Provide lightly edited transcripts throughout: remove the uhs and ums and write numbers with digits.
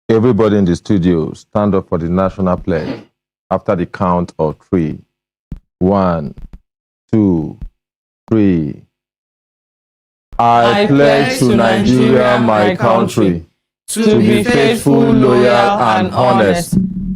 Everybody in the studio, stand up for the national pledge after the count of 3. 1, 2, 3. I pledge to Nigeria, my country, to be faithful, loyal, and honest,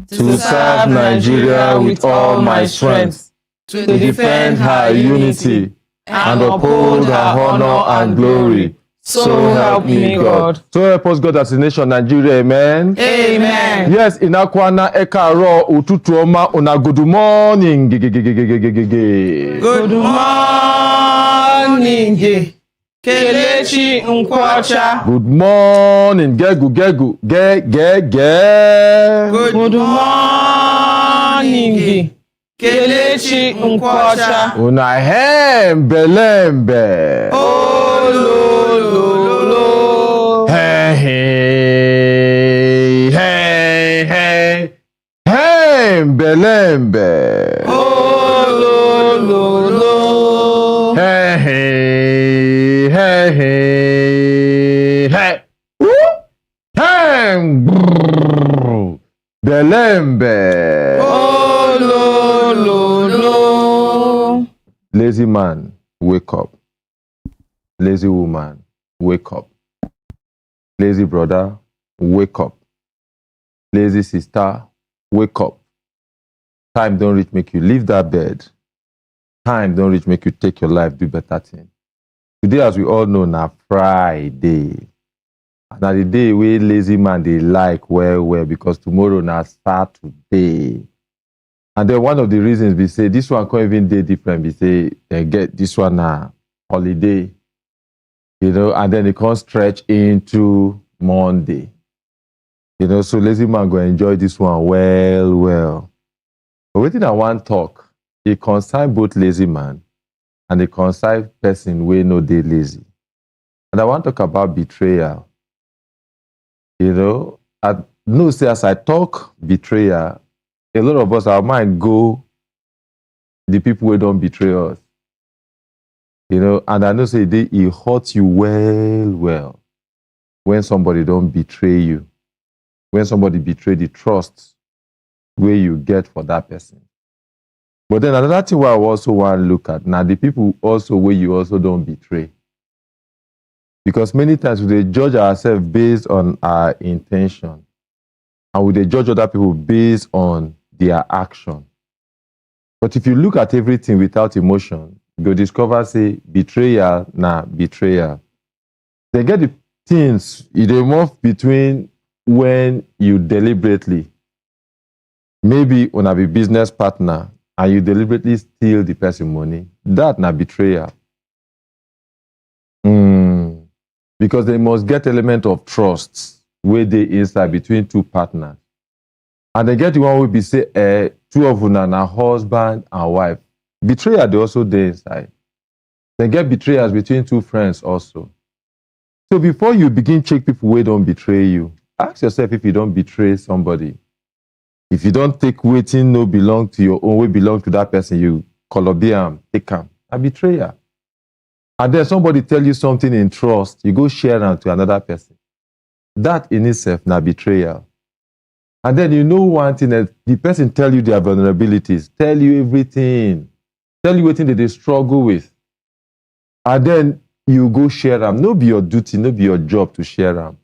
to serve Nigeria with all my strength, to defend her unity, and uphold her honor and glory. So help me God. So help us God as a nation, Nigeria, amen? Amen. Yes, inakwana ekaro ututuoma una good morning. Good morning. Kelechi Nkwacha. Good morning. Gegu. Good morning. Kelechi Nkwacha. Una hembe. Oh, Lolo. hey, hey, woo, hey, brrr, belembe. Oh, lo, lo, lo. Lazy man, wake up. Lazy woman, wake up. Lazy brother, wake up. Lazy sister, wake up. Time don't reach make you leave that bed. Time don't reach make you take your life, do better thing. Today, as we all know, na Friday. Na the day wey lazy man dey like well, because tomorrow na Saturday. And then one of the reasons we say this one can't even dey different, we say they get this one na holiday, and then it can't stretch into Monday. So lazy man go enjoy this one well. But wetin I wan talk, e concern both lazy man and e concern person wey no dey lazy. And I wan talk about betrayal. I know say as I talk betrayal, a lot of us, our mind go the people wey don betray us. And I know say e hurt you well when somebody don betray you, when somebody betray the trust wey you get for that person. But then another thing wey I also want to look at na the people also wey you also don betray. Because many times we dey judge ourselves based on our intention, and we dey judge other people based on their action. But if you look at everything without emotion, you go discover say betrayal na betrayal. They get the things e dey move between when you deliberately, maybe una be business partner and you deliberately steal the person money, that na betrayal. Because they must get element of trust wey dey inside between two partners. And they get the one wey be say two of una na husband and wife. Betrayal dey also dey inside. They get betrayals between two friends also. So before you begin check people wey don betray you, ask yourself if you don betray somebody. If you don't take wetin no belong to your own, wey belong to that person, you kolobi am, take am, a betrayal. And then somebody tell you something in trust, you go share am to another person. That in itself na betrayal. And then you know one thing, that the person tell you their vulnerabilities, tell you everything, tell you wetin they struggle with. And then you go share am. No be your duty, no be your job to share am.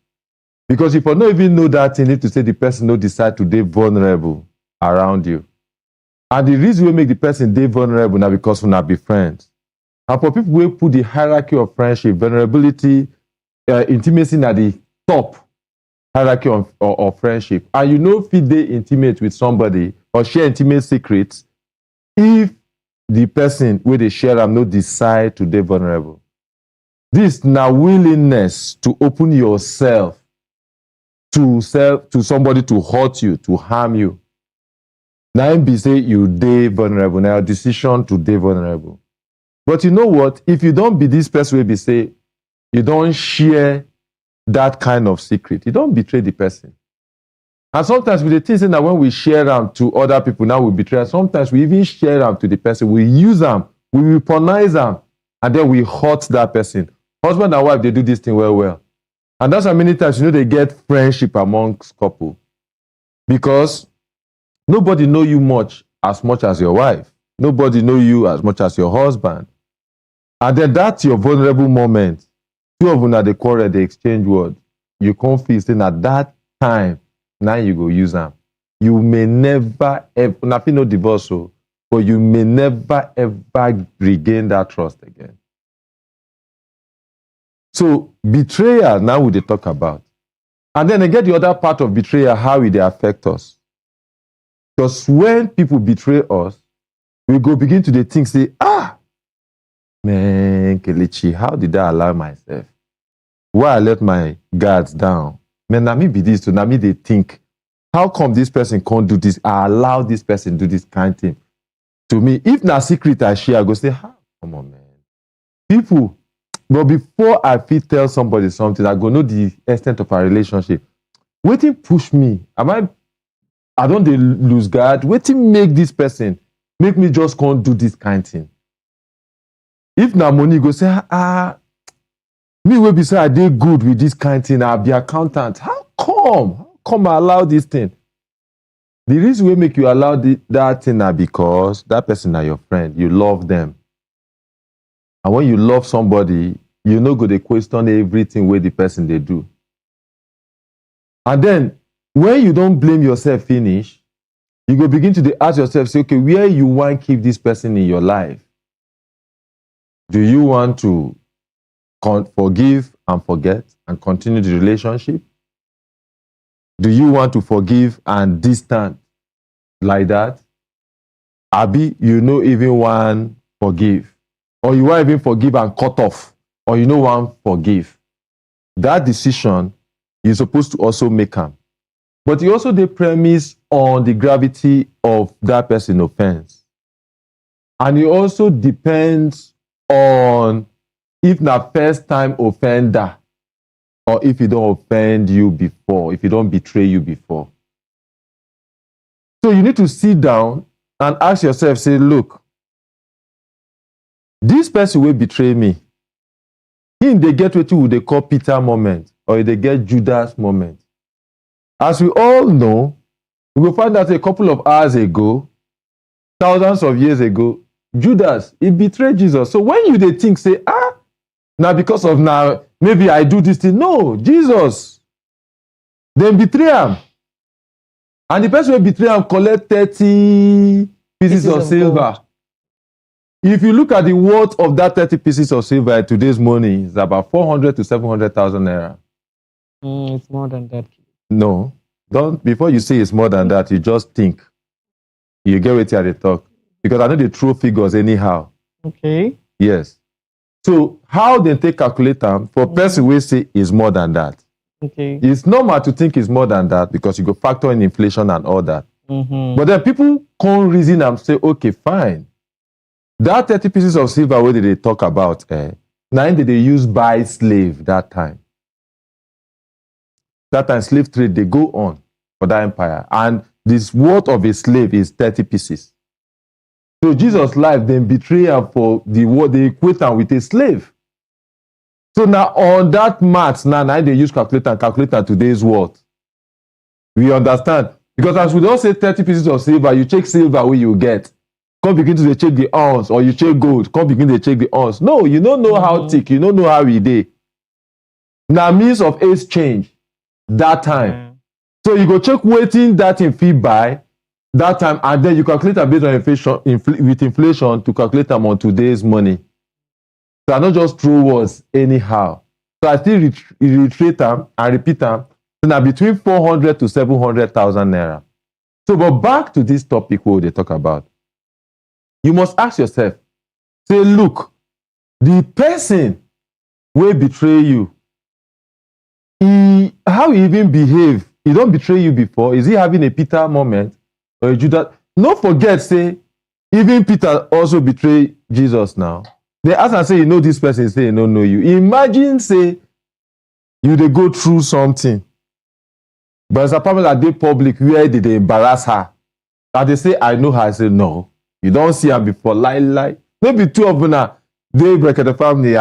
Because if you don't even know that thing, need to say the person no decide to be vulnerable around you. And the reason we make the person dey vulnerable now because we not be friends. And for people who put the hierarchy of friendship, vulnerability, intimacy at the top hierarchy of friendship. And you know if they intimate with somebody or share intimate secrets, if the person where they share them no decide to be vulnerable. This now willingness to open yourself to somebody to hurt you, to harm you. Now be say you dey vulnerable. Now decision to dey vulnerable. But you know what? If you don't be this person, will be say you don't share that kind of secret. You don't betray the person. And sometimes with the things that when we share them to other people, now we betray. Sometimes we even share them to the person. We use them, we weaponize them, and then we hurt that person. Husband and wife, they do this thing well. And that's how many times, they get friendship amongst couple. Because nobody know you much as your wife. Nobody know you as much as your husband. And then that's your vulnerable moment. Two of them at the quarrel, they exchange words. You can't feel saying at that time, now you go use them. You may never ever, nothing no divorce, but you may never ever regain that trust again. So betrayal, now we talk about. And then again, the other part of betrayal, how it affect us. Because when people betray us, we go begin to think, say, man, Kelechi, how did I allow myself? Why I let my guards down? Man, na me be this, so na me they think, how come this person can't do this? I allow this person do this kind of thing to me. If na secret I share, I go say, come on, man. People, but before I fit tell somebody something, I go know the extent of our relationship. Wetin push me? I don't lose guard. Wetin make this person make me just can't do this kind of thing? If na money, go say, Me will be say I did good with this kind of thing. I'll be accountant. How come I allow this thing? The reason we make you allow that thing is because that person is your friend. You love them. And when you love somebody, you no go to question everything where the person they do. And then, when you don't blame yourself finish, you go begin to ask yourself, say, okay, where you want to keep this person in your life? Do you want to forgive and forget and continue the relationship? Do you want to forgive and distant like that? Abi, you know even want forgive. Or you want even forgive and cut off. Or you know want forgive. That decision, you're supposed to also make them. But you also the premise on the gravity of that person's offense. And it also depends on if na first time offender or if he don't offend you before, if he don't betray you before. So you need to sit down and ask yourself, say, look, this person will betray me. If they get what they call Peter moment or they get Judas moment. As we all know, we will find that a couple of hours ago, thousands of years ago, Judas, he betrayed Jesus. So when you they think, say, now because of now, maybe I do this thing. No, Jesus. Then betray him. And the person who betray him collect 30 pieces of silver. Gold. If you look at the worth of that 30 pieces of silver today's money, it's about 400 to 700,000 naira. It's more than that. No. Don't, before you say it's more than that, you just think. You get what they talk. Because I know they throw figures anyhow. Okay. Yes. So how they take calculate them for person will say is more than that. Okay. It's normal to think it's more than that because you go factor in inflation and all that. But then people can't reason and say, okay, fine. That 30 pieces of silver, what did they talk about? Now did they use buy slave that time? That time slave trade, they go on for that empire. And this worth of a slave is 30 pieces. So Jesus' life then betray him for the word they equate him with a slave. So now on that maths, now they use calculator and calculator today's worth. We understand. Because as we don't say 30 pieces of silver, you check silver where you get. Come begin to check the ounce, or you check gold, come begin to check the ounce. No, you don't know how thick, you don't know how it is. Now means of exchange that time. So you go check waiting that in fee by that time, and then you calculate them based on inflation, with inflation to calculate them on today's money. So I not just throw words anyhow. So I still reiterate them and repeat them. So now between 400 to 700,000 naira. So but back to this topic what they talk about. You must ask yourself, say, look, the person will betray you. How he even behave? He don't betray you before. Is he having a Peter moment or a Judas? Don't forget, say, even Peter also betrayed Jesus now. They ask and say, you know this person, say, he don't know you. Imagine, say, you they go through something. But it's a problem that they public, where did they embarrass her? And they say, I know her. I say, no. You don't see her before. Lie. Maybe two of them are, they break the family.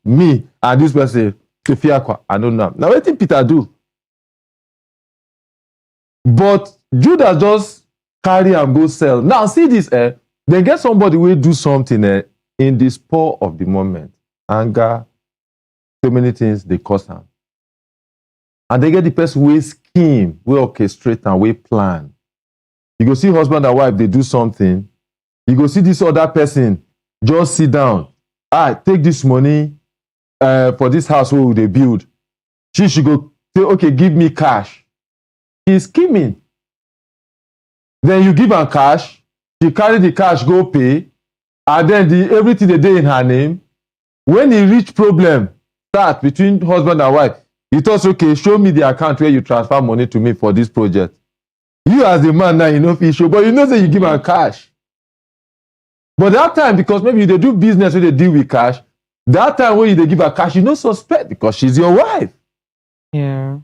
Me and this person, I don't know. Now, what did Peter do? But Judas just carry and go sell. Now, see this, then get somebody will do something in the spur of the moment. Anger, so many things, they cause harm. And they get the person will scheme, will orchestrate, and will plan. You go see husband and wife, they do something. You go see this other person, just sit down. Take this money for this house where they build. She should go say, okay, give me cash. He's scheming. Then you give her cash, she carry the cash, go pay, and then everything they do in her name. When he reach problem, start between husband and wife, he thought, okay, show me the account where you transfer money to me for this project. You as the man now, you know, if show, but you know that you give her cash. But that time, because maybe they do business where they deal with cash, that time when they give her cash, you don't suspect because she's your wife. Yeah.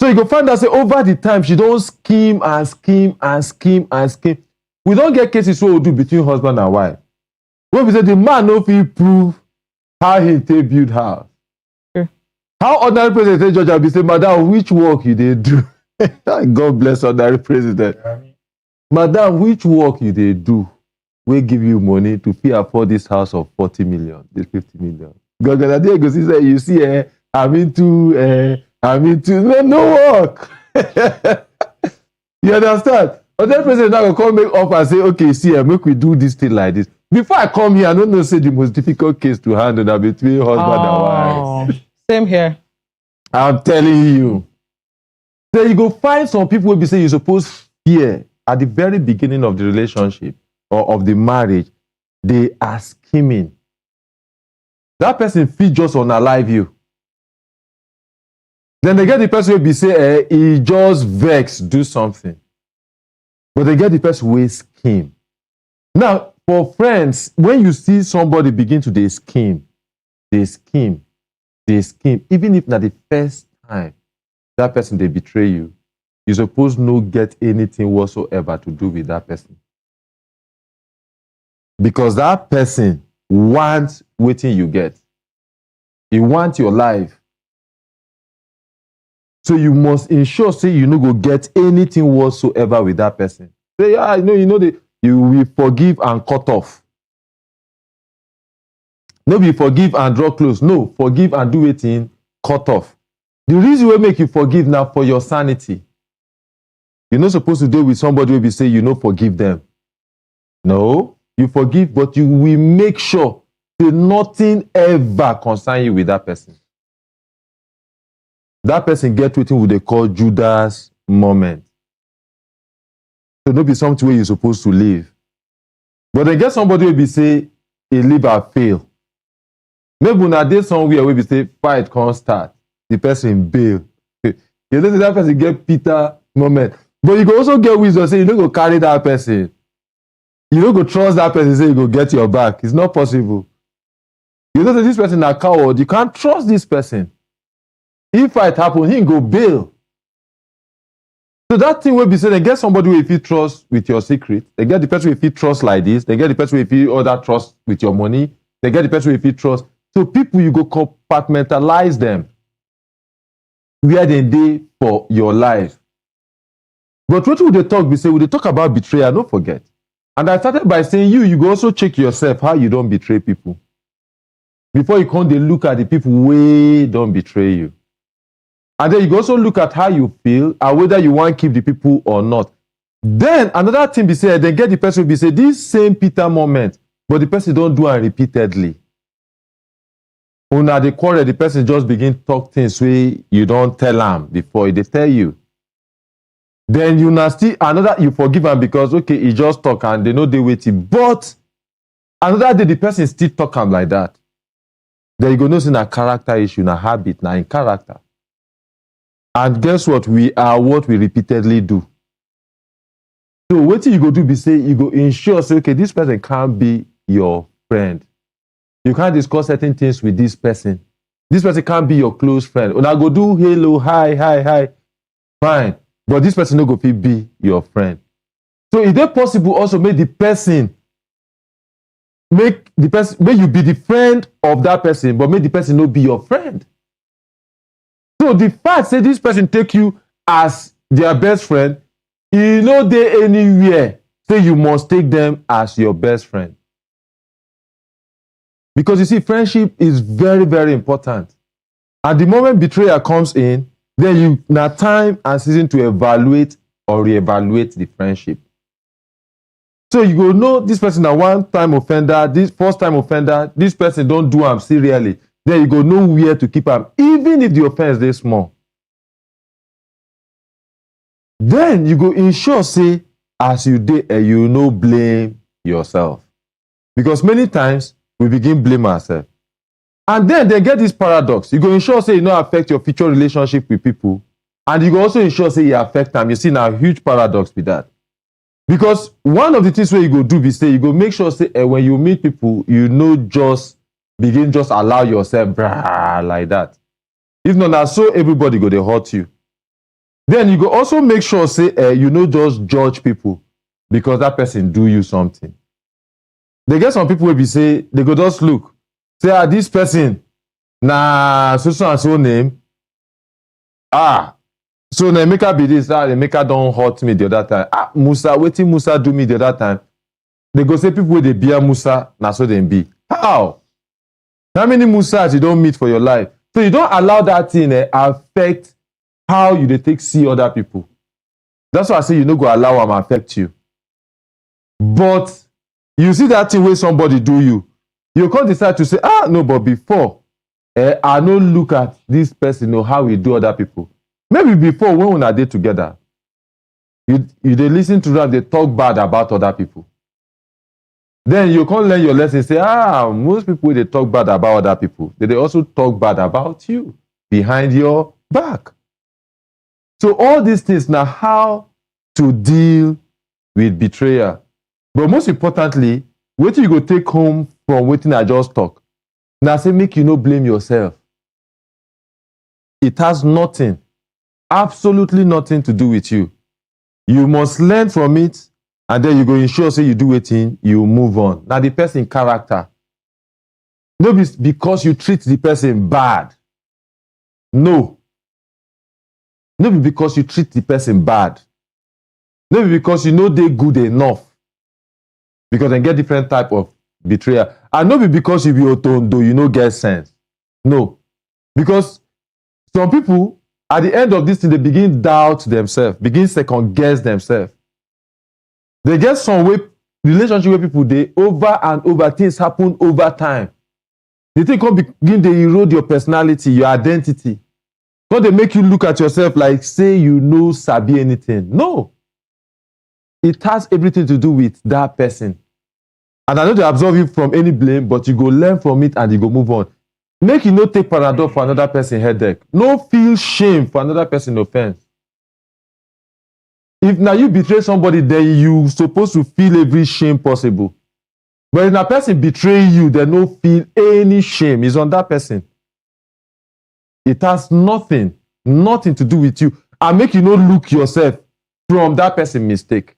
So you go find out, say, over the time, she don't scheme and scheme and scheme and scheme. We don't get cases where we do between husband and wife. When we say the man no fit prove how he take build house. Sure. How ordinary president judge will be say, madam, which work you dey do? God bless ordinary president. Madam, which work you dey do? We give you money to fit afford this house of 40 million, this 50 million. God, you see, I'm into no work. You understand? Other president now will come make up and say, okay, see, make we do this thing like this. Before I come here, I don't know say the most difficult case to handle that between husband and wife. Same here. I'm telling you. Then you go find some people who be say you suppose fear at the very beginning of the relationship or of the marriage, they are scheming. That person fit just unalive you. Then they get the person who be say, he just vex, do something. But they get the person who scheme. Now, for friends, when you see somebody begin to they scheme, even if not the first time that person they betray you, you suppose no get anything whatsoever to do with that person. Because that person wants what you get. He wants your life. So you must ensure, say, you no go get anything whatsoever with that person. Say, yeah, you will forgive and cut off. No be forgive and draw close. No, forgive and do it in cut off. The reason we make you forgive now for your sanity. You're not supposed to deal with somebody who will say you no forgive them. No, you forgive, but you will make sure that nothing ever concern you with that person. That person get what they call Judas moment. So don't be something where you're supposed to live. But then get somebody who will say, a live or fail. Maybe when I did somewhere where we say, fight can't start. The person bail. You know that person get Peter moment. But you can also get wisdom, say, you don't go carry that person. You don't go trust that person, say, you go get your back. It's not possible. You know that this person is a coward. You can't trust this person. If fight happen, he go bail. So that thing will be said, they get somebody who if you trust with your secret, they get the person who if you trust like this, they get the person who if you other trust with your money, they get the person who if you trust. So people, you go compartmentalize them where they dey for your life. But what would they talk? We say, would they talk about betrayal? Don't forget. And I started by saying you go also check yourself how you don't betray people. Before you come, they look at the people who don't betray you. And then you go also look at how you feel and whether you want to keep the people or not. Then another thing be said, they get the person be say this same Peter moment, but the person don't do it repeatedly. Una the quarrel, the person just begin talk things where you don't tell them before they tell you. Then you nasty another you forgive them because okay, he just talk and they know they waiting. But another day the person still talk them like that. Then you go know in a character issue, a habit, now in character. And guess what? We are what we repeatedly do. So what you go do be say you go ensure say okay, this person can't be your friend. You can't discuss certain things with this person. This person can't be your close friend. When I go do hello, hi, fine. But this person no go be your friend. So is it possible also make you be the friend of that person, but make the person not be your friend? So the fact say this person take you as their best friend, you know they anywhere say you must take them as your best friend. Because you see, friendship is very, very important. And the moment betrayal comes in, then you now time and season to evaluate or reevaluate the friendship. So you go know this person a one-time offender, this first-time offender, this person don't do am serially. Then you go know where to keep am, even if the offense is small. Then you go ensure say as you dey, you no blame yourself. Because many times we begin blame ourselves. And then they get this paradox. You go ensure say you no affect your future relationship with people. And you go also ensure say you affect them. You see now a huge paradox with that. Because one of the things where you go do be say, you go make sure say when you meet people, you know just begin just allow yourself like that. If not, so everybody go they hurt you. Then you go also make sure say you know just judge people because that person do you something. They get some people will be say they go just look say this person na so and so name. So na Emeka be this, Emeka don hurt me the other time. Musa, wetin Musa do me the other time? They go say people wey dey bear Musa, na so dem be. How many Musas you don meet for your life? So you don't allow that thing affect how you dey take see other people. That's why I say you no go allow am affect you. But you see that thing wey somebody do you, you can't decide to say, no, but before, I no look at this person or how we do other people. Maybe before, when we are there together, you dey listen to them, they talk bad about other people. Then you can't learn your lesson, say, most people, they talk bad about other people. They also talk bad about you behind your back. So all these things now, how to deal with betrayal. But most importantly, what you go take home from what I just talk. Now say make you no blame yourself. It has nothing, absolutely nothing to do with you. You must learn from it, and then you go ensure say you do it in, you move on. Now the person character. No be because you treat the person bad. No. No be because you treat the person bad. No be because you know they good enough. Because they get different type of betrayal. And no be because you be otondo, you no get sense. No. Because some people, at the end of this thing, they begin doubt themselves, begin second guess themselves. They get some way, relationship where people, they over and over, things happen over time. They think come begin, they erode your personality, your identity. Don't they make you look at yourself like, say you know sabi anything. No. It has everything to do with that person. And I know they absolve you from any blame, but you go learn from it and you go move on. Make you no take Panadol for another person headache. No feel shame for another person offense. If now you betray somebody, then you supposed to feel every shame possible. But if a person betray you, they no feel any shame. It's on that person. It has nothing to do with you. And make you no look yourself from that person's mistake.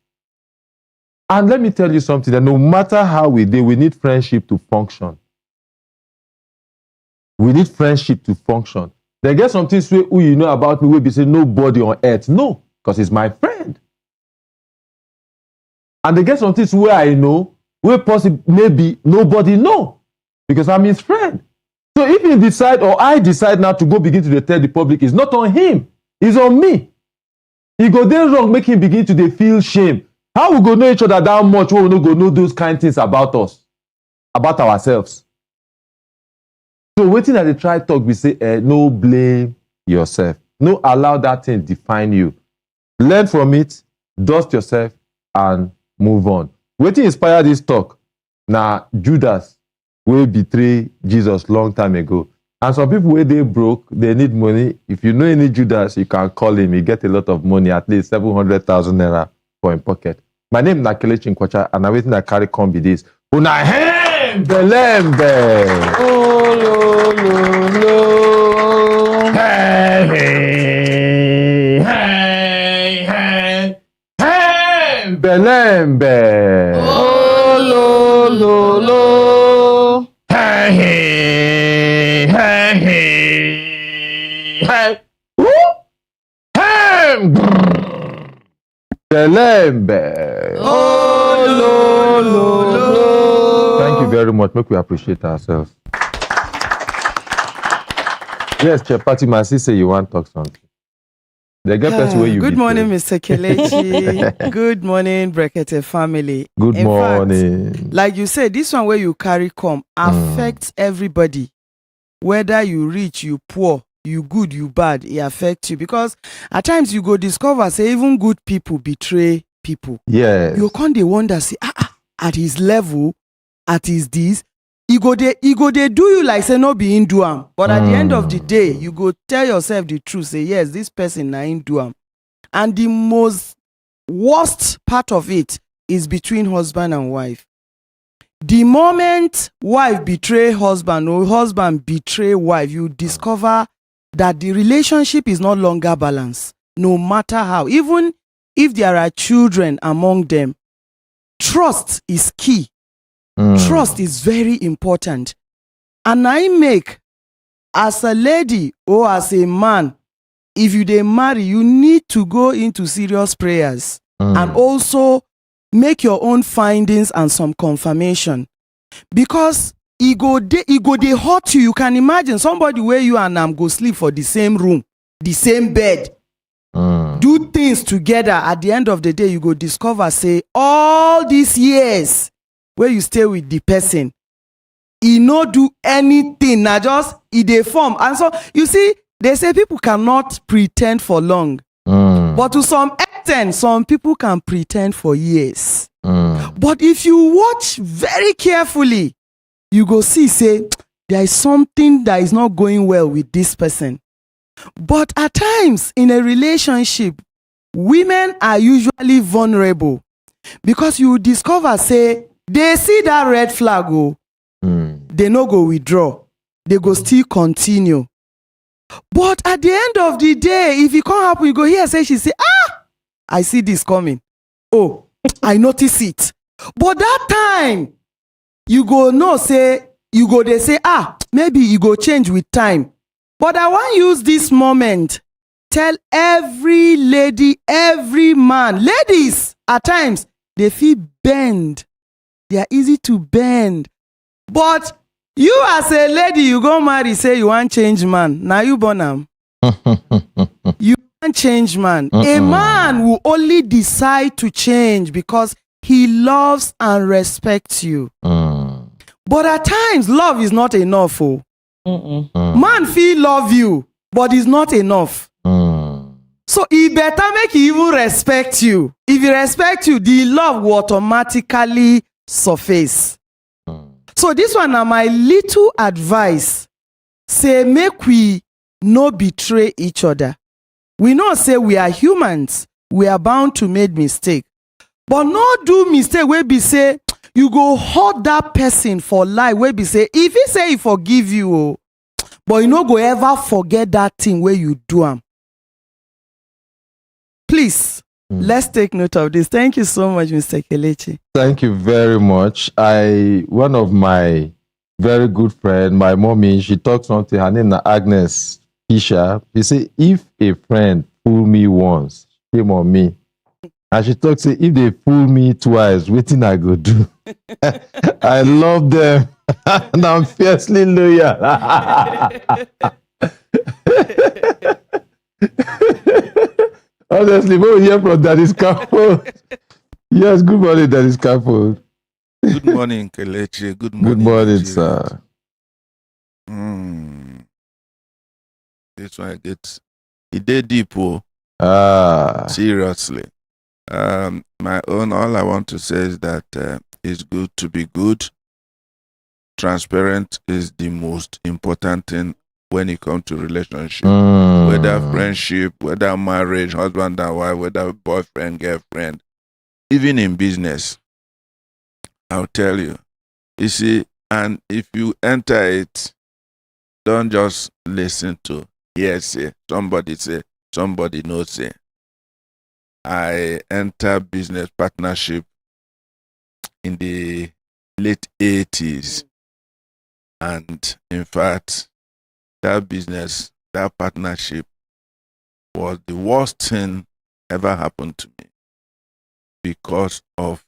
And let me tell you something, that no matter how we do, we need friendship to function. We need friendship to function. They get some things who you know about me, will be say nobody on earth. No, because it's my friend. And they get some things where I know, where possibly maybe nobody know, because I'm his friend. So if he decide or I decide now to go begin to tell the public, it's not on him, it's on me. He go there wrong, make him begin to feel shame. How we go know each other that much when we no go know those kind of things about us, about ourselves? So waiting at the try talk, we say, no blame yourself. No allow that thing define you. Learn from it, dust yourself, and move on. Waiting inspire this talk. Now, Judas will betray Jesus long time ago. And some people, where they broke, they need money. If you know any Judas, you can call him. He get a lot of money, at least 700,000 naira for him pocket. My name is Kelechi Nkwacha, and I'm waiting to carry come be this. Una hem belembe. Oh, lo, lo, lo. Hey, hey, hey, hey, hey, belembe. Oh, lo, lo, lo. Hey, hey, hey, hey, hey. Woo! Hey, belembe. Oh, lo, lo, lo. Thank you very much. Make we appreciate ourselves. Yes, Chepati, my sister, you want to talk something? They get person where you Good betray. morning, Mr. Kelechi. Good morning, Brekete family. Good In morning. fact, like you said, this one where you carry come affects everybody. Whether you rich, you poor, you good, you bad, it affects you. Because at times you go discover, say, even good people betray people. Yes. You can't wonder, say, at his level, at his this, he go they do you like say no be in do am. But at the end of the day, you go tell yourself the truth, say yes, this person na in do am. And the most worst part of it is between husband and wife. The moment wife betray husband or husband betray wife, you discover that the relationship is no longer balanced, no matter how. Even if there are children among them, trust is key. Trust is very important. And I make as a lady or as a man, if you dey marry, you need to go into serious prayers and also make your own findings and some confirmation, because e go dey hurt you. You can imagine somebody where you and am go sleep for the same room, the same bed, do things together. At the end of the day, you go discover say all these years where you stay with the person, e no do anything, na just e dey form. And so you see, they say people cannot pretend for long, but to some extent, some people can pretend for years. But if you watch very carefully, you go see say there is something that is not going well with this person. But at times in a relationship, women are usually vulnerable, because you discover say they see that red flag, they no go withdraw, they go still continue. But at the end of the day, if it can't happen, you go hear say she say, I see this coming. Oh, I notice it. But that time, you go know say, you go they say, maybe you go change with time. But I want use this moment, tell every lady, every man, ladies, at times, they feel bend. They are easy to bend. But you as a lady, you go marry, say you want change man. Now you born am. You want change man. A man will only decide to change because he loves and respects you. But at times, love is not enough. Man feel love you, but it's not enough. So he better make he even respect you. If he respect you, the love will automatically surface. So this one na my little advice. Say make we no betray each other. We know say we are humans. We are bound to make mistake. But no do mistake wey be say you go hurt that person for life, wey be say if he say he forgive you, but you no go ever forget that thing where you do am. Please, let's take note of this. Thank you so much, Mr. Kelechi. Thank you very much. One of my very good friend, my mommy, she talks something, her name is Agnes Fisher. She say, if a friend fool me once, shame on me. And she talks, say, if they fool me twice, wetin I go do? I love them. And I'm fiercely loyal. Honestly, when we hear from Daddy Scaffold. Yes, good morning, Daddy Scaffold. Good morning, Kelechi. Good morning. Good morning, sir. This one gets it did deep, seriously. My own, all I want to say is that it's good to be good. Transparent is the most important thing when it comes to relationship, whether friendship, whether marriage, husband and wife, whether boyfriend, girlfriend, even in business. I'll tell you. You see, and if you enter it, don't just listen to hearsay. Somebody say, somebody no say. I enter business partnership in the late 80s. And in fact, that business, that partnership was the worst thing ever happened to me because of,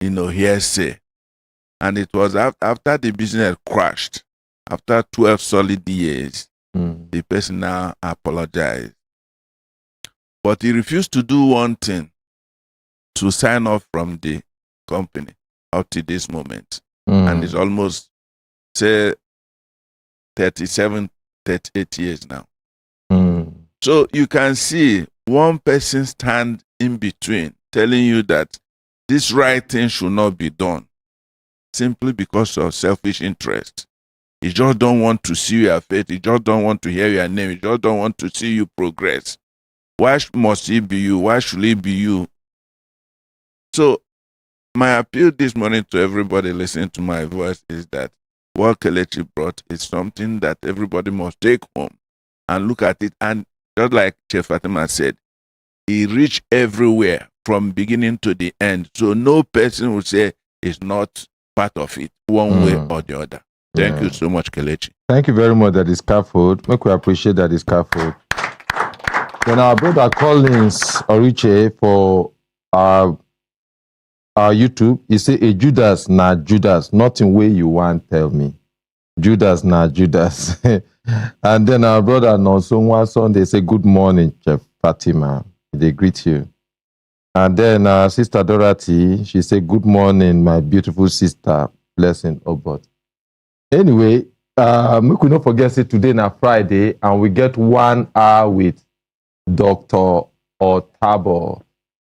hearsay. And it was after the business crashed, after 12 solid years, the person now apologized. But he refused to do one thing, to sign off from the company up to this moment. And it's almost, say, 37, 38 years now. So you can see one person stand in between telling you that this right thing should not be done simply because of selfish interest. He just don't want to see your face. He just don't want to hear your name. He just don't want to see you progress. Why must he be you? Why should he be you? So my appeal this morning to everybody listening to my voice is that what Kelechi brought is something that everybody must take home and look at it. And just like Chef Fatima said, he reached everywhere from beginning to the end. So no person will say it's not part of it, one way or the other. Thank you so much, Kelechi. Thank you very much, that is scaffold. Make we appreciate that is scaffold. Then our brother Collins Oriche for our YouTube, he say, a Judas na Judas, nothing way you want tell me. Judas na Judas. And then our brother Nonsonwa Sunday say, good morning, Chef Fatima. They greet you. And then our sister Dorothy, she say, good morning, my beautiful sister. Blessing, oh but. Anyway, we could not forget, say today na Friday, and we get 1 hour with Dr. Otabo.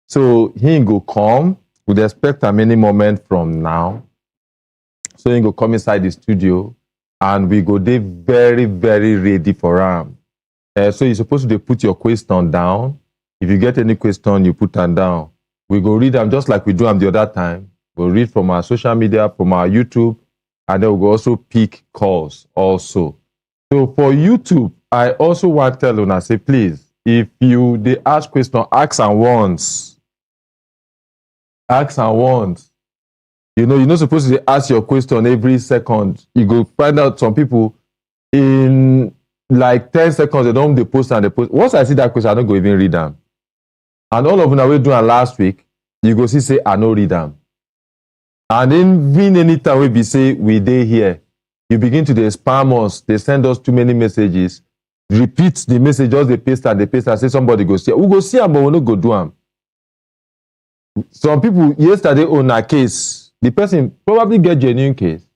So he go come. We'd expect him any moment from now. So he go come inside the studio, and we go dey very, very ready for him. So you're supposed to put your question down. If you get any question, you put them down. We go read them just like we do them the other time. We'll read from our social media, from our YouTube, and then we'll also pick calls also. So for YouTube, I also want to tell you, say, please, if they ask question, ask and once. Ask and once. You're not supposed to ask your question every second. You go find out some people in like 10 seconds, they don't post and they post. Once I see that question, I don't go even read them. And all of them we doing last week, you go see say I no read them. And then anytime we be say we dey here, you begin to spam us, they send us too many messages, repeat the message, just they paste and say somebody go see. We go see them, but we no go do them. Some people yesterday on a case, the person probably get genuine case,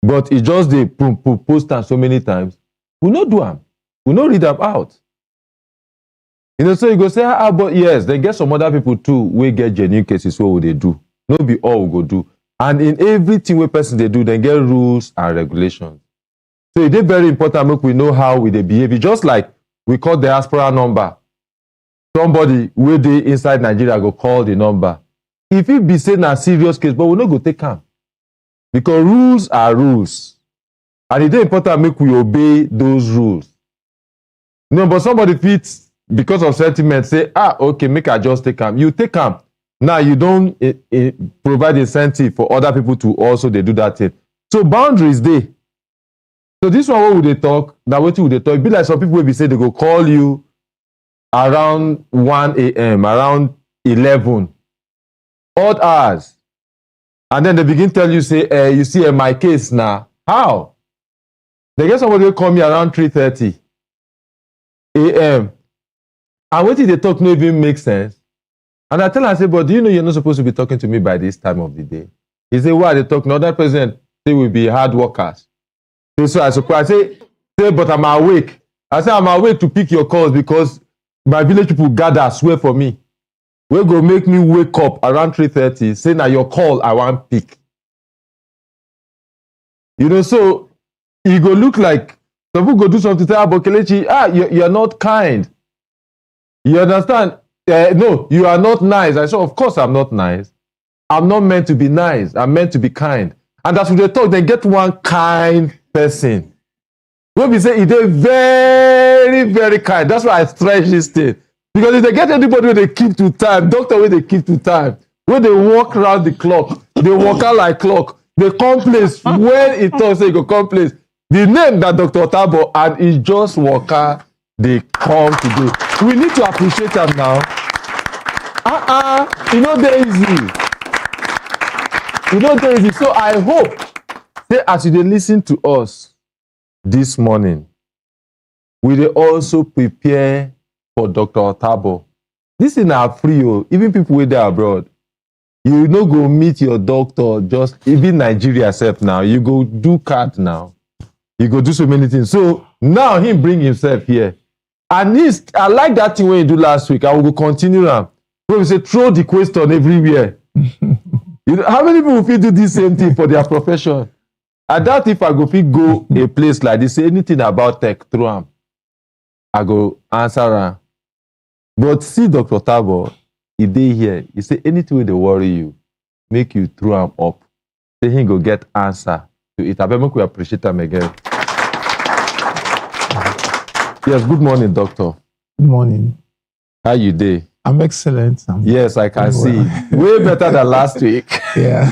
but it just they post them so many times. We no do them. We no read them out. So you go say, but yes, they get some other people too, we get genuine cases, what would they do? No be all we go do. And in everything we person they do, they get rules and regulations. So it is very important make we know how we they behave. Just like we call the diaspora number. Somebody where they inside Nigeria go call the number. If it be saying a serious case, but we no go take them. Because rules are rules. And it is important make we obey those rules. But somebody fits because of sentiment, say, okay, make I just take them. You take them. Now you don't provide incentive for other people to also they do that thing. So boundaries there. So this one, what would they talk? Now what would they talk? It be like some people will be say they go call you around 1 a.m., around 11, odd hours. And then they begin tell you, say, you see my case now. How? They get somebody will call me around 3:30 a.m. And what did they talk no even make sense? And I tell her, I say, but do you know you're not supposed to be talking to me by this time of the day? He say, why they talk? Another president, they will be hard workers. So I say, but I'm awake. I say, I'm awake to pick your calls because my village people gather, swear for me. We go make me wake up around 3:30, say, now your call, I want pick. So it go look like some people go do something to say, but Kelechi, you're not kind. You understand? No, you are not nice. I said, of course I'm not nice. I'm not meant to be nice. I'm meant to be kind. And that's what they talk. They get one kind person. When we say they're very, very kind. That's why I stretch this thing. Because if they get anybody where they keep to time, doctor where they keep to time, where they walk around the clock, they walk out like clock, they come place when it talks, they go come place. The name that Dr. Otabo and it just walk out, they come to do. We need to appreciate them now. They're easy. They're easy. So I hope that as you listen to us this morning, we will also prepare for Dr. Otabo. This is not free. Even people with there abroad, you no go meet your doctor, just even Nigeria self now. You go do card now. You go do so many things. So now he bring himself here. And this, I like that thing when you do last week. I will go continue now. When we say throw the question everywhere. How many people will do this same thing for their profession? I doubt if I go a place like this, say anything about tech, throw them. I go answer her. But see Dr. Otabo, he dey here. He say anything will they worry you, make you throw him up. Say he go get answer to it. I bet we appreciate him again. Yes, good morning, doctor. Good morning. How you dey? I'm excellent. Yes, I can see. Way better than last week. Yeah.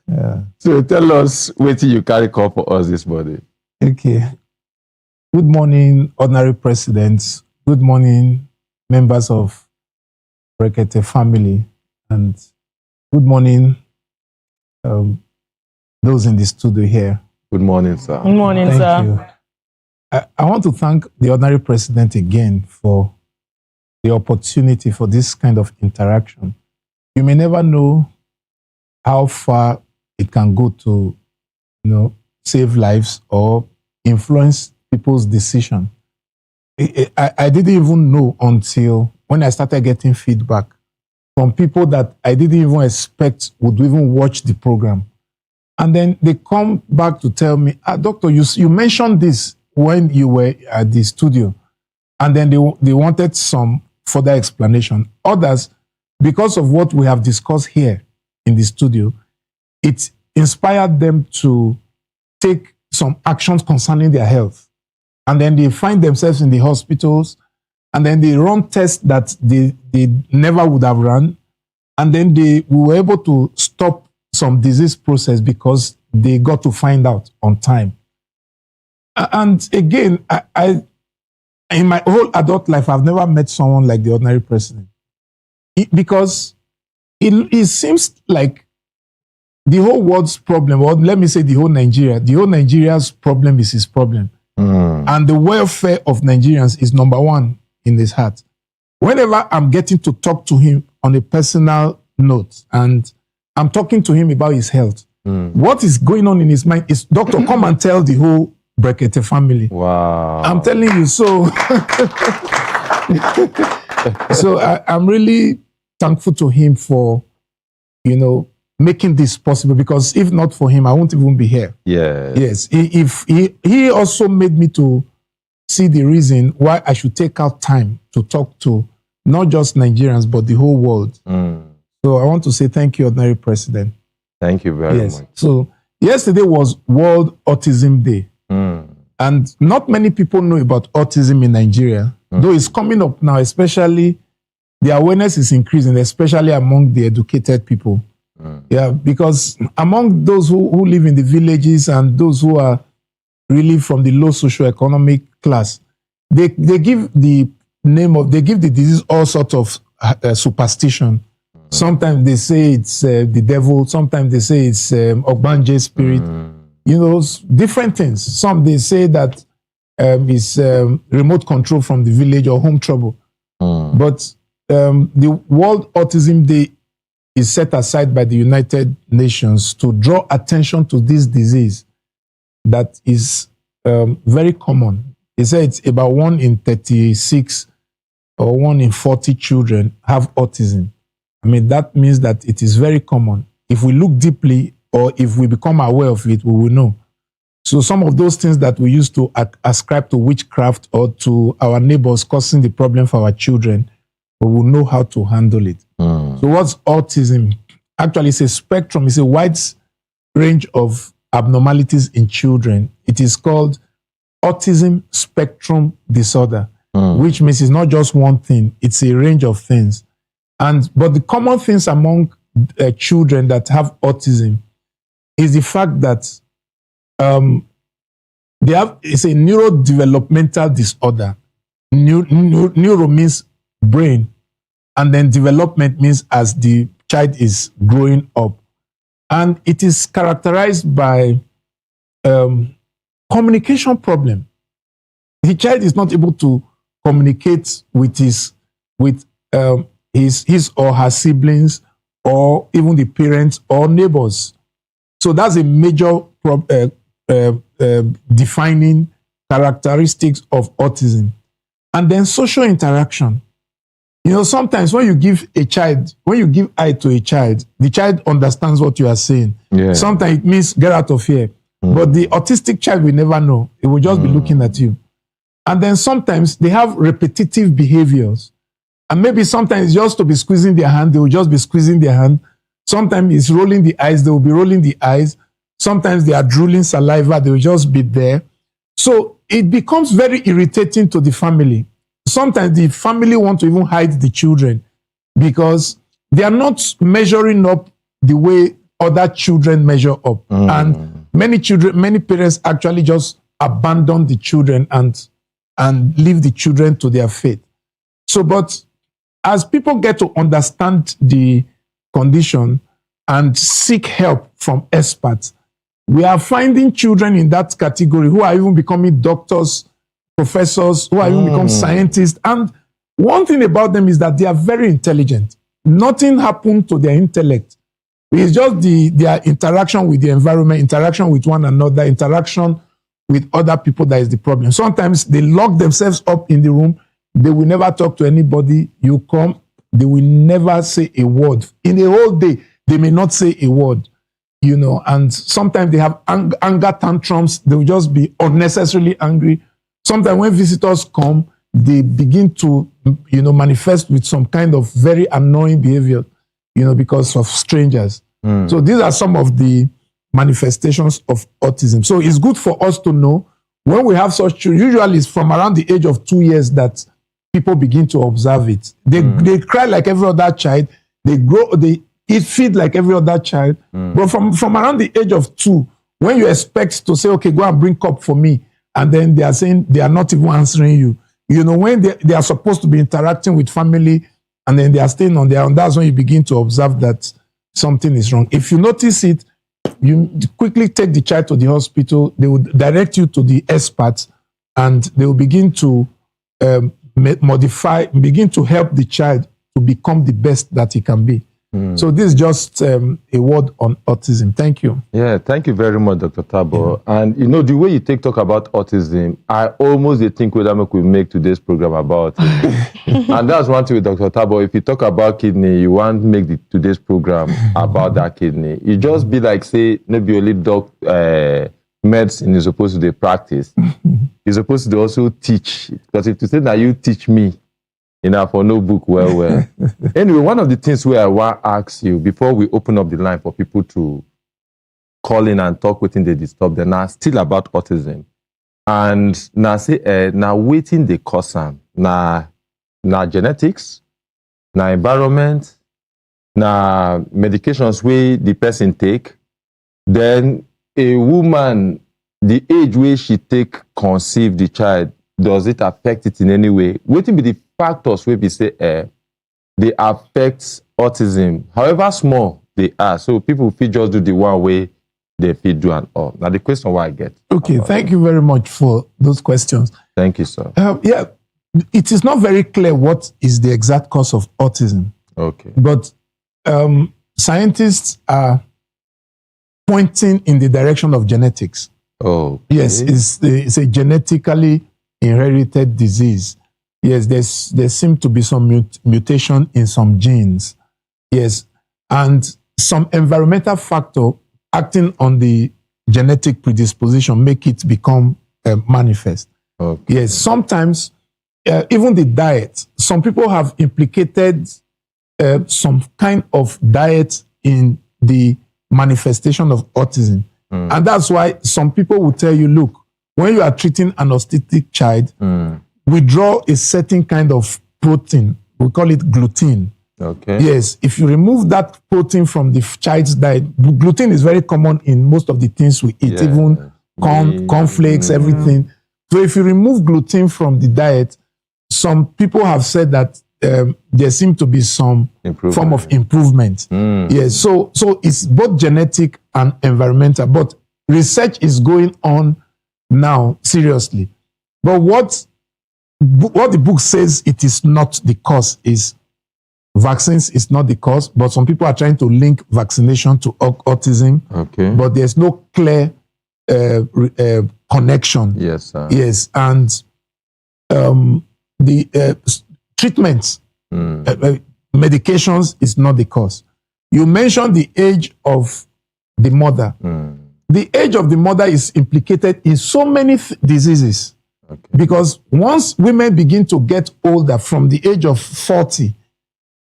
Yeah. So tell us what you carry call for us this morning. Okay. Good morning, ordinary presidents. Good morning, members of Brekete family. And good morning, those in the studio here. Good morning, sir. Good morning, Thank sir. you. I want to thank the ordinary president again for the opportunity for this kind of interaction. You may never know how far it can go to, save lives or influence people's decision. I didn't even know until when I started getting feedback from people that I didn't even expect would even watch the program. And then they come back to tell me, Doctor, you mentioned this when you were at the studio. And then they wanted some further explanation. Others, because of what we have discussed here in the studio, it inspired them to take some actions concerning their health. And then they find themselves in the hospitals, and then they run tests that they never would have run. And then we were able to stop some disease process because they got to find out on time. And again, I in my whole adult life, I've never met someone like the ordinary president. Because it seems like the whole world's problem, or let me say the whole Nigeria's problem is his problem. And the welfare of Nigerians is number one in his heart. Whenever I'm getting to talk to him on a personal note, and I'm talking to him about his health, what is going on in his mind is, Doctor, come and tell the whole Brekete family. Wow. I'm telling you, so I'm really thankful to him for, making this possible, because if not for him, I won't even be here. Yes. Yes. He also made me to see the reason why I should take out time to talk to not just Nigerians, but the whole world. So I want to say thank you, Ordinary President. Thank you very much. So yesterday was World Autism Day. And not many people know about autism in Nigeria, though it's coming up now, especially the awareness is increasing, especially among the educated people. Yeah, because among those who live in the villages and those who are really from the low socioeconomic class, they give the disease all sorts of superstition. Sometimes they say it's the devil. Sometimes they say it's Ogbanje spirit. Different things. Some they say that it's remote control from the village or home trouble. But the World Autism Day is set aside by the United Nations to draw attention to this disease that is very common. They say it's about 1 in 36 or 1 in 40 children have autism. I mean, that means that it is very common. If we look deeply, or if we become aware of it, we will know. So some of those things that we used to ascribe to witchcraft or to our neighbors causing the problem for our children, we will know how to handle it. So what's autism? Actually, it's a spectrum. It's a wide range of abnormalities in children. It is called autism spectrum disorder, which means it's not just one thing. It's a range of things. But the common things among children that have autism is the fact that it's a neurodevelopmental disorder. Neuro means brain, and then development means as the child is growing up. And it is characterized by communication problem. The child is not able to communicate with his or her siblings, or even the parents or neighbors. So that's a major defining characteristics of autism. And then social interaction. Sometimes when you give eye to a child, the child understands what you are saying. Yeah. Sometimes it means get out of here. But the autistic child will never know. It will just be looking at you. And then sometimes they have repetitive behaviors. And maybe sometimes just to be squeezing their hand, they will just be squeezing their hand. Sometimes it's rolling the eyes, they will be rolling the eyes. Sometimes they are drooling saliva, they will just be there. So it becomes very irritating to the family. sometimes the family want to even hide the children because they are not measuring up the way other children measure up. And many parents actually just abandon the children and leave the children to their fate. So, but as people get to understand the condition and seek help from experts, we are finding children in that category who are even becoming doctors, professors, who are even becoming scientists. And one thing about them is that they are very intelligent. Nothing happened to their intellect. It's just their interaction with the environment, interaction with one another, interaction with other people that is the problem. Sometimes they lock themselves up in the room. They will never talk to anybody. You come, they will never say a word. In the whole day, they may not say a word, you know, and sometimes they have anger tantrums. They will just be unnecessarily angry. Sometimes when visitors come, they begin to, you know, manifest with some kind of very annoying behavior, you know, because of strangers. So these are some of the manifestations of autism. So it's good for us to know when we have such children. Usually it's from around the age of 2 years that people begin to observe it. They cry like every other child. They grow, they eat, feed like every other child. But from around the age of 2, when you expect to say, okay, go and bring cup for me, and then they are saying they are not even answering you. You know, when they are supposed to be interacting with family and then they are staying on their own, that's when you begin to observe that something is wrong. If you notice it, you quickly take the child to the hospital. They will direct you to the experts and they will begin to begin to help the child to become the best that he can be. So this is just a word on autism. Thank you. Yeah, thank you very much, Dr. Tabo. And you know, the way you talk about autism, I almost think whether we could make today's program about it. And that's one thing with Dr. Tabo. If you talk about kidney, you want to make today's program about that kidney. You just be like, say, maybe only medicine is supposed to do practice. You're supposed to also teach. Because if you say that you teach me, you know, for no book, well. Anyway, one of the things where I want to ask you before we open up the line for people to call in and talk within they disturb them, now still about autism. And now say, now waiting the cause now genetics, now environment, now medications where the person take, then a woman, the age where she take conceive the child, does it affect it in any way? Waiting be the factors where we say they affect autism, however small they are. So people feel just do the one way they feel do and all. Now the question what I get. Okay, thank you very much for those questions. Thank you, sir. Yeah, it is not very clear what is the exact cause of autism. Okay. But scientists are pointing in the direction of genetics. Oh. Yes, it's a genetically inherited disease. Yes, there seem to be some mutation in some genes. Yes, and some environmental factor acting on the genetic predisposition make it become manifest. Okay. Yes, sometimes even the diet. Some people have implicated some kind of diet in the manifestation of autism. And that's why some people will tell you, look, when you are treating an autistic child, withdraw a certain kind of protein. We call it gluten. Okay. Yes, if you remove that protein from the child's diet, gluten is very common in most of the things we eat, even cornflakes, everything. So if you remove gluten from the diet, some people have said that there seems to be some form of improvement. Yes, so it's both genetic and environmental, but research is going on now, seriously. But what the book says it is not the cause is vaccines is not the cause, but some people are trying to link vaccination to autism. Okay. But there's no clear connection. Yes, sir. Yes, and the treatments, medications is not the cause. You mentioned the age of the mother. The age of the mother is implicated in so many diseases. Okay. Because once women begin to get older from the age of 40,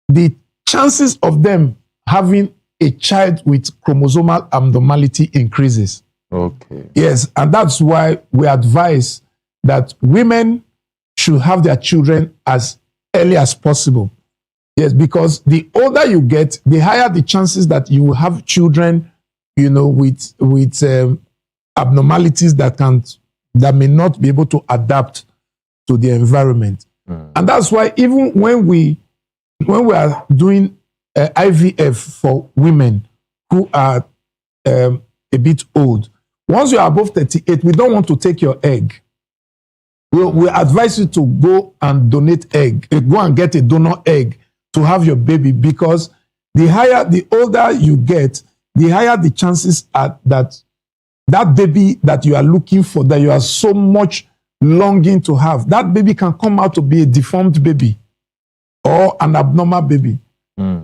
the chances of them having a child with chromosomal abnormality increases. Okay. Yes, and that's why we advise that women should have their children as early as possible. Yes, because the older you get, the higher the chances that you will have children, you know, with abnormalities that may not be able to adapt to the environment. And that's why even when we are doing IVF for women who are a bit old, once you are above 38, we don't want to take your egg. We advise you to go and donate egg, go and get a donor egg to have your baby, because the older you get, the higher the chances are that baby that you are looking for, that you are so much longing to have, that baby can come out to be a deformed baby or an abnormal baby.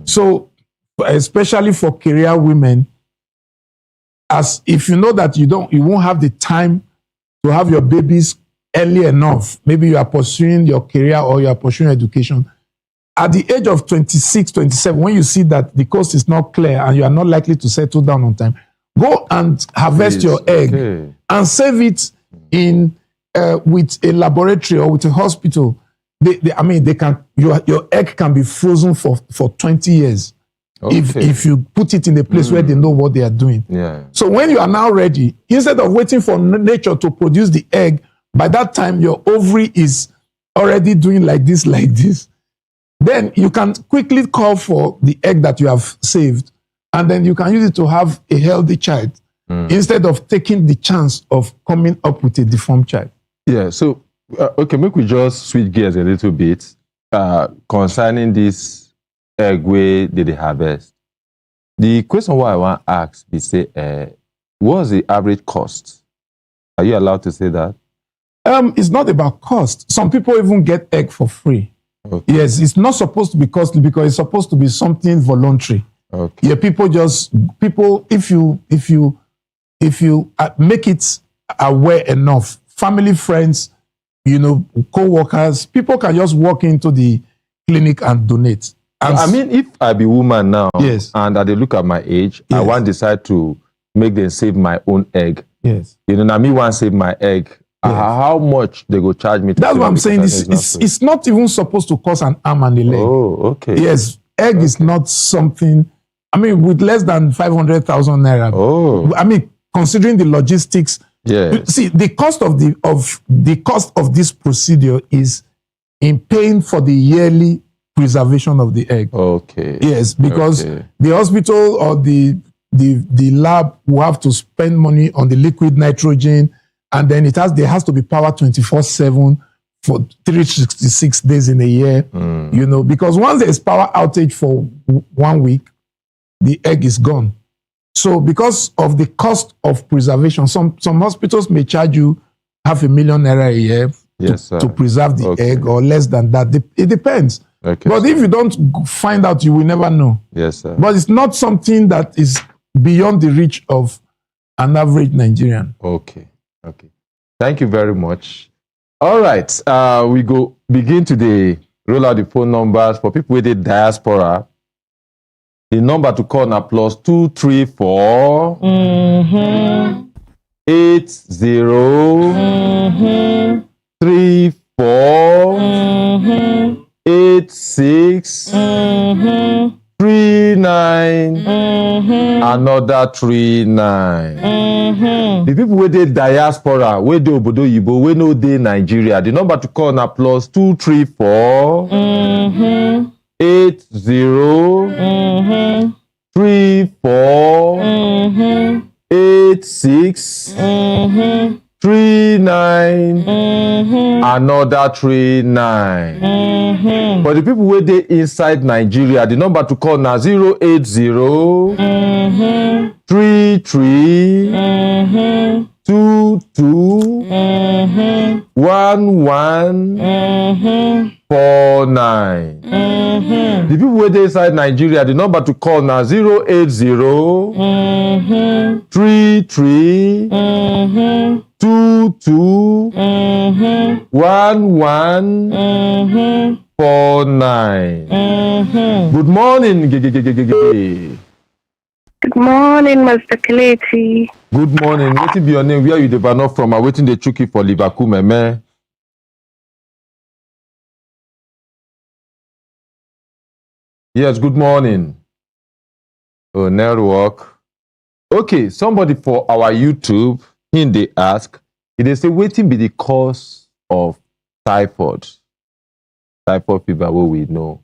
So, especially for career women, as if you know that you won't have the time to have your babies early enough, maybe you are pursuing your career or you are pursuing education, at the age of 26, 27, when you see that the coast is not clear and you are not likely to settle down on time, go and harvest your egg and save it in with a laboratory or with a hospital. Your egg can be frozen for 20 years if you put it in a place where they know what they are doing. So when you are now ready, instead of waiting for nature to produce the egg, by that time your ovary is already doing like this, then you can quickly call for the egg that you have saved, and then you can use it to have a healthy child instead of taking the chance of coming up with a deformed child. Yeah, so, okay, make we just switch gears a little bit concerning this egg way they harvest. The question what I want to ask is, say, what's the average cost? Are you allowed to say that? It's not about cost. Some people even get egg for free. Okay. Yes, it's not supposed to be costly because it's supposed to be something voluntary. Okay. Yeah, if you make it aware enough, family, friends, you know, co-workers, people can just walk into the clinic and donate. And I mean, if I be woman now, yes, and they look at my age, yes, I want to decide to make them save my own egg. Yes. You know, I me want to save my egg. Yes. How much they go charge me? That's what I'm saying. It's not even supposed to cost an arm and a leg. Oh, okay. Yes, egg is not something. I mean, with less than 500,000 naira. Oh. I mean, considering the logistics. Yeah. See, the cost of this procedure is in paying for the yearly preservation of the egg. Okay. Yes, because the hospital or the lab will have to spend money on the liquid nitrogen. And then there has to be power 24/7 for 366 days in a year, you know, because once there's power outage for 1 week, the egg is gone. So because of the cost of preservation, some hospitals may charge you 500,000 naira a year to preserve the egg, or less than that. It depends. Okay, but if you don't find out, you will never know. Yes, sir. But it's not something that is beyond the reach of an average Nigerian. Okay. Okay. Thank you very much. All right. We go begin today. Roll out the phone numbers for people with the diaspora. The number to call now +234 80 34 86 39 another 39. The people with the diaspora, with the obodo yibo, we know the Nigeria. The number to call now +234 80 34 86 39 another 39. For the people where they inside Nigeria, the number to call now 080 33 22 11 49. The people where they inside Nigeria, the number to call now 080 33 22 11 49. Good morning. Good morning, Mr. Kaleti. Good morning. What be your name? Where you the banner from? I'm waiting the chuki for Liverpool, meme. Yes, good morning. Oh, network. Okay, somebody for our YouTube, they ask, they say, wetin be the cause of typhoid? Typhoid fever, what we know.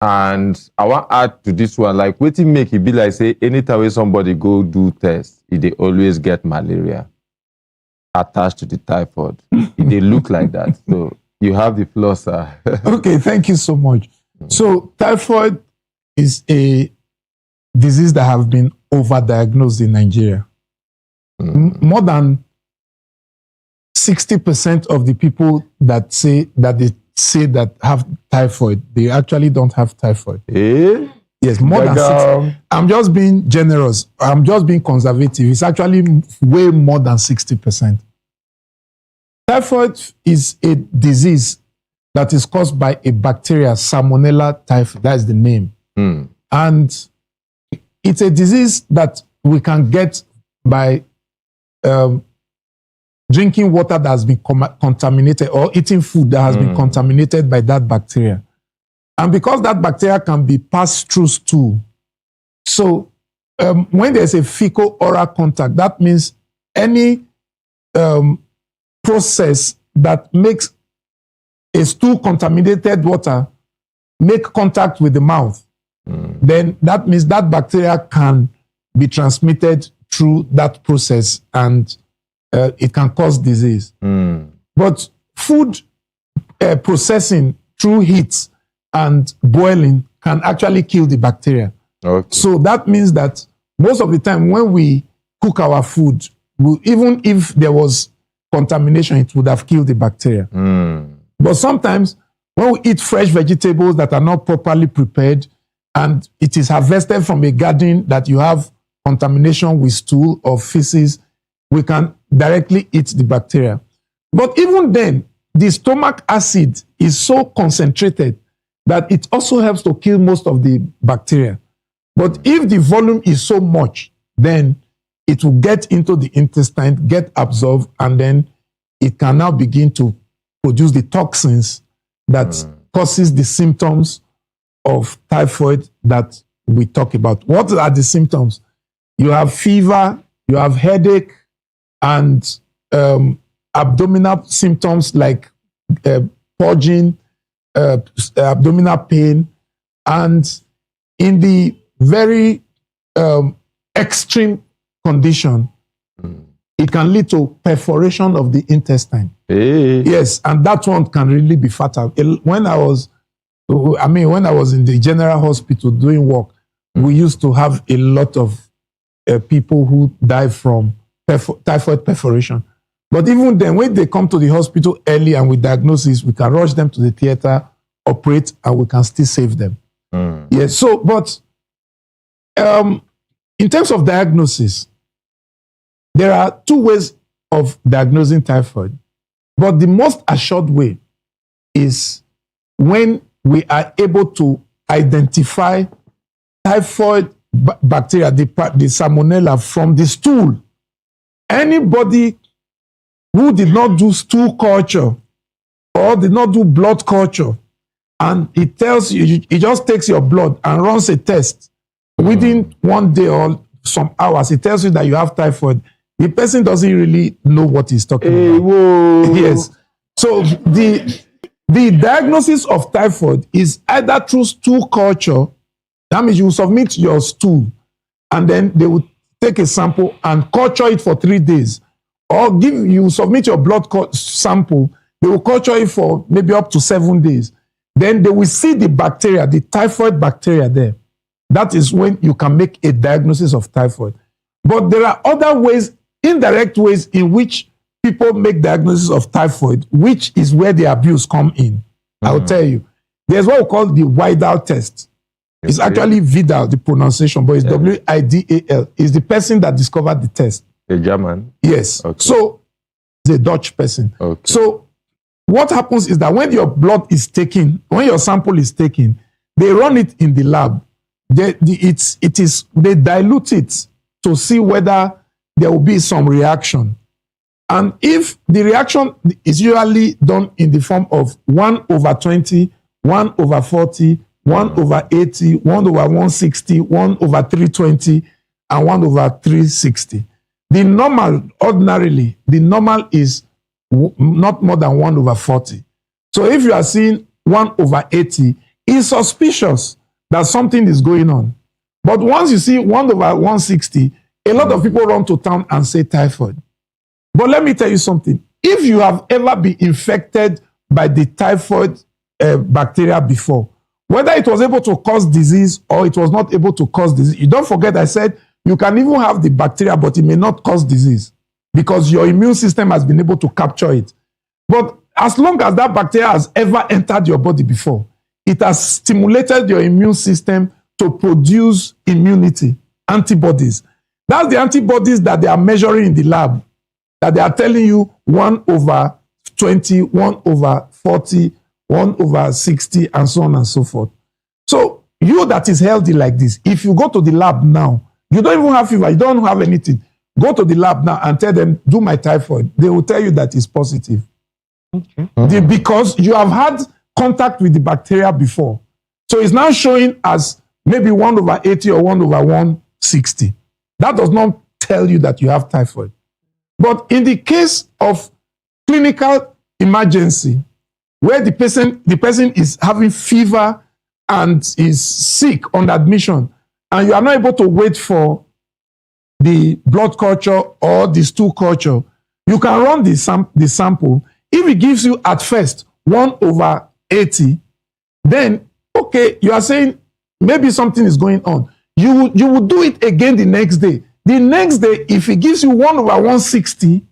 And I want to add to this one, like, wetin make it be like, say, anytime when somebody go do test, they always get malaria attached to the typhoid. They look like that. So you have the floor, sir. Okay, thank you so much. So typhoid is a disease that have been overdiagnosed in Nigeria. More than 60% of the people that say that have typhoid, they actually don't have typhoid. Eh? Yes, more than 60%. I'm just being generous. I'm just being conservative. It's actually way more than 60%. Typhoid is a disease that is caused by a bacteria, Salmonella typhi. That is the name. And it's a disease that we can get by drinking water that has been contaminated or eating food that has been contaminated by that bacteria. And because that bacteria can be passed through stool, so when there's a fecal-oral contact, that means any process that makes a stool contaminated water make contact with the mouth, then that means that bacteria can be transmitted through that process and it can cause disease. But food processing through heat and boiling can actually kill the bacteria. Okay. So that means that most of the time when we cook our food, even if there was contamination, it would have killed the bacteria. But sometimes when we eat fresh vegetables that are not properly prepared and it is harvested from a garden that you have contamination with stool or feces, we can directly eat the bacteria. But even then, the stomach acid is so concentrated that it also helps to kill most of the bacteria. But if the volume is so much, then it will get into the intestine, get absorbed, and then it can now begin to produce the toxins that causes the symptoms of typhoid that we talk about. What are the symptoms? You have fever, you have headache, and abdominal symptoms like purging, abdominal pain, and in the very extreme condition, it can lead to perforation of the intestine. Hey. Yes, and that one can really be fatal. When I was in the general hospital doing work, we used to have a lot of people who die from typhoid perforation. But even then, when they come to the hospital early and with diagnosis, we can rush them to the theater, operate, and we can still save them. Yes. So, but in terms of diagnosis, there are two ways of diagnosing typhoid. But the most assured way is when we are able to identify typhoid bacteria, the Salmonella, from the stool. Anybody who did not do stool culture or did not do blood culture, and it tells you, it just takes your blood and runs a test within 1 day or some hours, it tells you that you have typhoid. The person doesn't really know what he's talking about. Whoa. Yes. So the diagnosis of typhoid is either through stool culture. That means you submit your stool and then they will take a sample and culture it for 3 days. Or you submit your blood sample, they will culture it for maybe up to 7 days. Then they will see the bacteria, the typhoid bacteria there. That is when you can make a diagnosis of typhoid. But there are other ways, indirect ways in which people make diagnosis of typhoid, which is where the abuse come in. I'll tell you. There's what we call the Widal test. It's actually Vidal, the pronunciation, but it's Widal. It's the person that discovered the test. A German? Yes. Okay. So, it's a Dutch person. Okay. So, what happens is that when your blood is taken, when your sample is taken, they run it in the lab. They dilute it to see whether there will be some reaction. And if the reaction is usually done in the form of 1/20, 1/40, 1 over 80, 1 over 160, 1 over 320, and 1 over 360. The normal, ordinarily, the normal is not more than 1 over 40. So if you are seeing 1 over 80, it's suspicious that something is going on. But once you see 1 over 160, a lot of people run to town and say typhoid. But let me tell you something. If you have ever been infected by the typhoid bacteria before, whether it was able to cause disease or it was not able to cause disease, you don't forget I said you can even have the bacteria, but it may not cause disease because your immune system has been able to capture it. But as long as that bacteria has ever entered your body before, it has stimulated your immune system to produce immunity, antibodies. That's the antibodies that they are measuring in the lab, that they are telling you 1 over 20, 1 over 40, 1 over 60, and so on and so forth. So you that is healthy like this, if you go to the lab now, you don't even have fever, you don't have anything, go to the lab now and tell them, do my typhoid. They will tell you that it's positive. Okay. Because you have had contact with the bacteria before. So it's now showing as maybe 1 over 80 or 1 over 160. That does not tell you that you have typhoid. But in the case of clinical emergency, where the person is having fever and is sick on admission, and you are not able to wait for the blood culture or the stool culture, you can run the sample. If it gives you at first 1 over 80, then, okay, you are saying maybe something is going on. You will do it again the next day. The next day, if it gives you 1 over 160,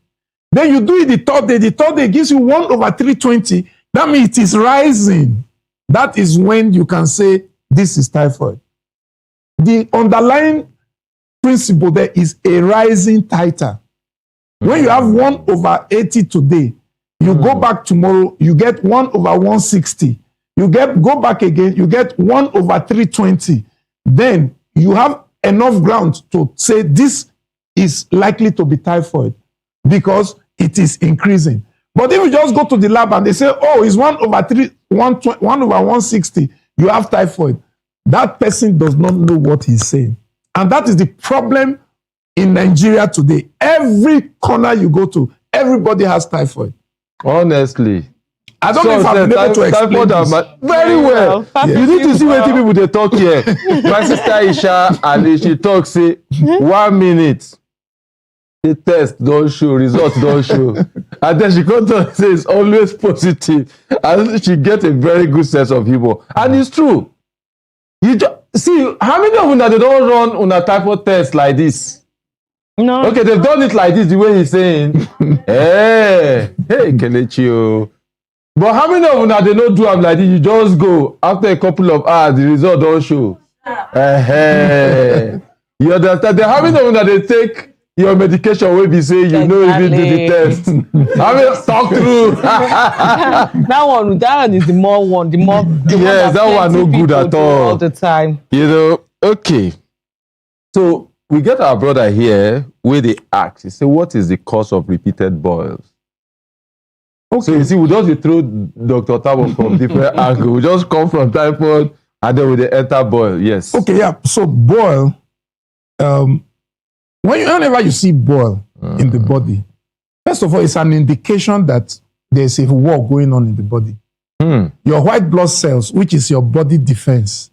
then you do it the third day. The third day gives you 1 over 320. That means it is rising. That is when you can say this is typhoid. The underlying principle there is a rising titer. When you have 1 over 80 today, you go back tomorrow, you get 1 over 160. You go back again, you get 1 over 320. Then you have enough ground to say this is likely to be typhoid because it is increasing. But if you just go to the lab and they say, oh, it's 1 over 160, you have typhoid. That person does not know what he's saying. And that is the problem in Nigeria today. Every corner you go to, everybody has typhoid. Honestly. I don't know if I've been able to explain this. Very well. Yeah. You need to see what people they talk here. My sister Isha, and she talks, say, 1 minute. The test don't show, results don't show. And then she comes and says it's always positive. And she gets a very good sense of humor. And it's true. You see, how many of them that they don't run on a typhoid test like this? No. Okay, they've done it like this, the way he's saying. Hey, Kelechi. But how many of them that they don't do them like this? You just go, after a couple of hours, the result don't show. You understand? How many of them that they take your medication will be saying you know if you do the test? I mean, talk through. that one is the more one. Yes, that one no good at all the time. You know, okay. So we get our brother here where they ask, he say, what is the cause of repeated boils? Okay. So you see, we just throw Dr. Otabo from different angles. We just come from typhoid and then we enter boil. Yes. Okay, yeah. So boil, whenever you see boil in the body, first of all, it's an indication that there's a war going on in the body. Your white blood cells, which is your body defense,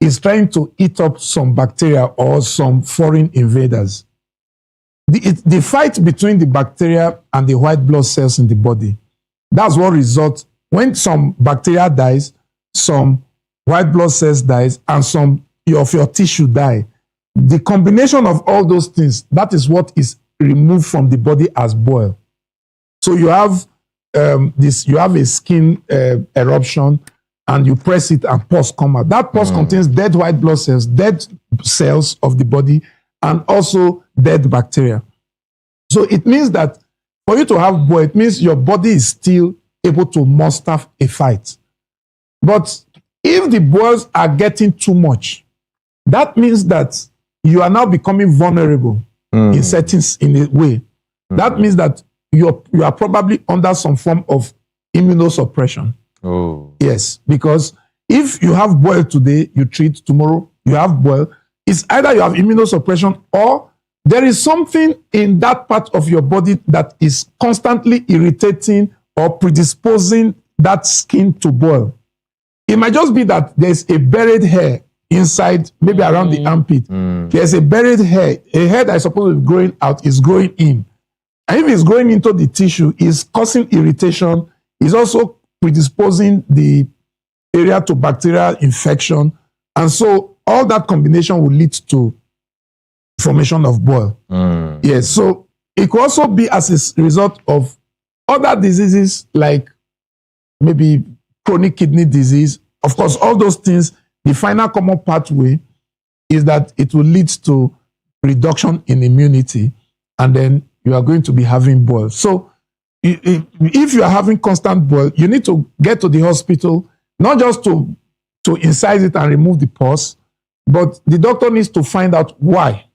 is trying to eat up some bacteria or some foreign invaders. The fight between the bacteria and the white blood cells in the body, that's what results when some bacteria dies, some white blood cells dies, and some of your tissue die. The combination of all those things, that is what is removed from the body as boil. So you have you have a skin eruption, and you press it and pus come out. That pus contains dead white blood cells, dead cells of the body, and also dead bacteria. So it means that for you to have boil, it means your body is still able to muster a fight. But if the boils are getting too much, that means that you are now becoming vulnerable in settings in a way. That means that you are probably under some form of immunosuppression. Oh. Yes, because If you have boil today, you treat, tomorrow you have boil. It's either you have immunosuppression or there is something in that part of your body that is constantly irritating or predisposing that skin to boil. It might just be that there's a buried hair inside, maybe around the armpit. There's a buried hair. A hair that is supposed to be growing out is growing in. And if it's growing into the tissue, it's causing irritation. It's also predisposing the area to bacterial infection. And so all that combination will lead to formation of boil. Yes, so it could also be as a result of other diseases like maybe chronic kidney disease. Of course, all those things, the final common pathway is that it will lead to reduction in immunity, and then you are going to be having boil. So if you are having constant boil, you need to get to the hospital, not just to incise it and remove the pus, but the doctor needs to find out why.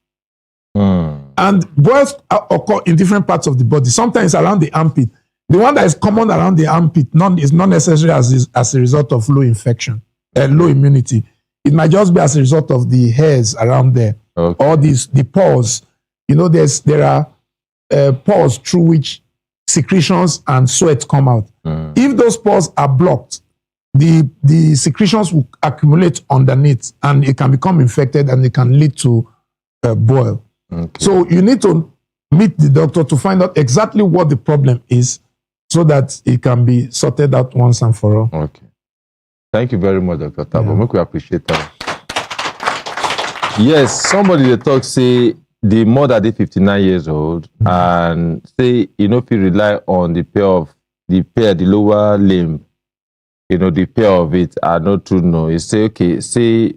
And boils occur in different parts of the body. Sometimes around the armpit. The one that is common around the armpit is not necessarily as a result of low infection, low immunity. It might just be as a result of the hairs around there, or the pores. You know, there are pores through which secretions and sweat come out. If those pores are blocked, the secretions will accumulate underneath, and it can become infected, and it can lead to boil. So you need to meet the doctor to find out exactly what the problem is, so that it can be sorted out once and for all. Okay. Thank you very much, Dr. Otabo. Make we appreciate that. Yes, somebody they talk say the mother they 59 years old and say if you rely on the lower limb, the pair of it are not true. No, you say say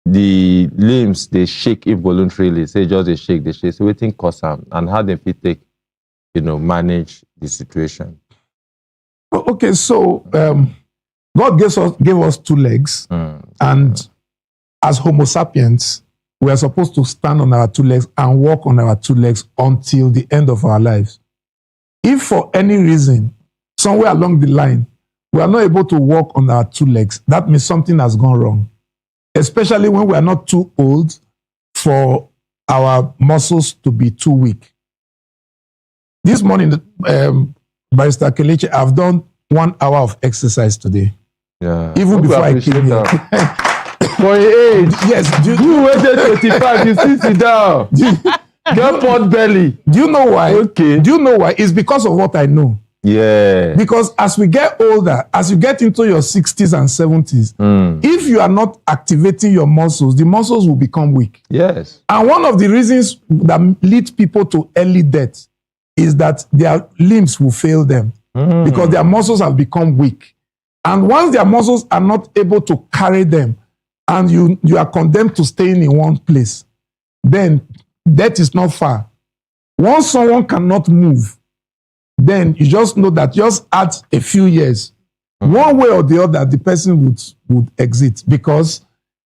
the limbs they shake involuntarily. Say just they shake. So we think cause them and how they fit take manage the situation. Okay, so God gave us two legs, and as Homo sapiens, we are supposed to stand on our two legs and walk on our two legs until the end of our lives. If for any reason, somewhere along the line, we are not able to walk on our two legs, that means something has gone wrong, especially when we are not too old for our muscles to be too weak. This morning, Barrister Kelechi, I've done 1 hour of exercise today. Yeah. Even before I came here. For your age. Yes. You waited 25, you still sit down. Get pot belly. Do you know why? Okay. Do you know why? It's because of what I know. Yeah. Because as we get older, as you get into your 60s and 70s, if you are not activating your muscles, the muscles will become weak. Yes. And one of the reasons that lead people to early death is that their limbs will fail them because their muscles have become weak. And once their muscles are not able to carry them and you are condemned to staying in one place, then death is not far. Once someone cannot move, then you just know that just add a few years. One way or the other, the person would exit because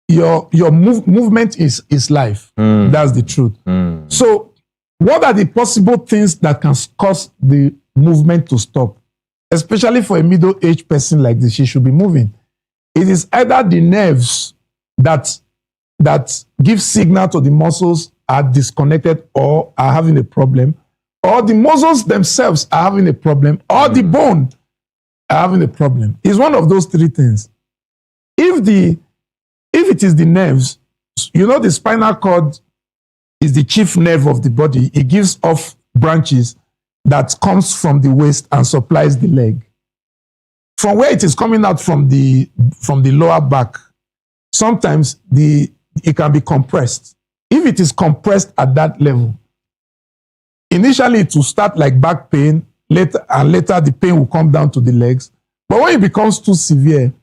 your movement is life. That's the truth. So what are the possible things that can cause the movement to stop? Especially for a middle-aged person like this, she should be moving. It is either the nerves that give signal to the muscles are disconnected or are having a problem, or the muscles themselves are having a problem, or the bone are having a problem. It's one of those three things. If it is the nerves, the spinal cord is the chief nerve of the body. It gives off branches that comes from the waist and supplies the leg. From where it is coming out from the lower back, sometimes it can be compressed. If it is compressed at that level, initially it will start like back pain, later the pain will come down to the legs. But when it becomes too severe,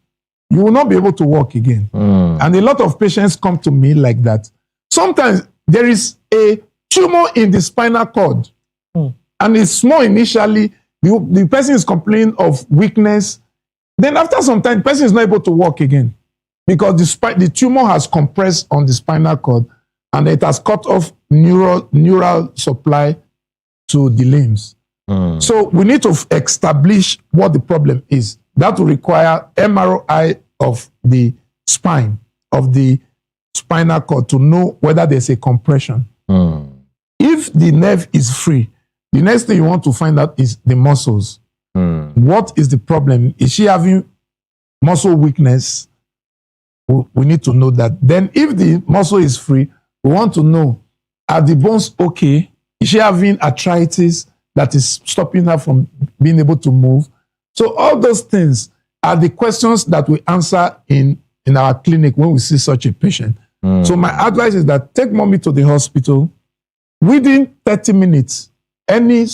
you will not be able to walk again. And a lot of patients come to me like that. Sometimes there is a tumor in the spinal cord, and it's small initially. The person is complaining of weakness. Then after some time, the person is not able to walk again because the tumor has compressed on the spinal cord and it has cut off neural supply to the limbs. So we need to establish what the problem is. That will require MRI of the spine, of the spinal cord to know whether there's a compression. If the nerve is free, the next thing you want to find out is the muscles. What is the problem? Is she having muscle weakness? We need to know that. Then if the muscle is free, we want to know, are the bones okay? Is she having arthritis that is stopping her from being able to move? So all those things are the questions that we answer in our clinic when we see such a patient. So my advice is that take mommy to the hospital. Within 30 minutes, any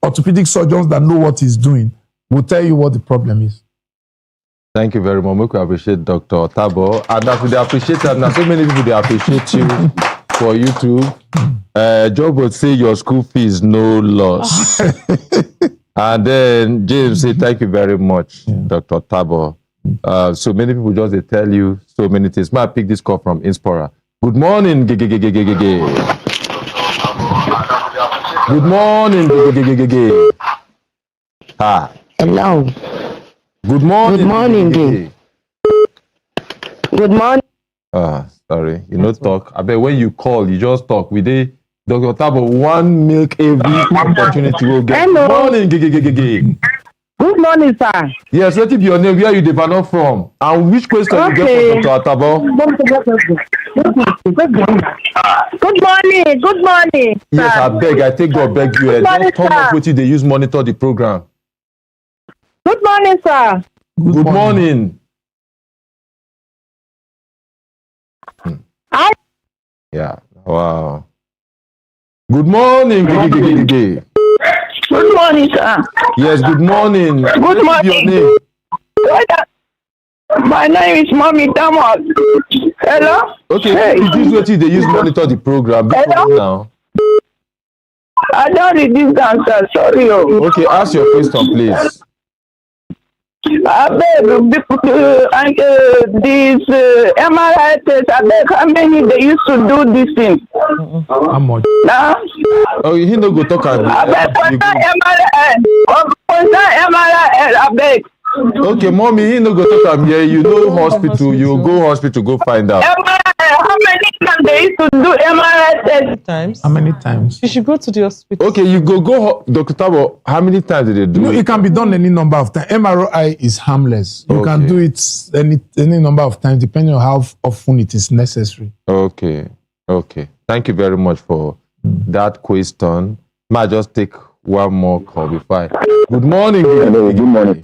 orthopedic surgeons that know what he's doing will tell you what the problem is. Thank you very much. We appreciate Dr. Otabo. And that we appreciate that. Now, so many people, they appreciate you for YouTube. Job would say your school fees no loss. And then James say, thank you very much, Dr. Otabo. So many people just they tell you so many things. May I pick this call from Inspira? Good morning, Good morning, Ah. Hello. Good morning. Good morning, Good morning. Sorry. You know talk. I bet when you call, you just talk. We did Dr. Otabo, one milk every opportunity will get. Hello. Good morning, Good morning, sir. Yes, let it be your name. Where you develop from? And which question you get from Dr. Otabo? Good morning. Good morning. Yes, I beg. I take God beg you. Don't turn off what they use monitor the program. Good morning, sir. Good morning. Hi. Yeah. Wow. Good morning. Good morning, sir. Yes, good morning. Good morning. Your name? My name is Mommy Thomas. Hello? Okay, Hey. this is what they use monitor the program. Hello? Now. I don't reduce the answer. Sorry. Okay, ask your question, please. I beg this MRI test. I beg how many they used to do this thing. How much? Now, Oh, he no go talk about I beg for that MRI. I beg. Okay, mommy, he no go talk about here. You know hospital. You go hospital, go find out. MRI. How many times they used to do MRI test? Times. How many times? You should go to the hospital. Okay, you go Dr. Tabo, how many times did they do No, it? it can be done any number of times. MRI is harmless. You can do it any number of times, depending on how often it is necessary. Okay. Thank you very much for that question. Might just take one more call before I... Good morning. Hello, good morning.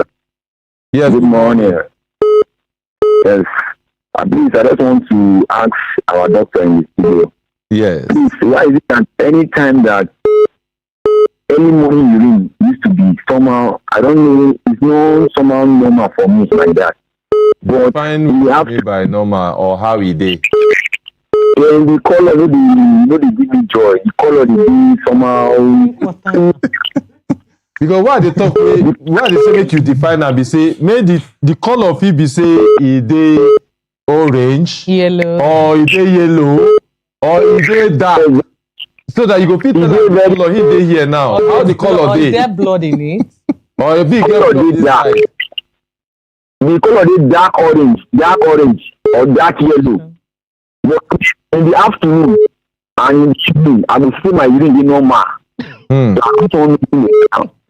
Yes. Good morning. Yes. Please, I just want to ask our doctor in the studio. Yes. Please, why is it that any time that any morning urine used to be somehow, I don't know, it's not somehow normal for me like that. But Find we have me by normal or how he did. when the color, no, they give me joy. The color, they be somehow. Because why they talk, why they say make you define and be say, make the color of it be say it dey orange, Yellow. or it dey yellow, or it dey dark, so that you go fit tell the color he dey here now. How the color Is dey? there blood in it? Or a big Color blood dey dark. inside. The color is dark orange, or dark yellow. But in the afternoon and in the evening, I will see my urine dey normal.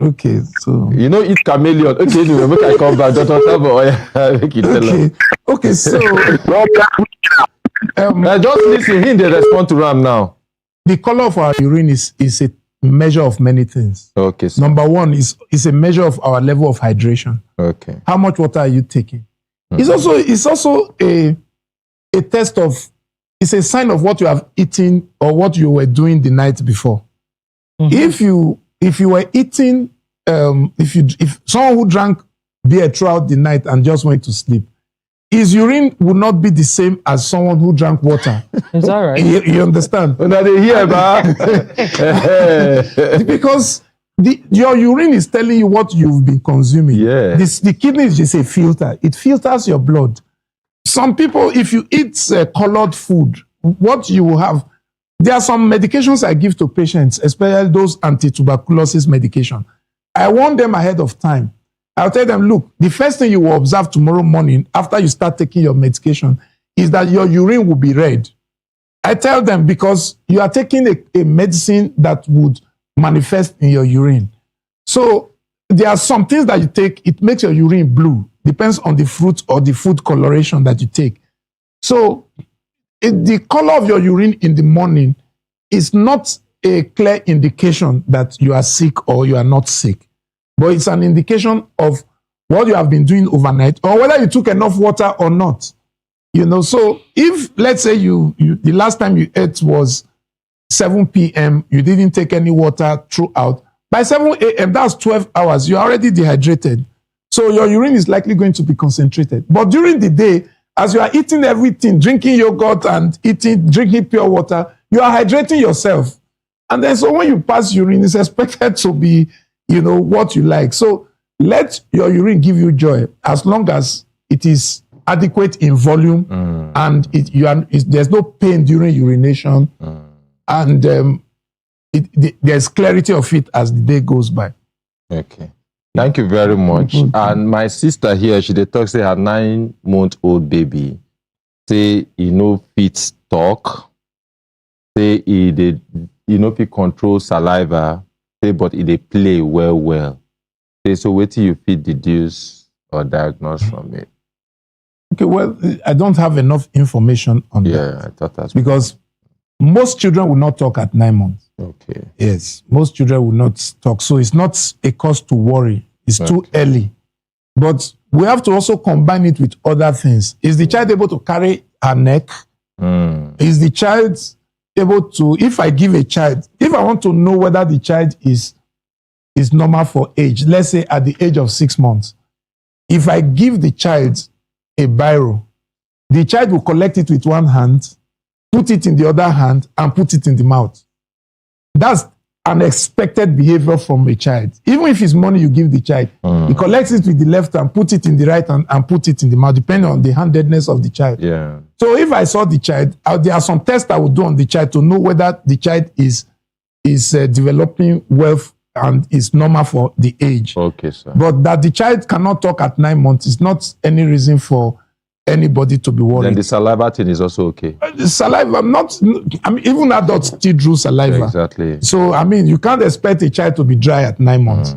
Okay, so You know, eat chameleon. Okay, anyway, make I come back. Dr. Tabo, make you tell us. okay, so Just listen, he dey respond to Ram now. the color of our urine is a measure of many things. Okay, so, Number one is a measure of our level of hydration. okay. How much water are you taking? It's also a test of, it's a sign of what you have eaten or what you were doing the night before. If you were eating, if someone who drank beer throughout the night and just went to sleep, his urine would not be the same as someone who drank water. Is that right? You understand? Now they hear, Because your urine is telling you what you've been consuming. Yeah. The kidney is just a filter. It filters your blood. Some people, if you eat colored food, what you will have, there are some medications I give to patients, especially those anti-tuberculosis medication. I warn them ahead of time. I'll tell them, look, the first thing you will observe tomorrow morning after you start taking your medication is that your urine will be red. I tell them because you are taking a medicine that would manifest in your urine. So there are some things that you take, it makes your urine blue. Depends on the fruit or the food coloration that you take. So the color of your urine in the morning is not a clear indication that you are sick or you are not sick. But it's an indication of what you have been doing overnight or whether you took enough water or not. You know, so if, let's say the last time you ate was 7 p.m., you didn't take any water throughout, by 7 a.m., that's 12 hours, you're already dehydrated. So your urine is likely going to be concentrated. But during the day, as you are eating everything, drinking yogurt and drinking pure water, you are hydrating yourself. And then so when you pass urine, it's expected to be, you know, what you like. So let your urine give you joy as long as it is adequate in volume and there's no pain during urination and there's clarity of it as the day goes by. Okay. Thank you very much. And my sister here, she talks say her 9-month-old baby, say he no fit talk, say he no fit control saliva, say but he dey play well. Say so wait till you fit deduce or diagnose from it. Okay, well, I don't have enough information on that. Yeah, I thought that's because most children will not talk at 9 months. Okay. Yes, most children will not talk. So it's not a cause to worry. It's too early. But we have to also combine it with other things. Is the child able to carry her neck? Is the child able to, if I give a child, if I want to know whether the child is normal for age, let's say at the age of 6 months, if I give the child a biro, the child will collect it with one hand, put it in the other hand, and put it in the mouth. That's an expected behavior from a child. Even if it's money you give the child, he collects it with the left hand, put it in the right hand, and put it in the mouth, depending on the handedness of the child. Yeah. So if I saw the child, there are some tests I would do on the child to know whether the child is developing well and is normal for the age. Okay, sir. But that the child cannot talk at 9 months is not any reason for anybody to be worried. Then the saliva thing is also okay. The saliva, even adults still drew saliva. Exactly. So, you can't expect a child to be dry at 9 months.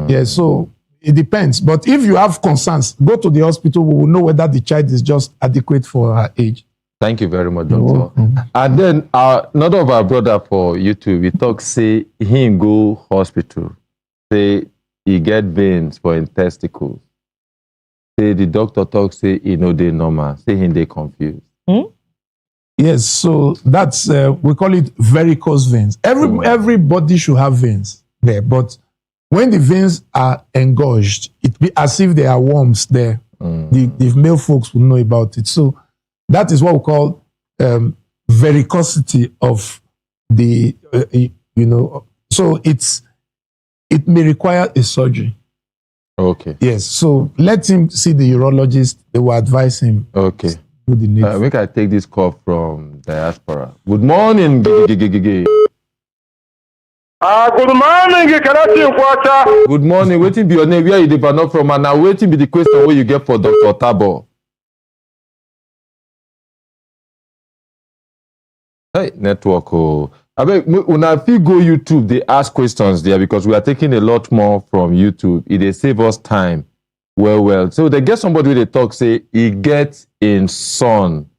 Yeah, so it depends. But if you have concerns, go to the hospital. We will know whether the child is just adequate for her age. Thank you very much, doctor. And then another of our brother for YouTube, he talk say he go hospital, say he get veins for his testicles. Say the doctor talk say he no dey normal, say he dey confused. Yes, so that's we call it varicose veins. Everybody should have veins there, but when the veins are engorged, it be as if there are worms there. The male folks will know about it. So that is what we call varicosity of the So it may require a surgery. Okay. Yes. So let him see the urologist. They will advise him. Okay. Do the needful. Make I take this call from diaspora. Good morning. Good morning, Good morning. Waiting be your name. Where you dey from? And now waiting be the question where you get for Dr. Otabo. Hey, network. I mean, when I feel go YouTube, they ask questions there because we are taking a lot more from YouTube. It save us time. Well. So they get somebody where they talk, say, he gets in sun.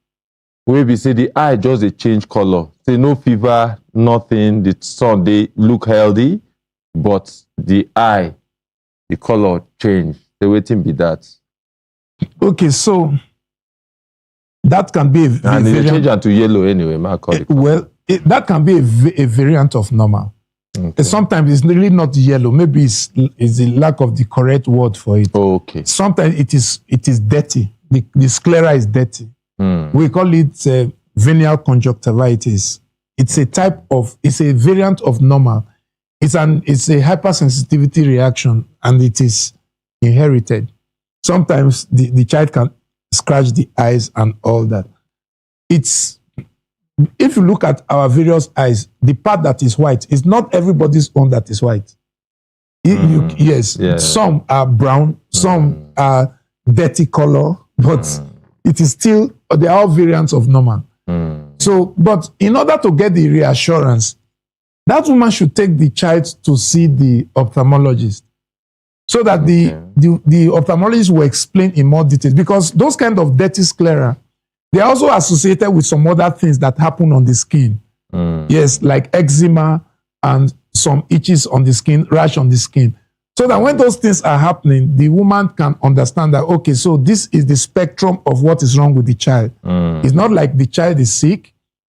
Where we say the eye just they change color. Say no fever, nothing. The sun, they look healthy, but the eye, the color change. The waiting be that. Okay, so that can be and they change it to yellow anyway. That can be a variant of normal. Okay. Sometimes it's really not yellow. Maybe it's the lack of the correct word for it. Okay. Sometimes it is dirty. The sclera is dirty. We call it venial conjunctivitis. It's a variant of normal. It's a hypersensitivity reaction, and it is inherited. Sometimes the child can scratch the eyes and all that. If you look at our various eyes, the part that is white is not everybody's own that is white. Yes, some are brown, some are dirty color, but it is still, they are all variants of normal. So, but in order to get the reassurance, that woman should take the child to see the ophthalmologist so that the ophthalmologist will explain in more detail, because those kind of dirty sclera, they are also associated with some other things that happen on the skin. Yes, like eczema and some itches on the skin, rash on the skin. So that when those things are happening, the woman can understand that, okay, so this is the spectrum of what is wrong with the child. It's not like the child is sick,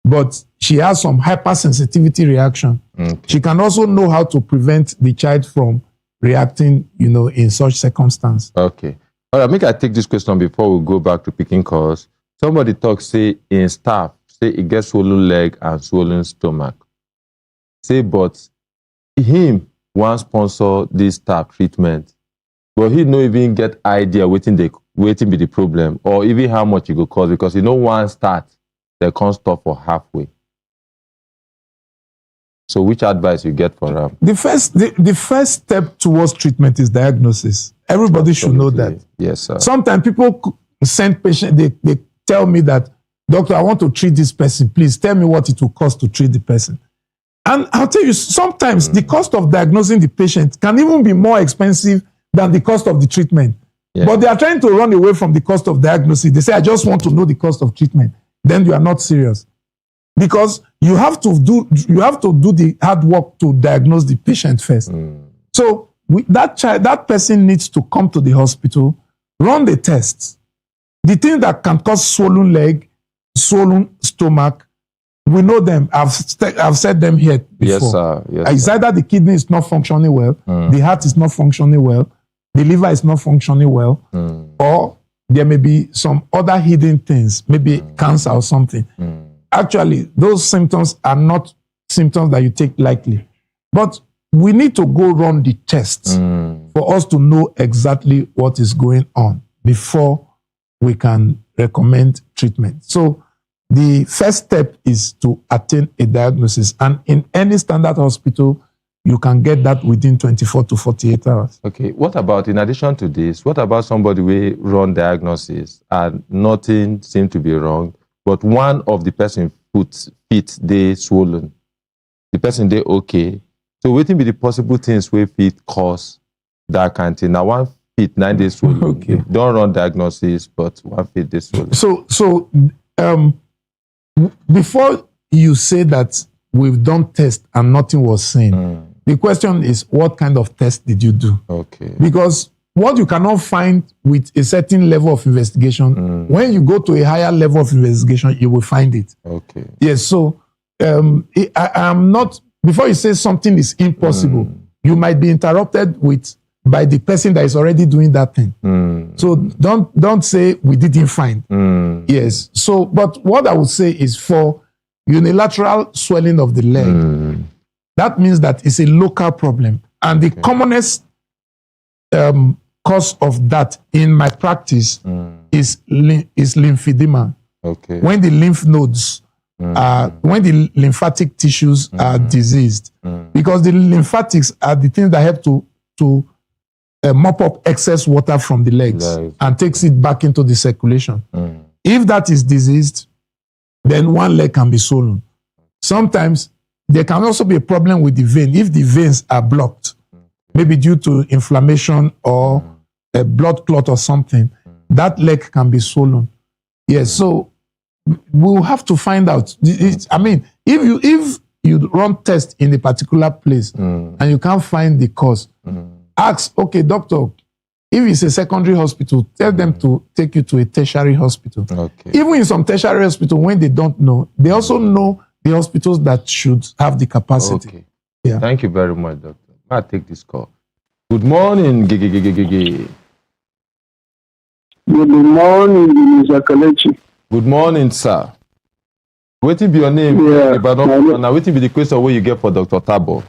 but she has some hypersensitivity reaction. She can also know how to prevent the child from reacting, in such circumstance. Okay. All right, make I take this question before we go back to picking calls. Somebody talks, say, in staff, say it gets swollen leg and swollen stomach. Say, but him want sponsor this staff treatment, but he no even get idea waiting be the problem, or even how much it go cost, because he no one start, they can't stop for halfway. So which advice you get for them? The first step towards treatment is diagnosis. Everybody should know that. Yes, sir. Sometimes people send patients, they tell me that, doctor, I want to treat this person. Please tell me what it will cost to treat the person. And I'll tell you, sometimes the cost of diagnosing the patient can even be more expensive than the cost of the treatment. Yeah. But they are trying to run away from the cost of diagnosis. They say, I just want to know the cost of treatment. Then you are not serious. Because you have to do the hard work to diagnose the patient first. So that person needs to come to the hospital, run the tests. The thing that can cause swollen leg, swollen stomach, we know them. I've said them here before. Yes, sir. Yes, it's either the kidney is not functioning well, the heart is not functioning well, the liver is not functioning well, or there may be some other hidden things, maybe cancer or something. Actually, those symptoms are not symptoms that you take lightly. But we need to go run the tests for us to know exactly what is going on before we can recommend treatment. So the first step is to attain a diagnosis. And in any standard hospital, you can get that within 24 to 48 hours. Okay. What about, in addition to this, what about somebody who run diagnosis and nothing seems to be wrong, but one of the person feet they swollen, the person they okay? So what will be the possible things where feet cause that kind of thing? Now one feet 9 days swollen. Okay. Don't run diagnosis, but one feet they swollen. So before you say that we've done tests and nothing was seen, the question is, what kind of test did you do? Okay. Because what you cannot find with a certain level of investigation, when you go to a higher level of investigation, you will find it. Okay. Yes. So I'm not. Before you say something is impossible, you might be interrupted by the person that is already doing that thing. So don't say we didn't find. Yes. So, but what I would say is, for unilateral swelling of the leg, that means that it's a local problem. And the commonest cause of that in my practice is lymphedema. Okay. When the lymph nodes when the lymphatic tissues are diseased, because the lymphatics are the things that help to mop up excess water from the legs and takes it back into the circulation. If that is diseased, then one leg can be swollen. Sometimes there can also be a problem with the vein. If the veins are blocked, maybe due to inflammation or a blood clot or something, that leg can be swollen. Yes, so we'll have to find out. I mean, if you run tests in a particular place and you can't find the cause, ask, okay, doctor, if it's a secondary hospital, tell them to take you to a tertiary hospital. Okay. Even in some tertiary hospital, when they don't know, they also know the hospitals that should have the capacity. Okay. Yeah. Thank you very much, doctor. I'll take this call. Good morning, Gigi. Good morning, Mr. Kalechi. Good morning, sir. What will be your name? Yeah. Now, what will be the question where you get for Dr. Otabo?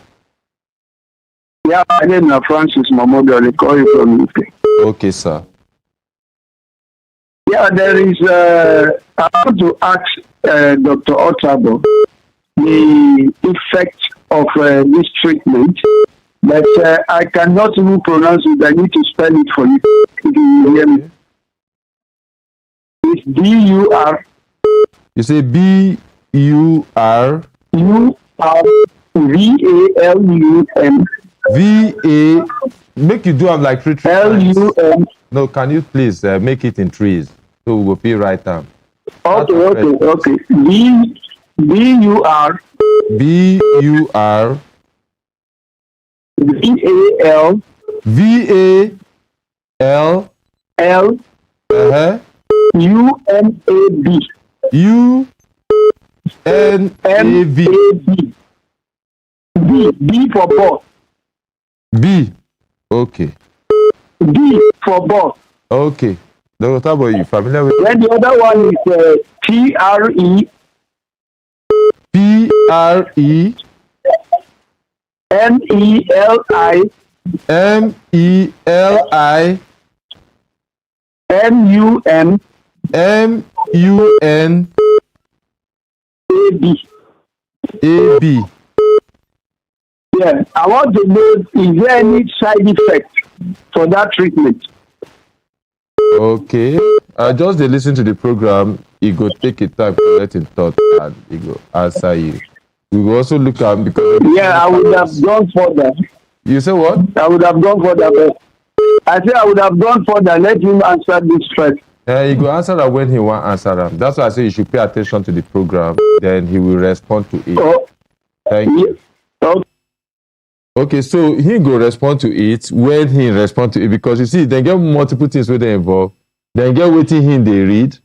Yeah, my name is Francis Mamodo. I call you from UK. Okay, sir. Yeah, there is. I want to ask Dr. Otabo the effect of this treatment but I cannot even pronounce it. I need to spell it for you. If you hear me. It's B-U-R. You say B-U-R. U-R-V-A-L-U-M. V-A. Make you do have like three L-U-M. No, can you please make it in trees? So we will be right down. Okay. B-U-R. B-U-R. V-A-L. V-A-L. L. U-M-A-B. U-N-A-V. B for ball. B. Okay. B for ball. Okay. Dr. Otabo, you familiar with Then the other one is T-R-E. P-R-E. M-E-L-I. M-E-L-I. M-U-M. M-U-N. A-B. A-B. Yeah, I want to know, is there any side effect for that treatment? Okay. Just dey listen to the program, he go take a time to let him thought and he go answer you. We will also look at because yeah, I would have gone further. You say what? I would have gone further, but I say I would have gone further. Let him answer this first. He go answer that when he want answer them. That's why I say you should pay attention to the program. Then he will respond to it. Oh. Thank you. Okay. Okay, so he go respond to it when he respond to it because you see, they get multiple things where they involve. They get waiting him they read.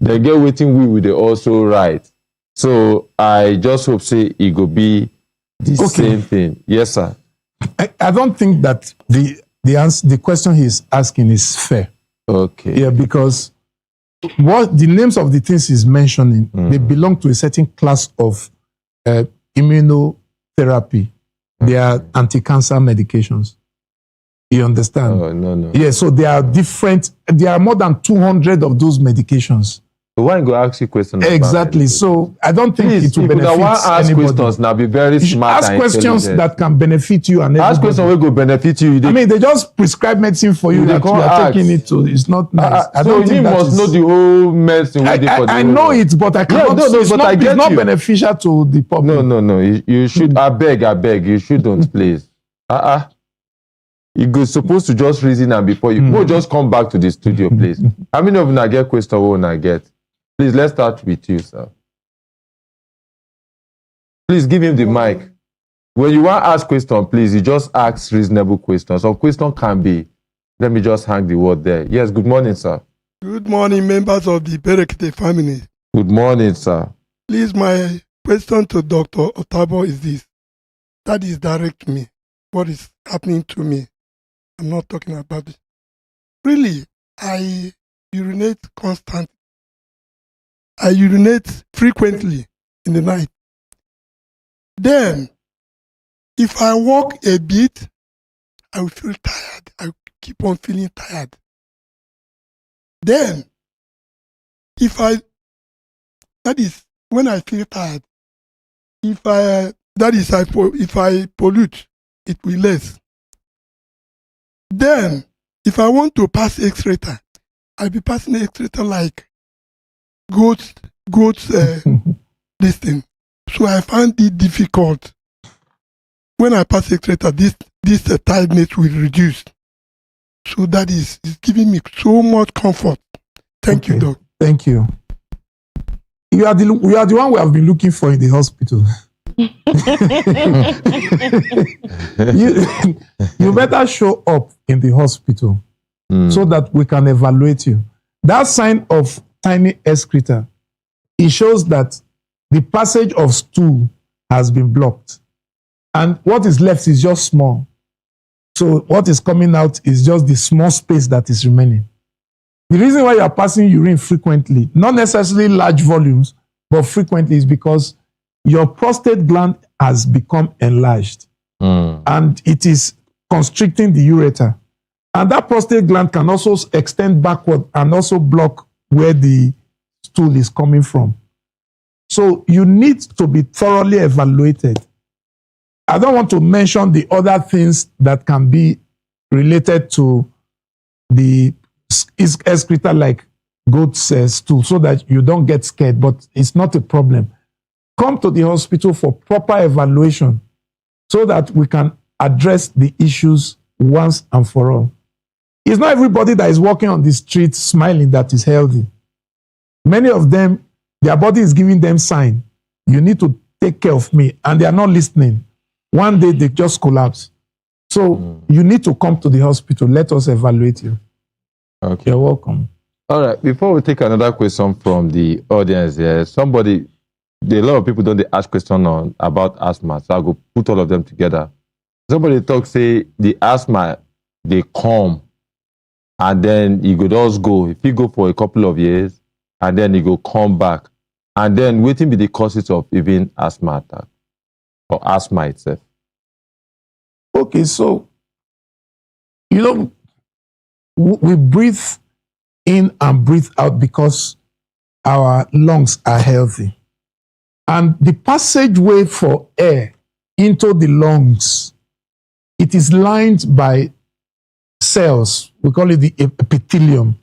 They get waiting we will they also write. So I just hope say it go be the same thing. Yes, sir. I don't think that the question he's asking is fair. Okay. Yeah, because what the names of the things he's mentioning, they belong to a certain class of immunotherapy. They are anti-cancer medications. You understand? Oh, no. Yeah, so they are different. There are more than 200 of those medications. So why go ask you questions? Exactly. So I don't think please, it will benefit ask anybody. Questions now. Be very smart. Ask questions that can benefit you and everybody. Ask questions that will benefit you. I mean, they just prescribe medicine for you that you are taking it to. It's not nice. I don't think you must know the whole medicine. I know it, but I cannot. It's not beneficial to the public. No. You should. I beg. You shouldn't, please. You're supposed to just reason and before you go, just come back to the studio, please. How many of you I get question? What I get? Please, let's start with you, sir. Please give him the mic. When you want to ask question, please, you just ask reasonable questions. Some question can be, let me just hang the word there. Yes, good morning, sir. Good morning, members of the Brekete family. Good morning, sir. Please, my question to Dr. Otabo is this. That is direct me. What is happening to me? I'm not talking about it. Really, I urinate constantly. I urinate frequently in the night. Then, if I walk a bit, I will feel tired. I keep on feeling tired. Then, that is when I feel tired. If I pollute, it will less. Then, if I want to pass excreta, I'll be passing excreta like goats this thing. So I find it difficult. When I pass excreta, this tiredness will reduce. So that is giving me so much comfort. Thank you, Doc. Thank you. You are the one we have been looking for in the hospital. you better show up in the hospital so that we can evaluate you. That sign of tiny excreta, it shows that the passage of stool has been blocked. And what is left is just small. So what is coming out is just the small space that is remaining. The reason why you are passing urine frequently, not necessarily large volumes, but frequently, is because your prostate gland has become enlarged. And it is constricting the ureter. And that prostate gland can also extend backward and also block where the stool is coming from. So you need to be thoroughly evaluated. I don't want to mention the other things that can be related to the excreta, like goat stool, so that you don't get scared, but it's not a problem. Come to the hospital for proper evaluation so that we can address the issues once and for all. It's not everybody that is walking on the street smiling that is healthy. Many of them, their body is giving them sign. You need to take care of me, and they are not listening. One day they just collapse. So you need to come to the hospital. Let us evaluate you. Okay. You're welcome. All right. Before we take another question from the audience here, a lot of people don't ask questions about asthma, so I'll go put all of them together. Somebody say the asthma, they come, and then you could just go. If you go for a couple of years, and then you go come back, and then waiting be the causes of even asthma attack or asthma itself. Okay, so, we breathe in and breathe out because our lungs are healthy. And the passageway for air into the lungs, it is lined by cells. We call it the epithelium.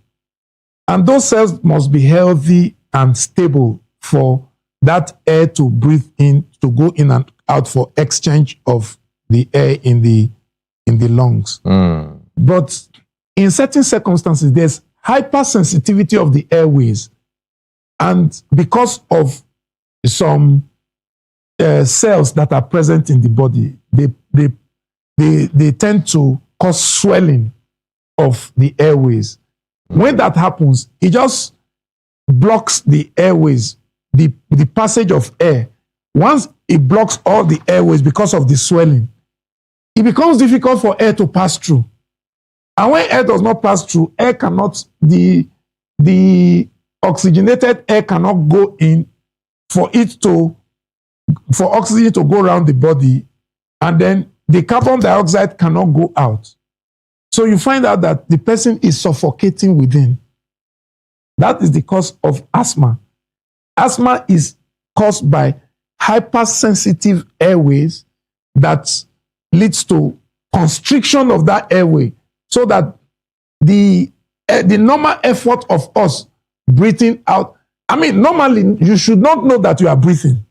And those cells must be healthy and stable for that air to breathe in, to go in and out for exchange of the air in the lungs. But in certain circumstances, there's hypersensitivity of the airways. And because of some cells that are present in the body, they tend to cause swelling of the airways. When that happens, it just blocks the airways, the passage of air. Once it blocks all the airways because of the swelling, it becomes difficult for air to pass through. And when air does not pass through, the oxygenated air cannot go in for oxygen to go around the body, and then the carbon dioxide cannot go out. So you find out that the person is suffocating within. That is the cause of asthma. Asthma is caused by hypersensitive airways that leads to constriction of that airway, so that the normal effort of us breathing out, normally you should not know that you are breathing.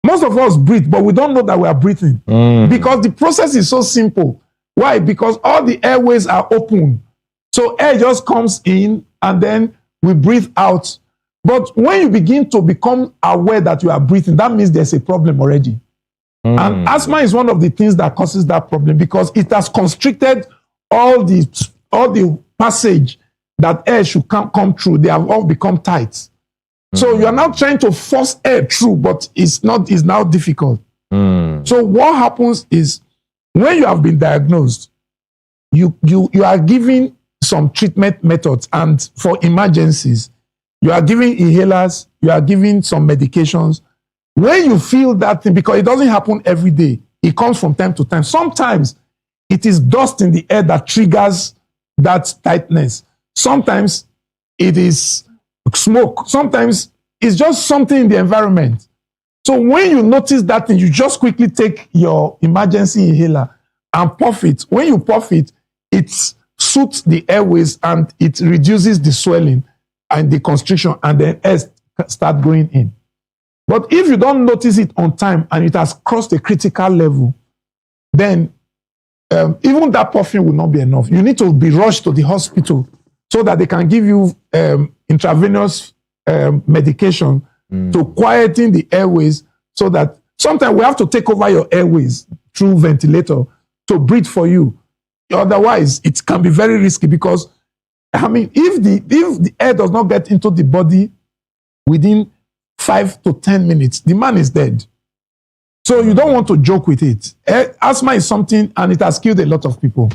Most of us breathe, but we don't know that we are breathing because the process is so simple. Why? Because all the airways are open. So air just comes in and then we breathe out. But when you begin to become aware that you are breathing, that means there's a problem already. And asthma is one of the things that causes that problem because it has constricted all the passage that air should come through. They have all become tight. So you are now trying to force air through, but it's now difficult. So what happens is when you have been diagnosed, you are given some treatment methods, and for emergencies, you are giving inhalers, you are giving some medications. When you feel that thing, because it doesn't happen every day, it comes from time to time. Sometimes it is dust in the air that triggers that tightness. Sometimes it is smoke. Sometimes it's just something in the environment. So when you notice that thing, you just quickly take your emergency inhaler and puff it. When you puff it, it soothes the airways and it reduces the swelling and the constriction, and then air start going in. But if you don't notice it on time and it has crossed a critical level, then even that puffing will not be enough. You need to be rushed to the hospital so that they can give you intravenous medication to quieten the airways, so that sometimes we have to take over your airways through ventilator to breathe for you. Otherwise, it can be very risky because, if the air does not get into the body within 5 to 10 minutes, the man is dead. So you don't want to joke with it. Asthma is something, and it has killed a lot of people.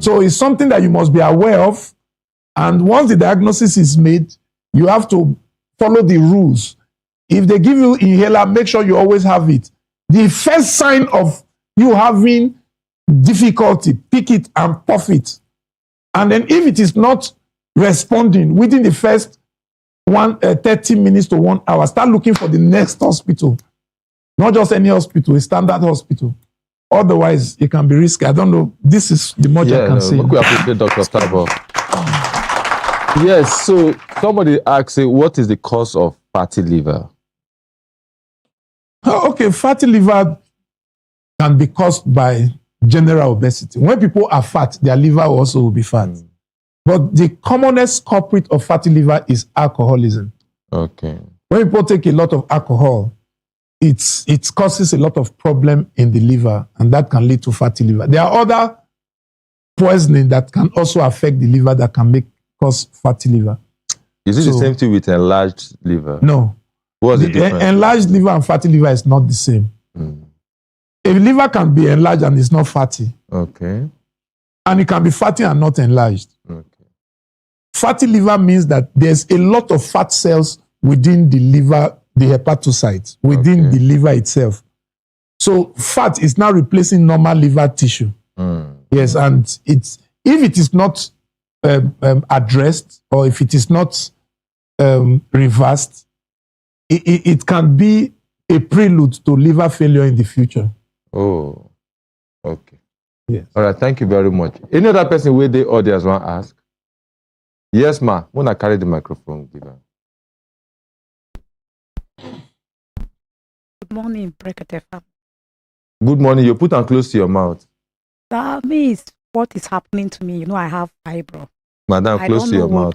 So it's something that you must be aware of. And once the diagnosis is made, you have to follow the rules. If they give you inhaler, make sure you always have it. The first sign of you having difficulty, pick it and puff it. And then if it is not responding within the first 30 minutes to 1 hour, start looking for the next hospital. Not just any hospital, a standard hospital. Otherwise, it can be risky. I don't know. This is the much I can say. We appreciate Dr. Otabo. Yes, so somebody asks, what is the cause of fatty liver? Okay, fatty liver can be caused by general obesity. When people are fat, their liver also will be fat. But the commonest culprit of fatty liver is alcoholism. Okay. When people take a lot of alcohol, it causes a lot of problem in the liver, and that can lead to fatty liver. There are other poisoning that can also affect the liver that can cause fatty liver. Is it the same thing with enlarged liver? No. What's the difference? Enlarged liver and fatty liver is not the same. A liver can be enlarged and it's not fatty. Okay. And it can be fatty and not enlarged. Okay. Fatty liver means that there's a lot of fat cells within the liver, the hepatocytes, within the liver itself. So fat is now replacing normal liver tissue. Yes, and if it is not addressed, or if it is not reversed, it can be a prelude to liver failure in the future. Oh, okay. Yes. All right, thank you very much. Any other person where the audience want to ask? Yes, ma. When I carry the microphone, give her. Good morning, Brekete. Good morning. You put them close to your mouth. That means what is happening to me. You know, I have fibroid. Madam, close to your mouth.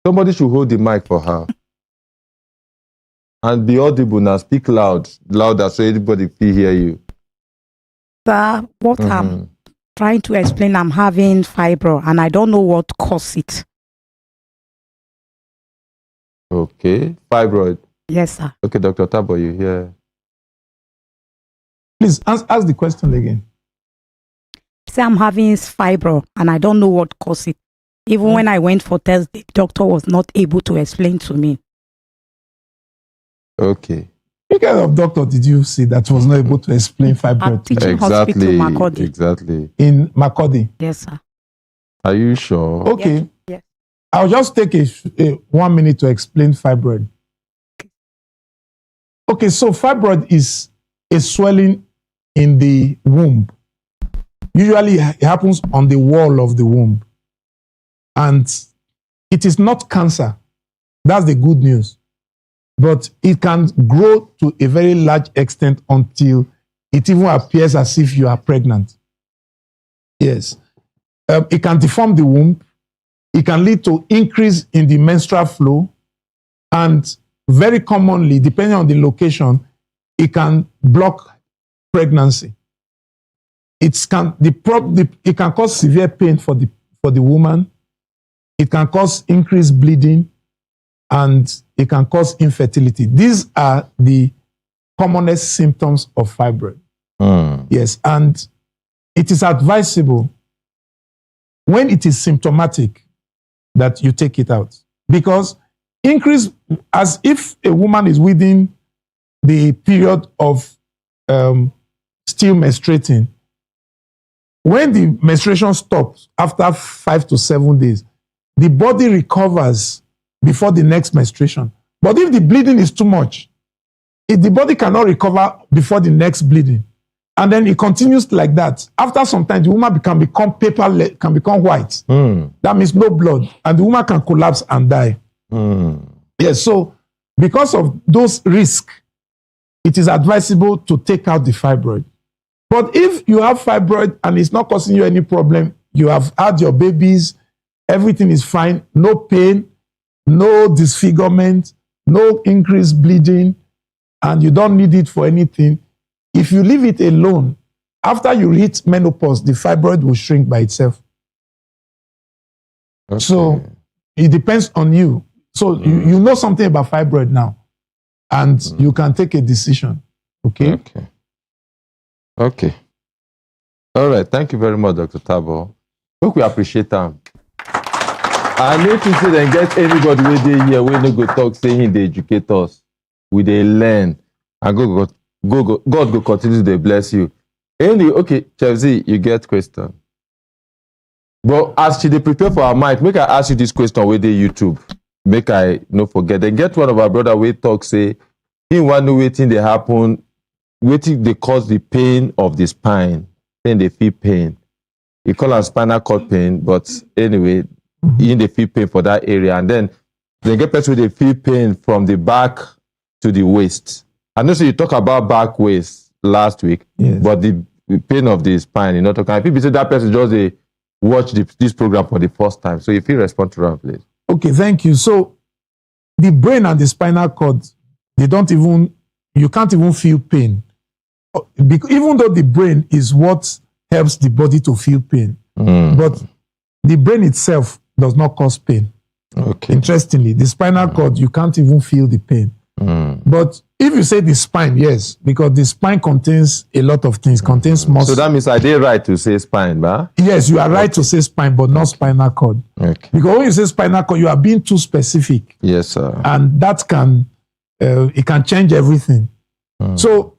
Somebody should hold the mic for her. And be audible now. Speak louder, so everybody can hear you. What I'm trying to explain, I'm having fibroid, and I don't know what caused it. Okay. Fibroid. Yes, sir. Okay, Dr. Otabo, you hear? Please ask the question again. Say I'm having fibroid, and I don't know what caused it. Even when I went for test, the doctor was not able to explain to me. Okay. What kind of doctor did you see that was not able to explain fibroid? At Teaching Hospital, Makurdi. Exactly. In Makurdi? Yes, sir. Are you sure? Okay. Yes. I'll just take a 1 minute to explain fibroid. Okay, so fibroid is a swelling in the womb. Usually it happens on the wall of the womb. And it is not cancer. That's the good news. But it can grow to a very large extent until it even appears as if you are pregnant. Yes. It can deform the womb. It can lead to increase in the menstrual flow. And very commonly, depending on the location, it can block pregnancy. It can cause severe pain for the woman. It can cause increased bleeding, and it can cause infertility. These are the commonest symptoms of fibroid. Yes, and it is advisable when it is symptomatic that you take it out, because increase, as if a woman is within the period of still menstruating, when the menstruation stops after 5 to 7 days, the body recovers before the next menstruation. But if the bleeding is too much, the body cannot recover before the next bleeding. And then it continues like that. After some time, the woman can become white. That means no blood. And the woman can collapse and die. Yes, so because of those risks, it is advisable to take out the fibroid. But if you have fibroid and it's not causing you any problem, you have had your babies, everything is fine, no pain, no disfigurement, no increased bleeding, and you don't need it for anything. If you leave it alone, after you hit menopause, the fibroid will shrink by itself. Okay. So it depends on you. So you know something about fibroid now, and you can take a decision. Okay? Okay. All right. Thank you very much, Dr. Otabo. Look, we appreciate them. I need to say then get anybody where they here, where they go talk, saying they educate us. We they learn. And God go continue to bless you. Anyway, okay, Chelsea, you get question. But as she prepare for our mic, make I ask you this question with the YouTube. Make I no forget. Then get one of our brother we talk say he want to waiting they happen, waiting they cause the pain of the spine, then they feel pain. You call it spinal cord pain, but anyway, in they feel pain for that area, and then they get person they feel pain from the back to the waist. I know so you talk about back waist last week, Yes. but the pain of the spine, you know, talking. If you say that person just watch this program for the first time, so if you respond to that, please. Okay, thank you. So the brain and the spinal cord, you can't even feel pain. Because even though the brain is what helps the body to feel pain, but the brain itself does not cause pain. Okay. Interestingly, the spinal cord, you can't even feel the pain. But if you say the spine, yes, because the spine contains a lot of things, contains muscle. So that means I did right to say spine, bah? Yes, you are right to say spine, but not spinal cord. Okay. Because when you say spinal cord, you are being too specific. Yes, sir. And that can change everything. So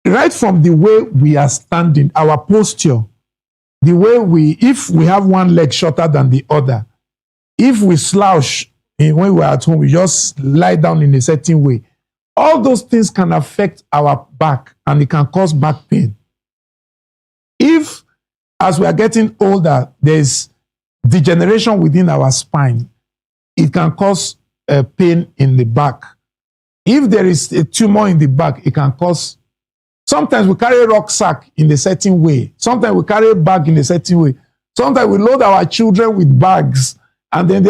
right from the way we are standing, our posture, the way if we have one leg shorter than the other, if we slouch when we're at home, we just lie down in a certain way, all those things can affect our back and it can cause back pain. If, as we are getting older, there's degeneration within our spine, it can cause pain in the back. If there is a tumor in the back, it can cause. Sometimes we carry a rucksack in a certain way. Sometimes we carry a bag in a certain way. Sometimes we load our children with bags, and then they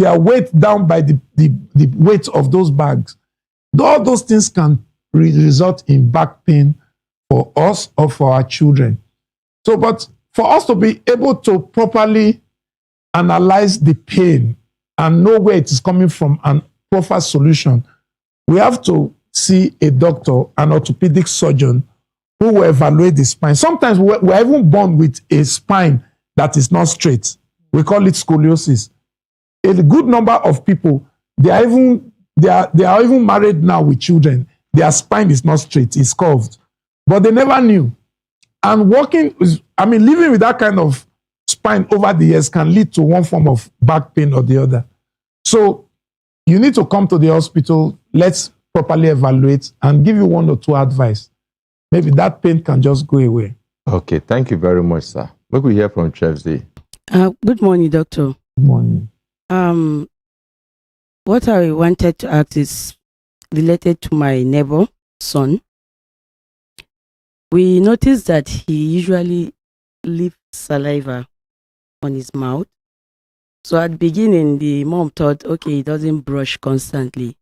are weighed down by the weight of those bags. All those things can result in back pain for us or for our children. So, but for us to be able to properly analyze the pain and know where it is coming from and proper solution, we have to see a doctor, an orthopedic surgeon, who will evaluate the spine. Sometimes we're even born with a spine that is not straight. We call it scoliosis. A good number of people, they are even married now with children. Their spine is not straight, it's curved. But they never knew. And living with that kind of spine over the years can lead to one form of back pain or the other. So you need to come to the hospital, let's properly evaluate and give you one or two advice. Maybe that pain can just go away. Okay, thank you very much, sir. What we hear from Chefs. Good morning, doctor. Good morning. What I wanted to ask is related to my neighbor son. We noticed that he usually leaves saliva on his mouth. So at the beginning, the mom thought, okay, he doesn't brush constantly.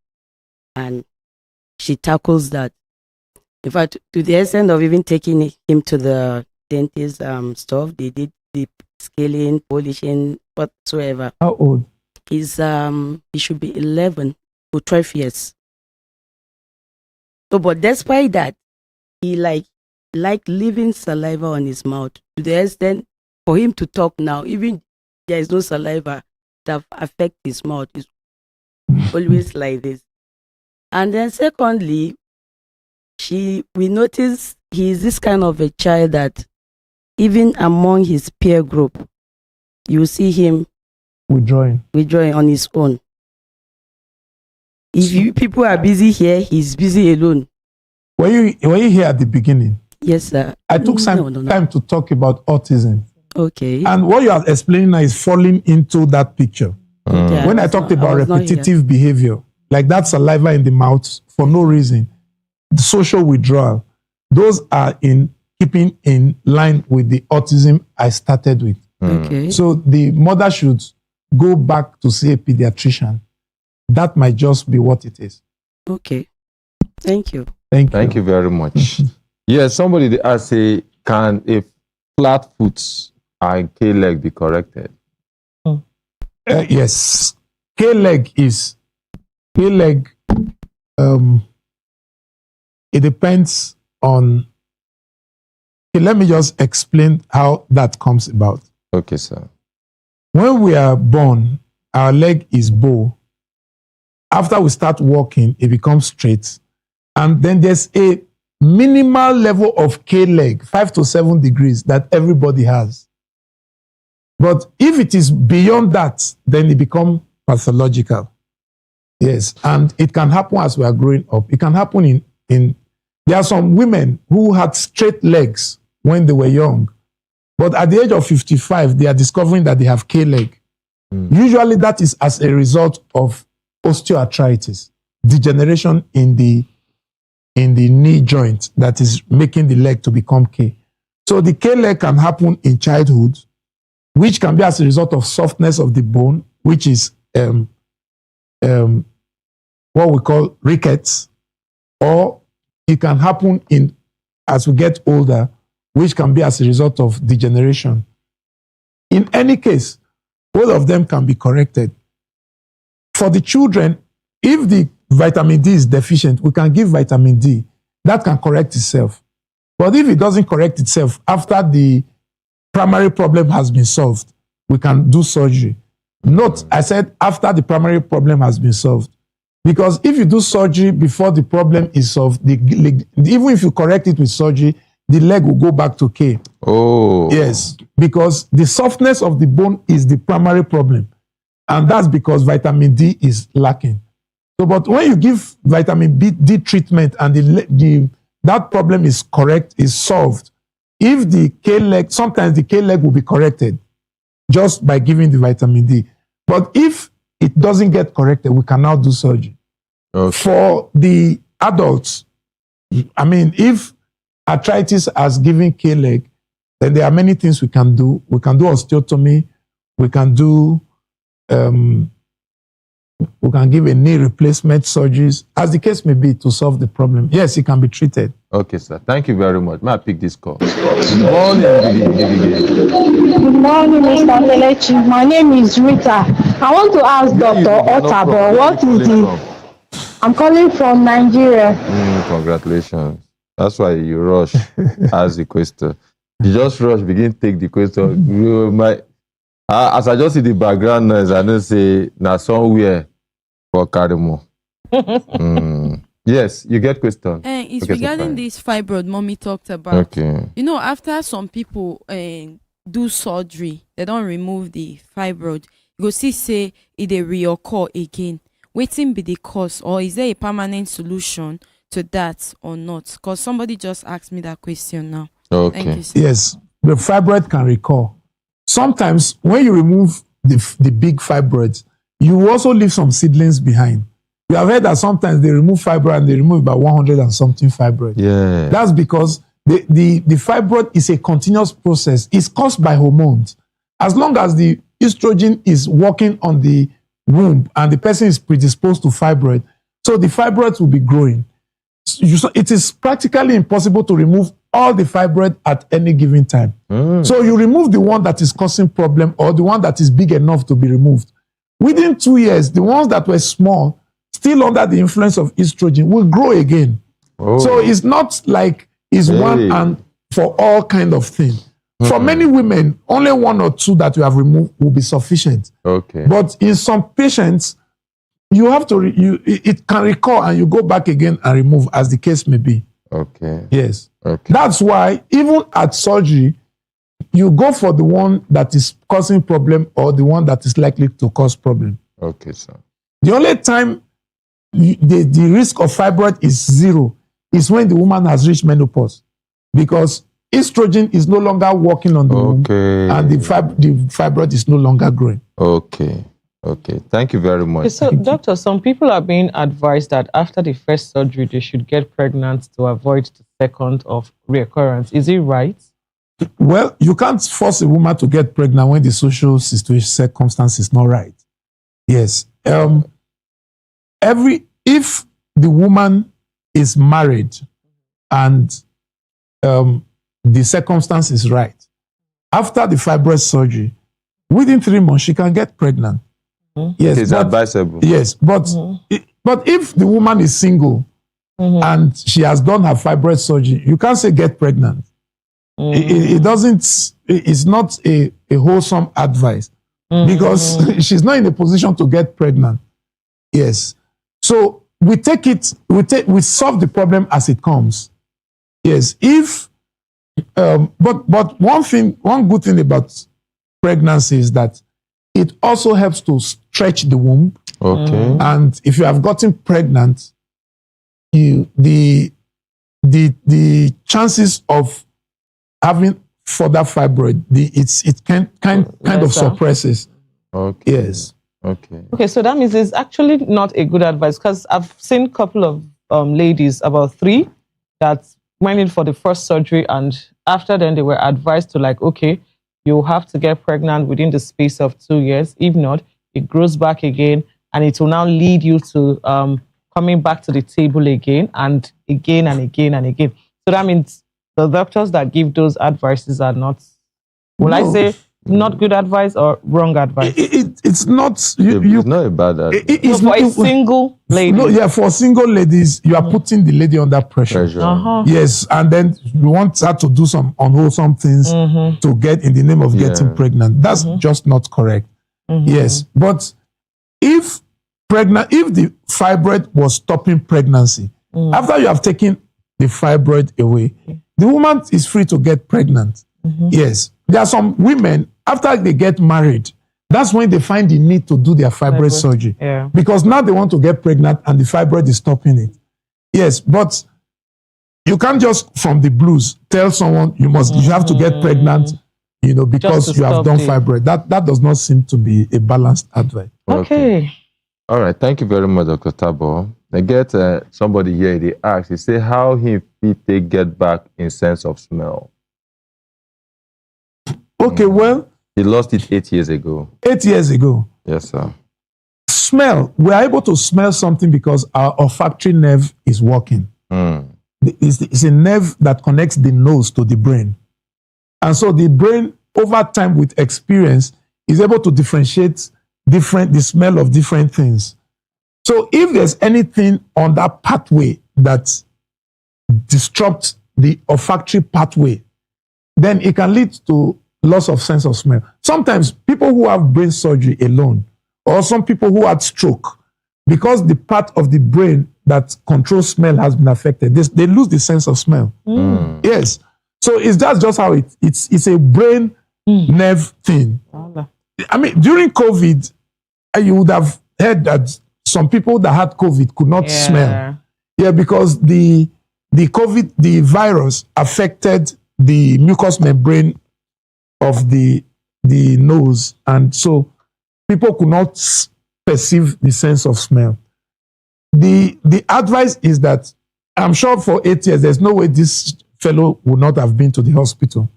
And she tackles that. In fact, to the extent of even taking him to the dentist stuff, they did the scaling, polishing, whatsoever. How old? He should be 11 to 12 years. So, but despite that, he like leaving saliva on his mouth to the extent for him to talk now, even there is no saliva that affect his mouth. It's always like this. And then secondly, we notice he is this kind of a child that even among his peer group, you see him withdrawing on his own. If people are busy here, he's busy alone. Were you here at the beginning? Yes, sir. I took some time to talk about autism. Okay. And what you are explaining now is falling into that picture. Yeah, when I talked about repetitive behavior, like that saliva in the mouth for no reason, the social withdrawal, those are in keeping in line with the autism I started with. Okay. So the mother should go back to see a pediatrician. That might just be what it is. Okay. Thank you. Thank you very much. Yes, somebody asked, can a flat foot and K-leg be corrected? Yes. K-leg, it depends on, let me just explain how that comes about. Okay, sir. When we are born, our leg is bow. After we start walking, it becomes straight. And then there's a minimal level of K-leg, 5 to 7 degrees, that everybody has. But if it is beyond that, then it becomes pathological. Yes, and it can happen as we are growing up. It can happen in there are some women who had straight legs when they were young, but at the age of 55, they are discovering that they have K-leg. Usually that is as a result of osteoarthritis, degeneration in the knee joint that is making the leg to become K. So the K-leg can happen in childhood, which can be as a result of softness of the bone, which is what we call rickets, or it can happen as we get older, which can be as a result of degeneration. In any case, both of them can be corrected. For the children, if the vitamin D is deficient, we can give vitamin D. That can correct itself. But if it doesn't correct itself after the primary problem has been solved, we can do surgery. Note, I said after the primary problem has been solved. Because if you do surgery before the problem is solved, even if you correct it with surgery, the leg will go back to K. Oh. Yes, because the softness of the bone is the primary problem. And that's because vitamin D is lacking. So, but when you give vitamin D treatment and that problem is correct, is solved, if the K-leg, sometimes the K-leg will be corrected just by giving the vitamin D. But if it doesn't get corrected, we can now do surgery. Okay. For the adults, I mean, if arthritis has given K-leg, then there are many things we can do. We can do osteotomy. We can do, we can give a knee replacement surgeries, as the case may be, to solve the problem. Yes, it can be treated. Okay, sir. Thank you very much. May I pick this call? Good morning, Good morning, Mr. Kelechi. My name is Rita. I want to ask Dr. Otabo, what is the... I'm calling from Nigeria. Congratulations. That's why you rush, ask the question. You just rush, begin take the question. As I just see the background noise, I don't say, now somewhere for Karimo. Yes, you get question. It's regarding this fibroid mommy talked about. Okay. You know, after some people do surgery, they don't remove the fibroid. You go see say it dey reoccur again. Waiting be the cause, or is there a permanent solution to that or not? Because somebody just asked me that question now. Okay. Thank you, sir. Yes, the fibroid can recur. Sometimes when you remove the big fibroids, you also leave some seedlings behind. You have heard that sometimes they remove fibroid and they remove about 100 and something fibroid. Yeah. That's because the fibroid is a continuous process. It's caused by hormones. As long as the estrogen is working on the womb and the person is predisposed to fibroid, so the fibroids will be growing. It is practically impossible to remove all the fibroid at any given time. So you remove the one that is causing problem or the one that is big enough to be removed. Within 2 years, the ones that were small, still under the influence of estrogen, will grow again. So it's not like it's one and for all kind of thing. For many women, only 1 or 2 that you have removed will be sufficient. Okay. But in some patients, you have to, it can recur and you go back again and remove, as the case may be. Okay. Yes. Okay. That's why even at surgery, you go for the one that is causing problem or the one that is likely to cause problem. Okay, sir. The only time the risk of fibroid is 0 is when the woman has reached menopause, because estrogen is no longer working on the womb and the fibroid is no longer growing. Okay. Okay. Thank you very much. So, doctor, some people are being advised that after the first surgery, they should get pregnant to avoid the second of reoccurrence. Is it right? Well, you can't force a woman to get pregnant when the social situation circumstance is not right. Yes. If the woman is married and the circumstance is right, after the fibroid surgery, within 3 months, she can get pregnant. Yes, it's advisable. Yes, but if the woman is single and she has done her fibroid surgery, you can't say get pregnant. It doesn't. It's not a wholesome advice because she's not in a position to get pregnant. Yes, so we take it. We solve the problem as it comes. Yes, but one good thing about pregnancy is that it also helps to stretch the womb. Okay. And if you have gotten pregnant, the chances of having further fibroid, it kind of suppresses. Okay. Yes. Okay. Okay, so that means it's actually not a good advice, because I've seen a couple of ladies, about 3, that went in for the first surgery, and after then they were advised to, like, okay, you have to get pregnant within the space of 2 years. If not, it grows back again, and it will now lead you to coming back to the table again and again and again and again. So that means the doctors that give those advices are not, I say, not good advice or wrong advice? It's not. It's not a bad advice. It's for a single lady. No, yeah, for single ladies, you are putting the lady under pressure. Yes, and then you want her to do some unwholesome things to get in the name of getting pregnant. That's just not correct. Yes, but if the fibroid was stopping pregnancy, after you have taken the fibroid away, the woman is free to get pregnant. Yes, there are some women, after they get married, that's when they find the need to do their fibroid surgery. Yeah. Because now they want to get pregnant and the fibroid is stopping it. Yes, but you can't just from the blues tell someone you have to get pregnant, because you have done fibroid. That does not seem to be a balanced advice. Okay. All right. Thank you very much, Dr. Otabo. I get somebody here, they ask, they say, how he fit get back in sense of smell? Okay, well, he lost it 8 years ago. 8 years ago. Yes, sir. Smell. We are able to smell something because our olfactory nerve is working. It's a nerve that connects the nose to the brain. And so the brain, over time with experience, is able to differentiate the smell of different things. So if there's anything on that pathway that disrupts the olfactory pathway, then it can lead to loss of sense of smell. Sometimes people who have brain surgery alone, or some people who had stroke, because the part of the brain that controls smell has been affected, they lose the sense of smell. Yes. So that's just how it's a brain nerve thing. I mean, during COVID, you would have heard that some people that had COVID could not smell. Yeah, because the virus affected the mucous membrane of the nose, and so people could not perceive the sense of smell. The advice is that I'm sure for 8 years there's no way this fellow would not have been to the hospital.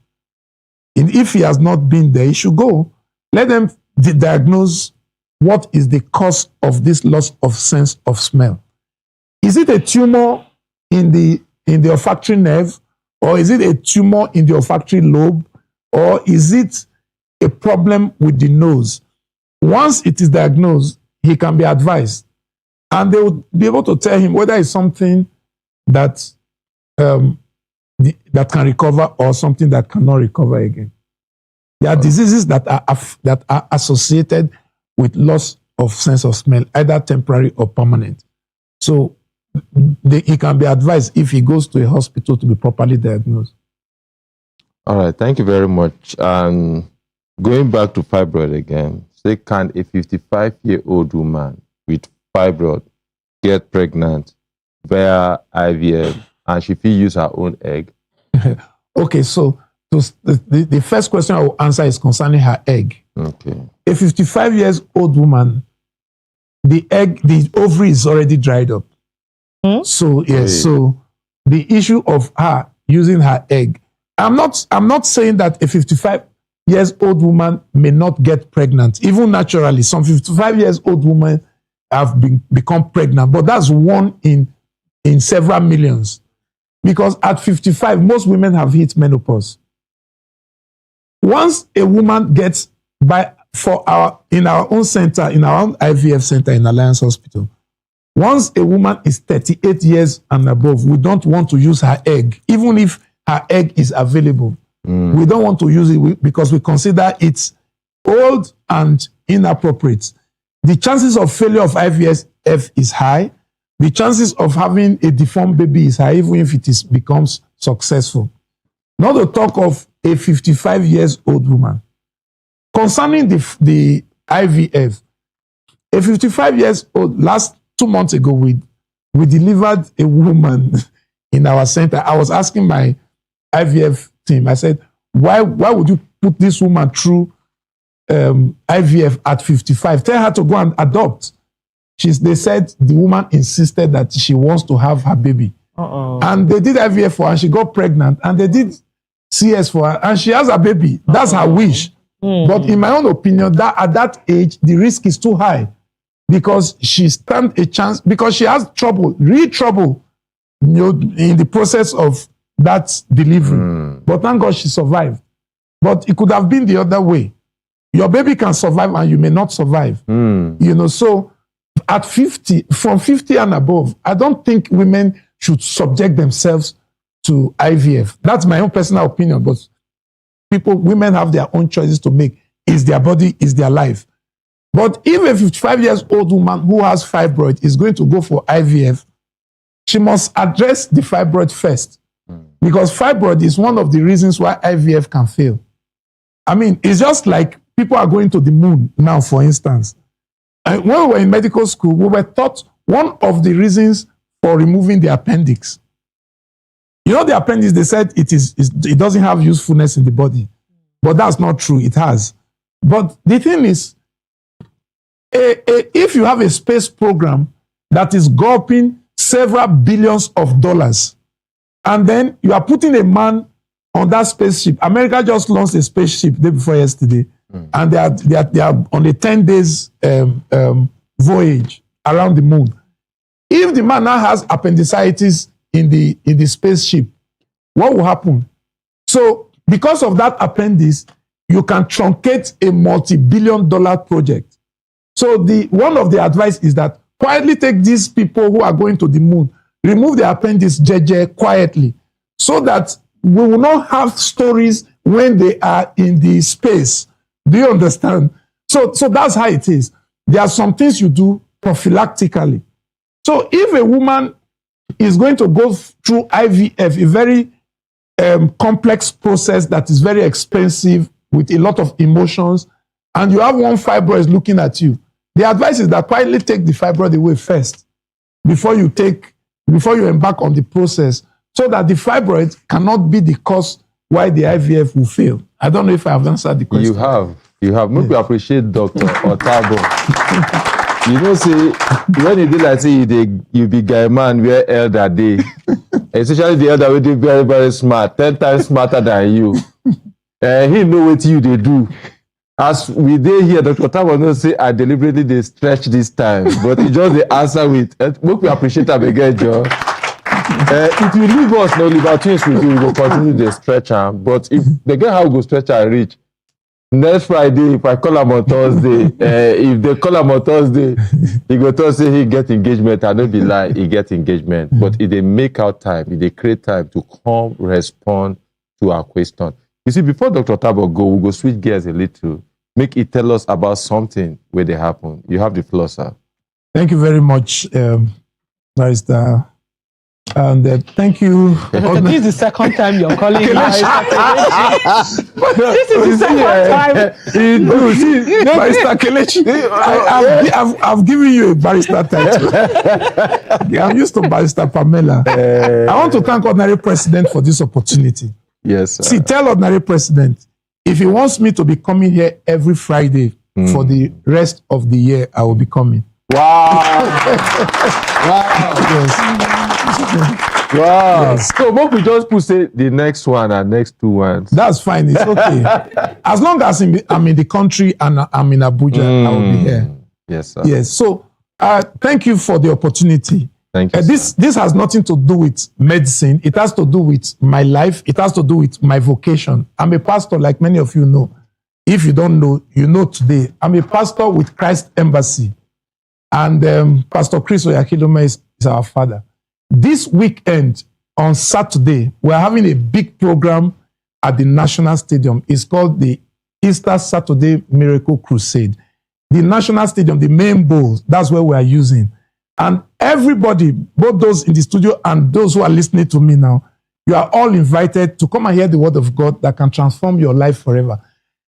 And if he has not been there, he should go. Let them diagnose what is the cause of this loss of sense of smell. Is it a tumor in the olfactory nerve, or is it a tumor in the olfactory lobe, or is it a problem with the nose? Once it is diagnosed, he can be advised, and they will be able to tell him whether it's something that that can recover or something that cannot recover again. There are diseases that are associated with loss of sense of smell, either temporary or permanent. So he can be advised if he goes to a hospital to be properly diagnosed. All right, thank you very much. Going back to fibroid again, say, can a 55-year-old woman with fibroid get pregnant via IVF, and she will use her own egg? Okay, so the first question I will answer is concerning her egg. Okay. A 55-year-old woman, the ovary is already dried up. So yes, so the issue of her using her egg, I'm not saying that a 55-year-old woman may not get pregnant. Even naturally, some 55-year-old women have become pregnant, but that's one in several millions. Because at 55, most women have hit menopause. Once a woman gets in our own center, in our own IVF center in Alliance Hospital, once a woman is 38 years and above, we don't want to use her egg, even if her egg is available. We don't want to use it because we consider it old and inappropriate. The chances of failure of IVF is high. The chances of having a deformed baby is high, even if it becomes successful. Not to talk of a 55-year-old woman. Concerning the IVF, A 55 years old, last 2 months ago, we delivered a woman in our center. I was asking my IVF team, I said, why would you put this woman through IVF at 55? Tell her to go and adopt. They said the woman insisted that she wants to have her baby. And they did IVF for her, and she got pregnant, and they did CS for her, and she has a baby. That's her wish. But in my own opinion, that at that age, the risk is too high because she stands a chance, because she has trouble, real trouble, in the process of that delivery. But thank God she survived. But it could have been the other way. Your baby can survive and you may not survive. So at 50, from 50 and above, I don't think women should subject themselves to IVF. That's my own personal opinion, but women have their own choices to make. Is their body, is their life. But if a 55 years old woman who has fibroid is going to go for IVF, she must address the fibroid first. Because fibroid is one of the reasons why IVF can fail. I mean, it's just like people are going to the moon now, for instance. And when we were in medical school, we were taught one of the reasons for removing the appendix. You know, the appendix, they said it doesn't have usefulness in the body. But that's not true. It has. But the thing is, if you have a space program that is gulping several billions of dollars, and then you are putting a man on that spaceship. America just launched a spaceship day before yesterday, and they are on a 10 days voyage around the moon. If the man now has appendicitis in the spaceship, what will happen? So because of that appendix, you can truncate a multi-billion-dollar project. So one of the advice is that quietly take these people who are going to the moon, remove the appendix quietly, so that we will not have stories when they are in the space. Do you understand? So that's how it is. There are some things you do prophylactically. So if a woman is going to go through IVF, a very complex process that is very expensive with a lot of emotions, and you have one fibroid looking at you, the advice is that quietly take the fibroid away first before you embark on the process, so that the fibroid cannot be the cause why the IVF will fail. I don't know if I have answered the question. You have. Maybe appreciate Dr. Otabo. You know, say, when you do like, say, you be guy man where elder day, especially the elder will be very, very smart, 10 times smarter than you. He know what you they do. As we dey here, Dr. Otabo knows say I deliberately they stretch this time, but he just the answer with. We appreciate him again, Joe. It will leave us no libertines we will continue the stretch arm. But if they get how we go stretch and reach next Friday, if I call him on Thursday, if they call him on Thursday, he go to say he get engagement. I don't be lie, he get engagement. But if they make out time, if they create time to come respond to our question. You see, before Dr. Otabo go, we go switch gears a little. Make it tell us about something where they happen. You have the floor, sir. Thank you very much, Barrister. And thank you. This is the second time you're calling me. This is the second time. Barrister Kelechi. I've given you a barrister title. I'm used to Barrister Pamela. I want to thank Ordinary President for this opportunity. Yes, sir. See, tell Ordinary President, if he wants me to be coming here every Friday for the rest of the year, I will be coming. Wow. Wow. Yes. Wow. Yes. So what we just put say the next one and next 2 ones. That's fine. It's okay. As long as I'm in the country and I'm in Abuja, I will be here. Yes, sir. Yes. So thank you for the opportunity. Thank you. This has nothing to do with medicine. It has to do with my life. It has to do with my vocation. I'm a pastor, like many of you know. If you don't know, you know today. I'm a pastor with Christ Embassy. And Pastor Chris Oyakilome is our father. This weekend, on Saturday, we're having a big program at the National Stadium. It's called the Easter Saturday Miracle Crusade. The National Stadium, the main bowl, that's where we are using. And everybody, both those in the studio and those who are listening to me now, you are all invited to come and hear the word of God that can transform your life forever.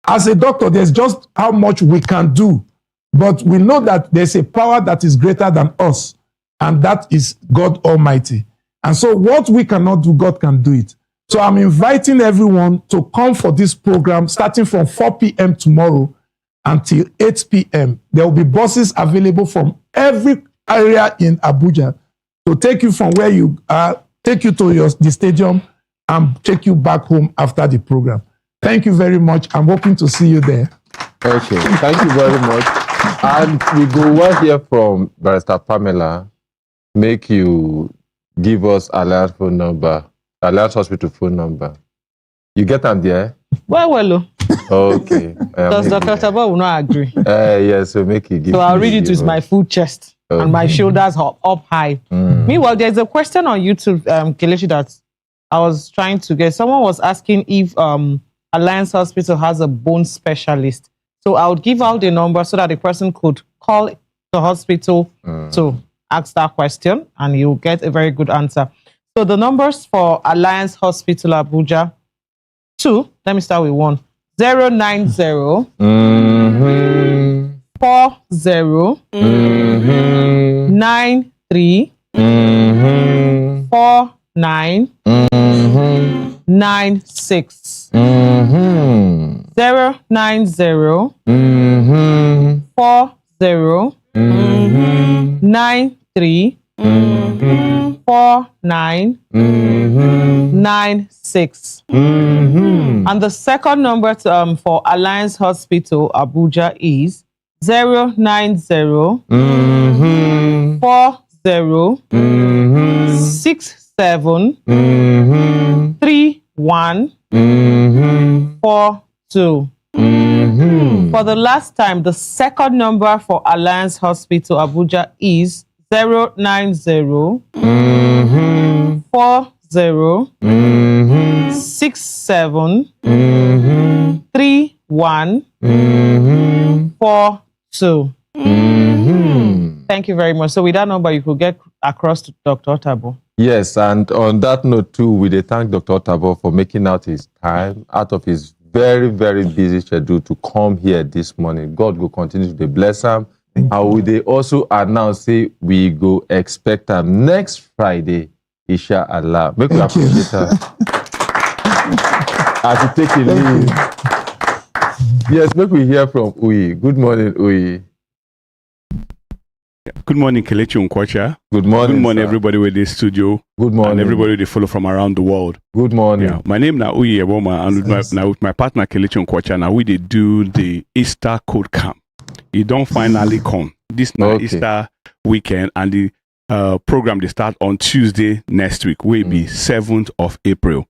As a doctor, there's just how much we can do But we know that there's a power that is greater than us, and that is God Almighty. And so what we cannot do, God can do it. So I'm inviting everyone to come for this program starting from 4 p.m. tomorrow until 8 p.m. There will be buses available from every area in Abuja to take you from where you are, take you to the stadium, and take you back home after the program. Thank you very much. I'm hoping to see you there. Okay, thank you very much. And we go well here from Barrister Pamela. Make you give us Alliance phone number, Alliance Hospital phone number. You get them there? Well. Okay. Does Dr. Otabo will not agree? Yes, so make it give. So I'll read it with my full chest and my shoulders up high. Meanwhile, there's a question on YouTube, Kelechi, that I was trying to get. Someone was asking if Alliance Hospital has a bone specialist. So I would give out the number so that the person could call the hospital to ask that question, and you'll get a very good answer. So the numbers for Alliance Hospital Abuja, 2, let me start with 1, 090 40 93 49 96 090 40 93 49 96. And the second number for Alliance Hospital Abuja is 090 40 67 31 42. For the last time, the second number for Alliance Hospital Abuja is 090 40 67 31 42. Thank you very much. So with that number, you could get across to Dr. Otabo. Yes, and on that note too, we thank Dr. Otabo for making out his time out of his very, very busy schedule to come here this morning. God will continue to bless him. And we they also announce, say, we go expect him next Friday, inshallah. Make we appreciate her. As you take a leave. Yes, make we hear from Uyi. Good morning, Uyi. Good morning, Kelechi Nkwacha. Good morning. Good morning, sir. everybody with this studio. Good morning. And everybody they follow from around the world. Good morning. Yeah, my name is Uyi Eboma, and with my partner Kelechi Nkwacha, now we they do the Easter Code Camp. It don't finally come. This now Easter weekend, and the program they start on Tuesday next week. Will be 7th of April.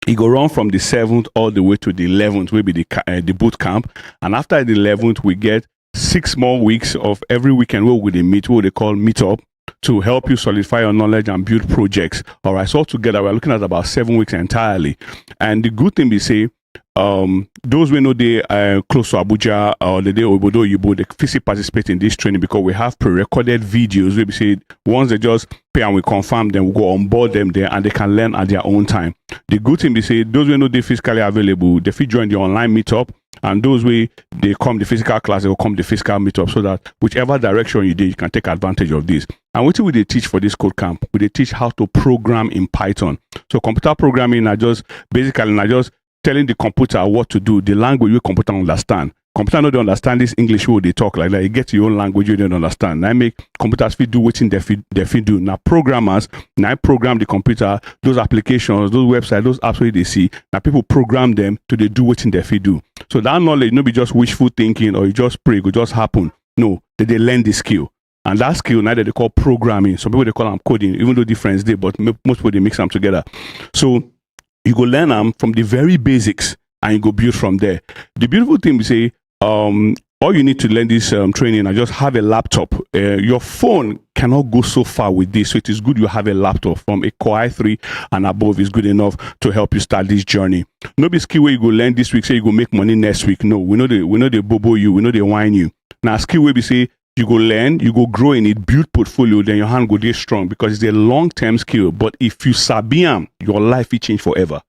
It go run from the 7th all the way to the 11th. Will be the boot camp, and after the 11th we get 6 more weeks of every weekend where we meet, what they call meetup, to help you solidify your knowledge and build projects. All right, so altogether we're looking at about 7 weeks entirely. And the good thing we say, those we know they are close to Abuja or the day Obodo Yubo, they physically participate in this training because we have pre-recorded videos where we say once they just pay and we confirm them, we go on board them there and they can learn at their own time. The good thing we say, those we know they physically available, they fit join the online meetup, and those way they come the physical class, they will come the physical meetup, so that whichever direction you do, you can take advantage of this. And what will they teach for this code camp? Will they teach how to program in Python? So computer programming are just basically not just telling the computer what to do, the language your computer understand. Computer no don't understand this English word they talk like that. You get your own language you don't understand. Now make computers fit do what they fit do. Now programmers, now program the computer, those applications, those websites, those apps where they see. Now people program them to they do what they fit do. So that knowledge no be just wishful thinking or you just pray, it will just happen. No, they learn the skill. And that skill now that they call programming. Some people they call them coding, even though difference there, but most people they mix them together. So you go learn them from the very basics and you go build from there. The beautiful thing we say, all you need to learn this training and just have a laptop. Your phone cannot go so far with this, so it is good you have a laptop from a Core i3 and above is good enough to help you start this journey. No be skill where you go learn this week, say you go make money next week. No, we know they bobo you, we know they whine you. Now skill where we say you go learn, you go grow in it, build portfolio, then your hand go get strong because it's a long-term skill. But if you sabi am, your life will change forever.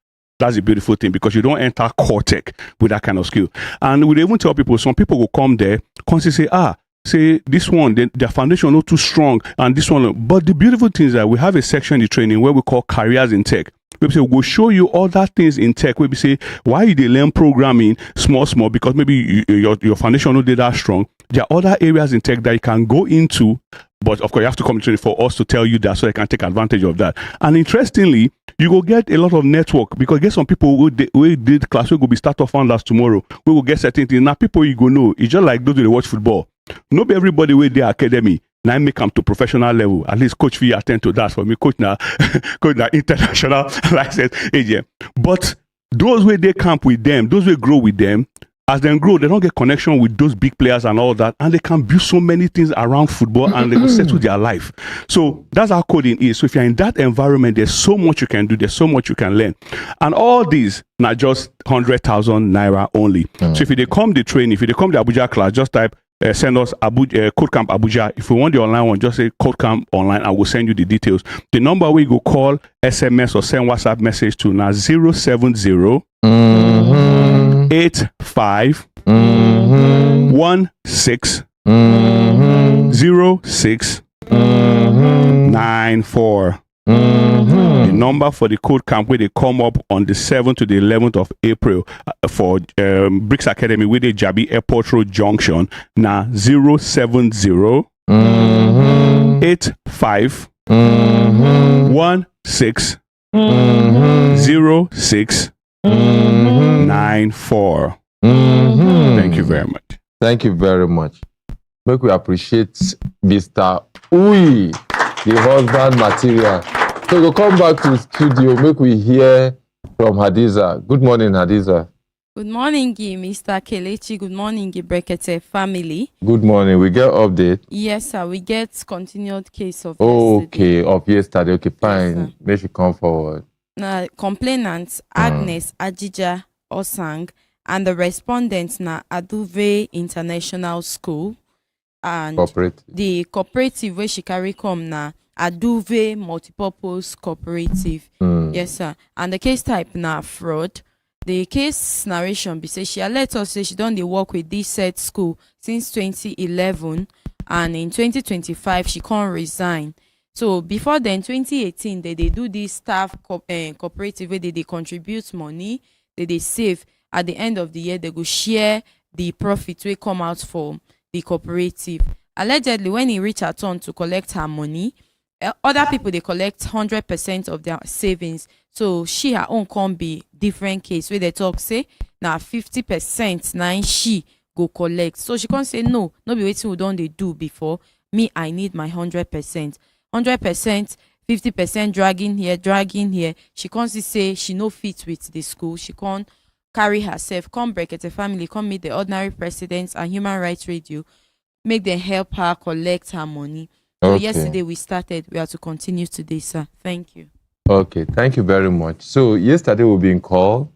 That's a beautiful thing because you don't enter core tech with that kind of skill. And we even tell people, some people will come there, constantly say, say this one, their foundation not too strong, and this one. But the beautiful thing is that we have a section in the training where we call careers in tech. We say we'll show you other things in tech. We say why you they learn programming small because maybe your foundation not that strong. There are other areas in tech that you can go into, but of course you have to come to training for us to tell you that so they can take advantage of that. And interestingly, you will get a lot of network because get some people who did class we will be startup founders tomorrow. We will get certain things. Now people you go know it's just like those who watch football. Not everybody with their academy now make them to professional level. At least coach fee attend to that for me. Coach now international license agent. But those way they camp with them, those way grow with them. As they grow, they don't get connection with those big players and all that, and they can build so many things around football and they will settle their life. So that's how coding is. So if you're in that environment, there's so much you can do, there's so much you can learn. And all these not just 100,000 naira only. So if they come the training, if they come the Abuja class, just type send us Code Camp Abuja. If you want the online one, just say Code Camp Online. I will send you the details. The number we go call, SMS or send WhatsApp message to now 070 85 16 06 94. The number for the code camp where they come up on the 7th to the 11th of April for Bricks Academy with the Jabi Airport Road Junction. Now 070 85 16 06 94. Thank you very much. Thank you very much. Make we appreciate Mr. Uyi, the husband material. So we'll come back to the studio. Make we hear from Hadiza. Good morning, Hadiza. Good morning, Mr. Kelechi. Good morning, Brekete family. Good morning. We get update. Yes, sir. We get continued case of yesterday. Okay, of yesterday. Okay, fine. Yes, make she come forward. Now, complainants Agnes Ajija Osang and the respondents na Aduve International School and the cooperative where she carry come na Aduve Multipurpose Cooperative. Yes, sir. And the case type na fraud. The case narration be say she let us say she done the work with this said school since 2011, and in 2025 she can't resign. So before then, 2018, they do this staff cooperative where they contribute money, they save. At the end of the year, they go share the profit will come out for the cooperative. Allegedly, when he reached her turn to collect her money, other people they collect 100% of their savings. So she her own can be different case where they talk say now 50% now she go collect. So she can't say no be waiting we don't they do before me. I need my 100%, 50% dragging here. She can't say she no fit with the school. She can't carry herself. Come Brekete family, come meet the ordinary presidents and Human Rights Radio. Make them help her collect her money. So yesterday we started. We have to continue today, sir. Thank you. Okay, thank you very much. So yesterday we've been called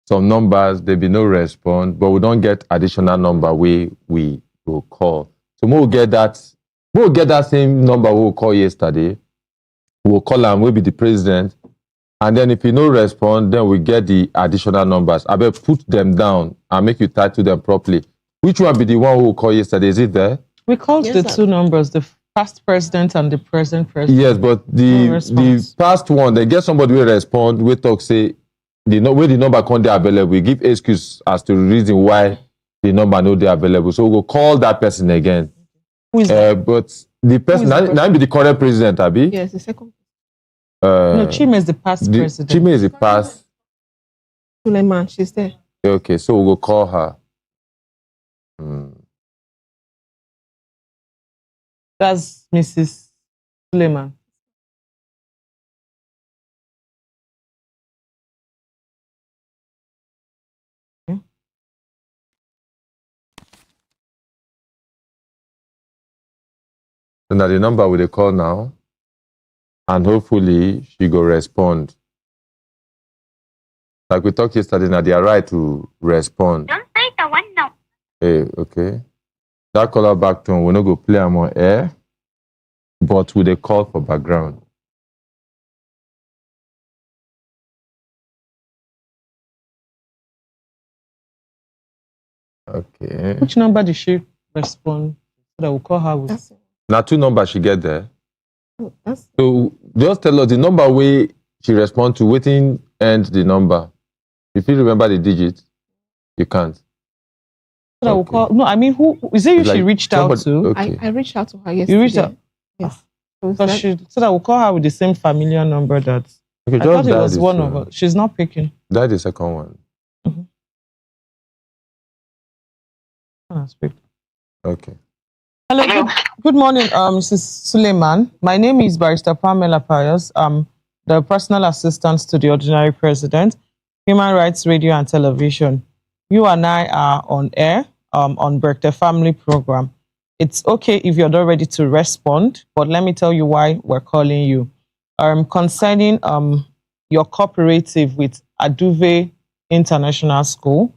some numbers, there be no response, but we don't get additional number we will call. So we'll get that same number we'll call yesterday. We'll call and we'll be the president. And then if you no respond, then we get the additional numbers. I better put them down and make you title them properly. Which one be the one who will call yesterday? Is it there? We called the two numbers, the past president and the present president. Yes, but the past one, they get somebody will respond, we talk, say, where the number can't be available. We give excuse as to the reason why the number not available. So we'll call that person again. Who is that? But the person, now be the current president, Abi? Yes, the second. No, Chime is the past president. Chime is the past. Suleiman, she's there. Okay, so we'll call her. That's Mrs. Suleiman. Okay. So now the number will they call now, and hopefully she go respond. Like we talked yesterday, now they are right to respond. Don't say the one now. Hey, okay. That caller back tone, we're not going to play them on air, but with a call for background. Okay. Which number did she respond? So that we'll call her with. Now 2 numbers she get there. Oh, that's So just tell us the number where she respond to, waiting and the number. If you remember the digit, you can't. So that we'll call. No, I mean, who is it? You It's she like reached out to. Okay. I reached out to her yesterday. You reached out. Yes. So that we'll call her with the same familiar number that. Okay, I just thought it dial was this one one. of us. She's not picking. That's the second one. Okay. Hello. Good morning, Mrs. Suleiman. My name is Barrister Pamela Pius. I'm the personal assistant to the ordinary president, Human Rights Radio and Television. You and I are on air on Brekete Family Program. It's okay if you're not ready to respond, but let me tell you why we're calling you. Concerning your cooperative with Aduve International School.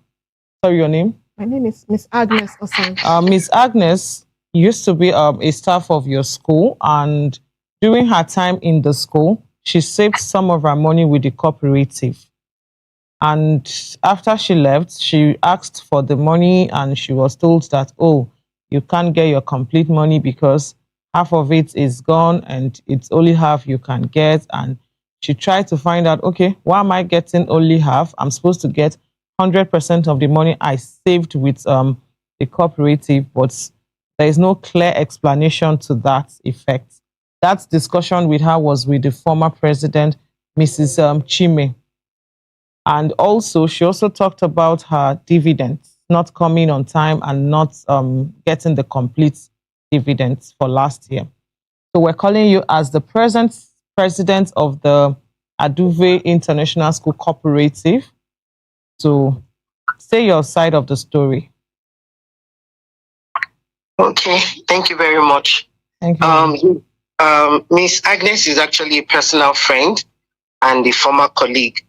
Sorry, your name? My name is Miss Agnes Osan. Miss Agnes used to be a staff of your school, and during her time in the school, she saved some of her money with the cooperative. And after she left, she asked for the money, and she was told that, oh, you can't get your complete money because half of it is gone and it's only half you can get. And she tried to find out, okay, why am I getting only half? I'm supposed to get 100% of the money I saved with the cooperative, but there is no clear explanation to that effect. That discussion with her was with the former president, Mrs. Chime. And also, she also talked about her dividends not coming on time and not getting the complete dividends for last year. So we're calling you as the present president of the Aduve International School Cooperative to say your side of the story. Okay, thank you very much. Thank you. Miss Agnes is actually a personal friend and a former colleague.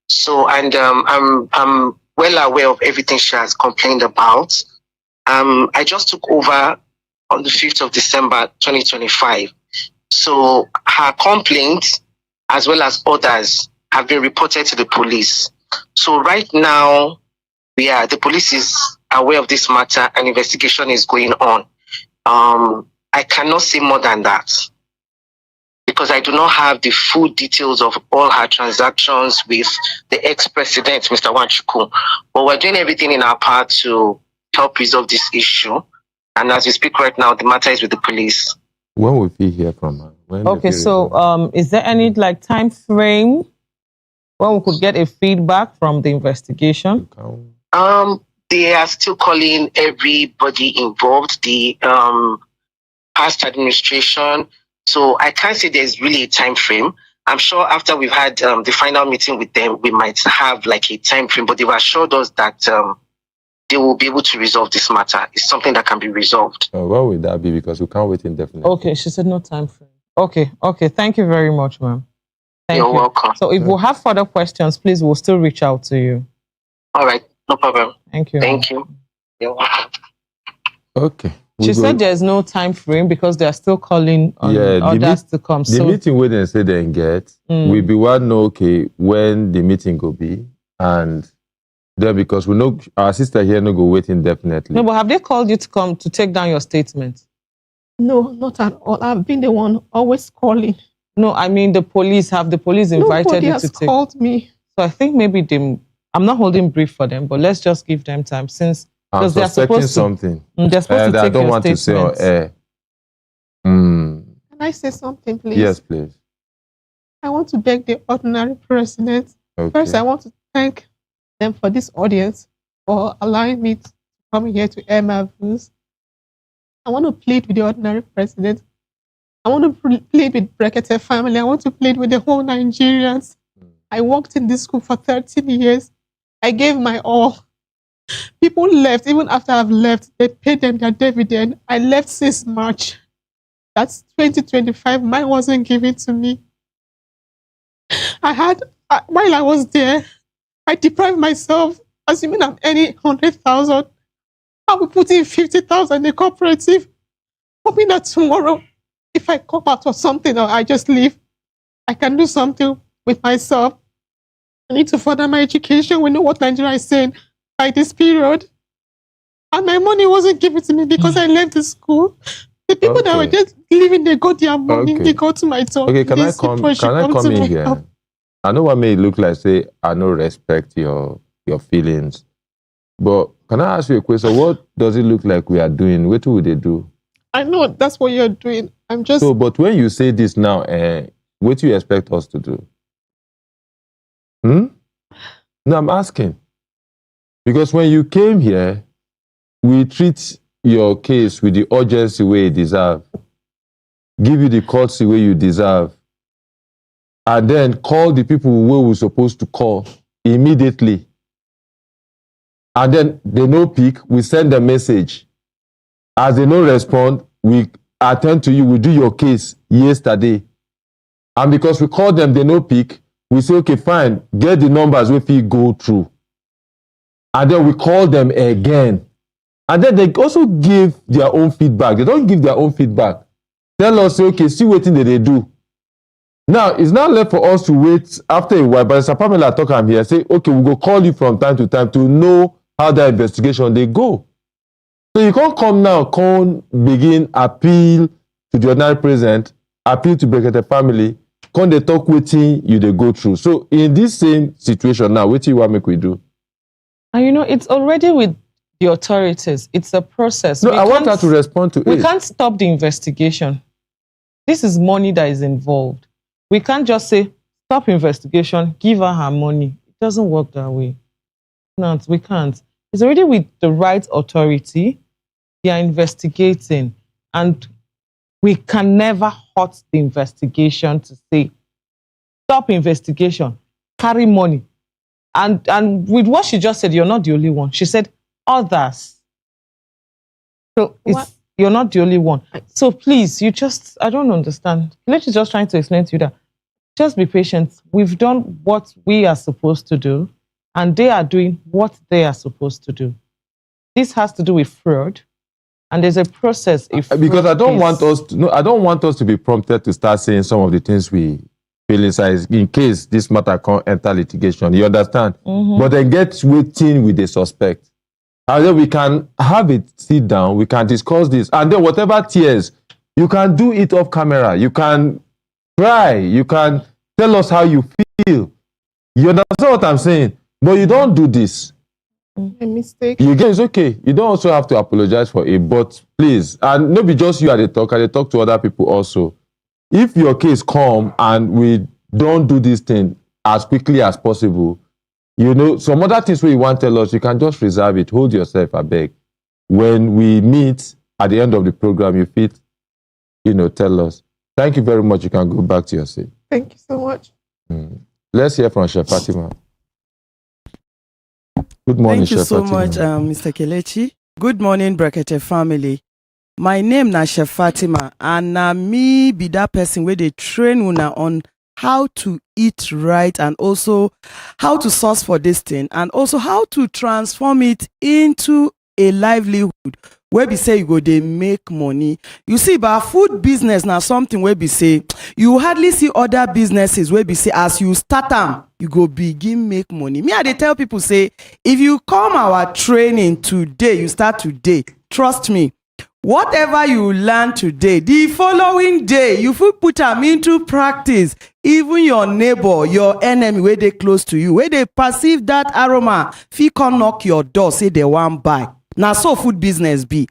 So, and I'm well aware of everything she has complained about. I just took over on the 5th of December 2025. So her complaints, as well as others, have been reported to the police. So right now, the police is aware of this matter and investigation is going on. I cannot say more than that because I do not have the full details of all her transactions with the ex-president, Mr. Wanchuku. But we're doing everything in our part to help resolve this issue. And as we speak right now, the matter is with the police. When will we hear from her? Okay, so is there any time frame when we could get a feedback from the investigation? They are still calling everybody involved, the past administration. So I can't say there's really a time frame. I'm sure after we've had the final meeting with them, we might have a time frame, but they've assured us that they will be able to resolve this matter. It's something that can be resolved. What would that be? Because we can't wait indefinitely. Okay, she said no time frame. Okay. Thank you very much, ma'am. You're welcome. So if we have further questions, please, we'll still reach out to you. All right, no problem. Thank you. Thank you. You're welcome. Okay. She said there's no time frame because they are still calling on others to come. The meeting where they say they get, we be one know when the meeting will be, and then because we know our sister here no go wait indefinitely. No, but have they called you to come to take down your statement? No, not at all. I've been the one always calling. No, I mean the police. Have the police invited Nobody you has to take? called me. So I think maybe I'm not holding brief for them, but let's just give them time since because they are supposed to. Something. They're supposed to take I don't want statement. to say on air. Can I say something, please? Yes, please. I want to beg the ordinary president. Okay. First, I want to thank them for this audience for allowing me to come here to air my views. I want to plead with the ordinary president. I want to plead with Brekete family. I want to plead with the whole Nigerians. I worked in this school for 13 years. I gave my all. People left. Even after I've left, they paid them their dividend. I left since March. That's 2025. Mine wasn't given to me. While I was there, I deprived myself, assuming I'm earning 100,000. I will put in 50,000 in the cooperative, hoping that tomorrow, if I come out or something or I just leave, I can do something with myself. I need to further my education. We know what Nigeria is saying by this period. And my money wasn't given to me because I left the school. The people that were just leaving, they got their money, they go to my door. Okay, can I come in here? Help. I know what may look like say I no respect your feelings. But can I ask you a question? What does it look like we are doing? What would they do? I know that's what you're doing. I'm just so. But when you say this now, what do you expect us to do? No, I'm asking because when you came here, we treat your case with the urgency way you deserve, give you the courtesy way you deserve, and then call the people where we're supposed to call immediately. And then they no pick, we send a message. As they no respond, we attend to you, we do your case yesterday. And because we call them, they no pick, we say, okay, fine, get the numbers if you go through. And then we call them again. And then they also give their own feedback. They don't give their own feedback. Tell us, say, okay, see what they do. Now, it's not left for us to wait after a while, but Sir Pamela talk am here, say, okay, we'll go call you from time to time to know how the investigation they go. So you can't come now, come begin appeal to the ordinary president, appeal to Brekete family, come they talk wetin you they go through. So in this same situation now, what do you want make we do? And you know, it's already with the authorities. It's a process. No, I want her to respond to it. We can't stop the investigation. This is money that is involved. We can't just say, stop investigation, give her her money. It doesn't work that way. No, we can't. It's already with the right authority. They are investigating. And we can never halt the investigation to say, stop investigation, carry money. And with what she just said, you're not the only one. She said, others. So you're not the only one. So please, I don't understand. Let's just trying to explain to you that just be patient. We've done what we are supposed to do, and they are doing what they are supposed to do. This has to do with fraud, and there's a process. Because I don't want us to be prompted to start saying some of the things we feel inside in case this matter can't enter litigation. You understand? But then get waiting with the suspect. And then we can have it sit down, we can discuss this, and then whatever tears, you can do it off camera. You can cry, you can tell us how you feel. You understand what I'm saying? But you don't do this. A mistake. It's okay. You don't also have to apologize for it, but please, and not be just you at the talk, and they talk to other people also. If your case come and we don't do this thing as quickly as possible, you know, some other things where you want to tell us, you can just reserve it. Hold yourself, I beg. When we meet at the end of the program, you fit, tell us. Thank you very much. You can go back to your seat. Thank you so much. Let's hear from Chef Fatima. Good morning, Chef Fatima. Thank you so much, Mr. Kelechi. Good morning, Brekete family. My name na Chef Fatima, and me be that person where they train una on how to eat right, and also how to source for this thing, and also how to transform it into a livelihood where we say you go they make money. You see, but food business now something where we say you hardly see other businesses where we say as you start them, you go begin make money. Me, I tell people say if you come our training today, you start today. Trust me. Whatever you learn today, the following day, you put them into practice. Even your neighbor, your enemy, where they close to you, where they perceive that aroma, if can knock your door, say they want buy. Now, so food business be.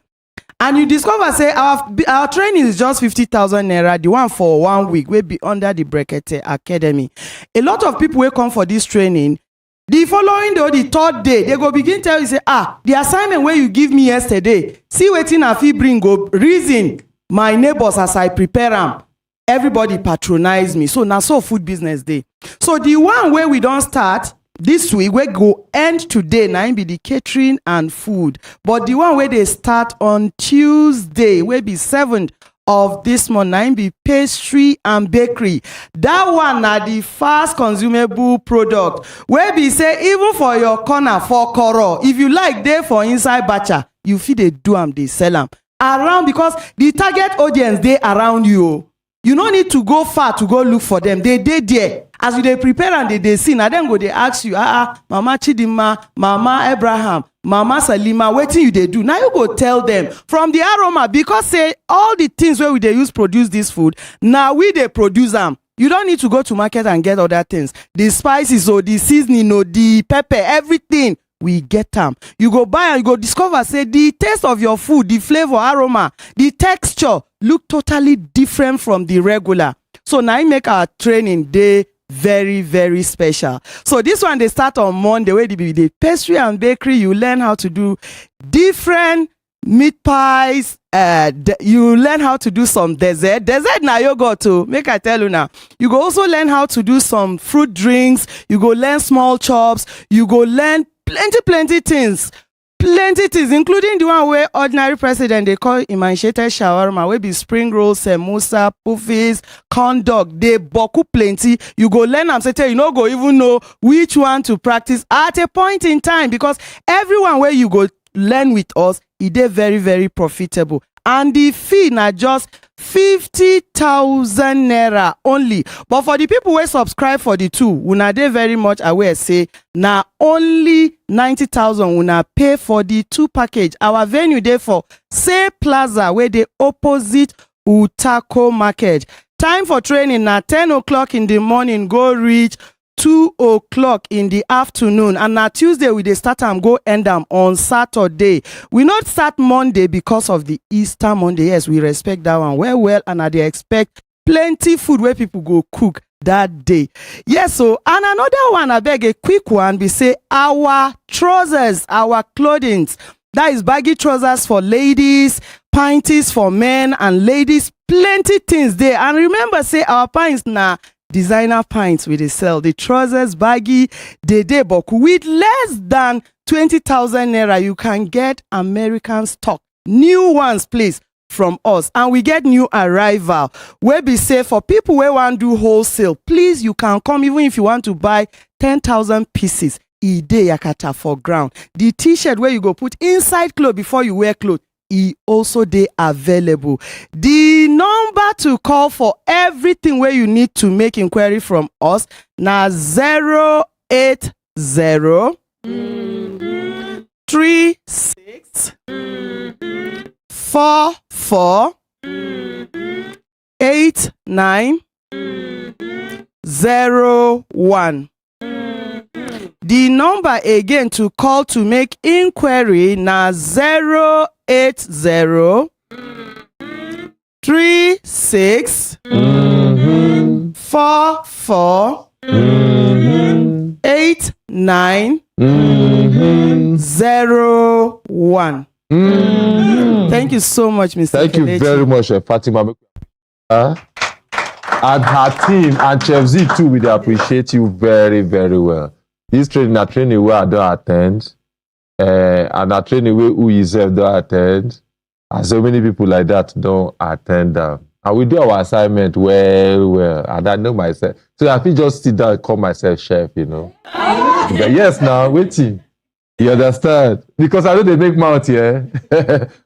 And you discover, say, our training is just 50,000 naira, the one for 1 week, will be under the Brekete Academy. A lot of people will come for this training. The following day, the third day, they go begin tell you, say, the assignment where you give me yesterday, see wetin I fit bring go reason my neighbors as I prepare them. Everybody patronize me. So now so food business day. So the one where we don't start this week, we go end today, now be the catering and food. But the one where they start on Tuesday, will be 7th of this month, now be pastry and bakery. That one are the fast consumable product where we say even for your corner for koro, if you like there for inside bacha, you feel they do them, they sell them around, because the target audience they around you. You don't need to go far to go look for them. They there. As you dey prepare and they see, now then go they ask you, Mama Chidima, Mama Abraham, Mama Salima, wetin you dey do? Now you go tell them from the aroma, because say all the things where we dey use produce this food, now we dey produce them. You don't need to go to market and get other things. The spices or the seasoning or the pepper, everything, we get them. You go buy and you go discover, say the taste of your food, the flavor, aroma, the texture look totally different from the regular. So now I make our training day very, very special. So this one, they start on Monday, where the pastry and bakery, you learn how to do different meat pies. You learn how to do some dessert now yogurt too. Make I tell you now, you go also learn how to do some fruit drinks. You go learn small chops. You go learn plenty things, including the one where ordinary president they call emancipated shawarma, where be spring rolls, samosa, puffies, corn dog. They boku plenty. You go learn and say, you know, go even know which one to practice at a point in time, because everyone where you go learn with us, it is very, very profitable. And the fee na just 50,000 naira only. But for the people who subscribe for the two, una dey very much aware, say na only 90,000 una pay for the two package. Our venue dey for Say Plaza, where they opposite Utako Market. Time for training na 10 o'clock in the morning, go reach 2 o'clock in the afternoon, and na Tuesday we dey start am go end am on Saturday. We not start Monday because of the Easter Monday. Yes, we respect that one well, and I dey expect plenty food where people go cook that day. Yes, so and another one, I beg a quick one, be say our trousers, our clothing. That is baggy trousers for ladies, panties for men and ladies, plenty things there. And remember, say our pants na designer pints we dey sell. The trousers baggy they boku with less than 20,000 naira. You can get American stock, new ones, please, from us. And we get new arrival where be say for people where want do wholesale, please, you can come even if you want to buy 10,000 pieces. E dey yakata for ground. The t-shirt where you go put inside clothes before you wear clothes, e also dey available. The number to call for everything where you need to make inquiry from us na 080 36 44 8901. The number again to call to make inquiry na 080 36 44 8901. Thank you so much, Mr. Thank you very much, Fatima. And her team and Chef Z too, we appreciate you very, very well. This training, a training where I don't attend, and a training where who yourself don't attend, and so many people like that don't attend them. And we do our assignment well, and I know myself. So I feel just sit down and call myself chef, you know. But yes, now waiting. You understand? Because I know they make mouth here.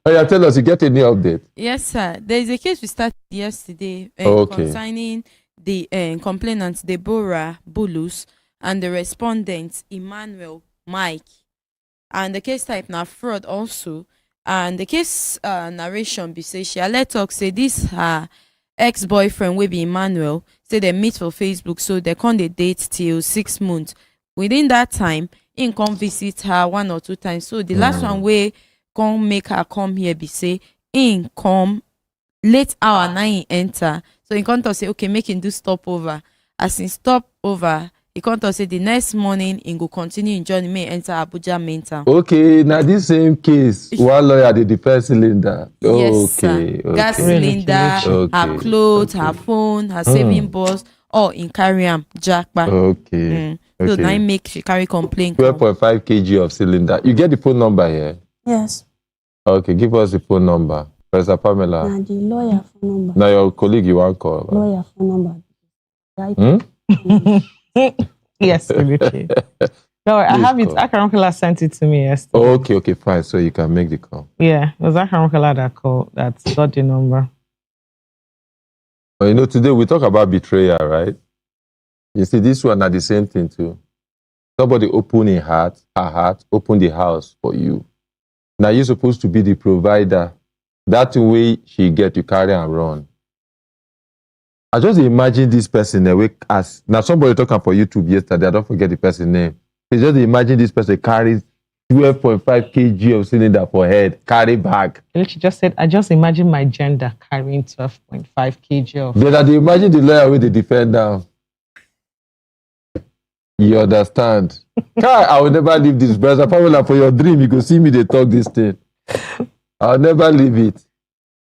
Oh, yeah, tell us, you get any update? Yes, sir. There is a case we started yesterday concerning the complainant Deborah Bulus and the respondent Emmanuel Mike. And the case type now fraud also. And the case narration be say she let talk say this her ex-boyfriend will be Emmanuel, say they meet for Facebook, so they can't date till 6 months. Within that time, in come visit her 1 or 2 times. So the last one way come make her come here be say in come late hour 9 enter. So in come to say okay, make him do stopover. As in stop over, he come to say the next morning he go continue in journey may enter Abuja main town. Okay, now this same case, one lawyer the defense cylinder. Yes, sir. Gas cylinder, her clothes, her phone, her saving box, all in carry am jackpot. Okay. So now make she carry complaint. 12.5 kg of cylinder. You get the phone number here? Yes. Okay, give us the phone number. Professor Pamela. Now the lawyer phone number. Now your colleague you want call. Lawyer phone number. Right. Yes, okay. No, I have it. Akaramkala sent it to me yesterday. Okay, fine. So you can make the call. Yeah, it was Akaramkala that called. That's got the number. Well, you know, today we talk about betrayal, right? You see, this one are the same thing too. Somebody open her heart, open the house for you. Now you're supposed to be the provider. That way she get you carry and run. I just imagine this person as now somebody talking for YouTube yesterday. I don't forget the person's name. You just imagine this person carries 12.5 kg of cylinder for head, carry bag. She just said, I just imagine my gender carrying 12.5 kg of. Then I imagine the lawyer with the defender. You understand? I will never leave this, brother Pamela. For your dream, you go see me. They talk this thing. I'll never leave it.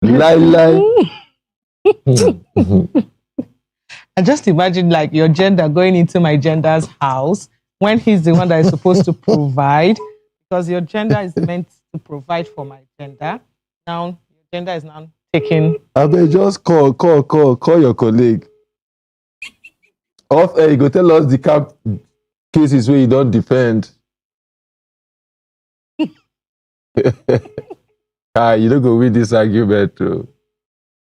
Lie. I just imagine like your gender going into my gender's house when he's the one that is supposed to provide, because your gender is meant to provide for my gender. Now your gender is now taking. I may just call your colleague. Off air, you go tell us the cases where you don't defend. You don't go win this argument too.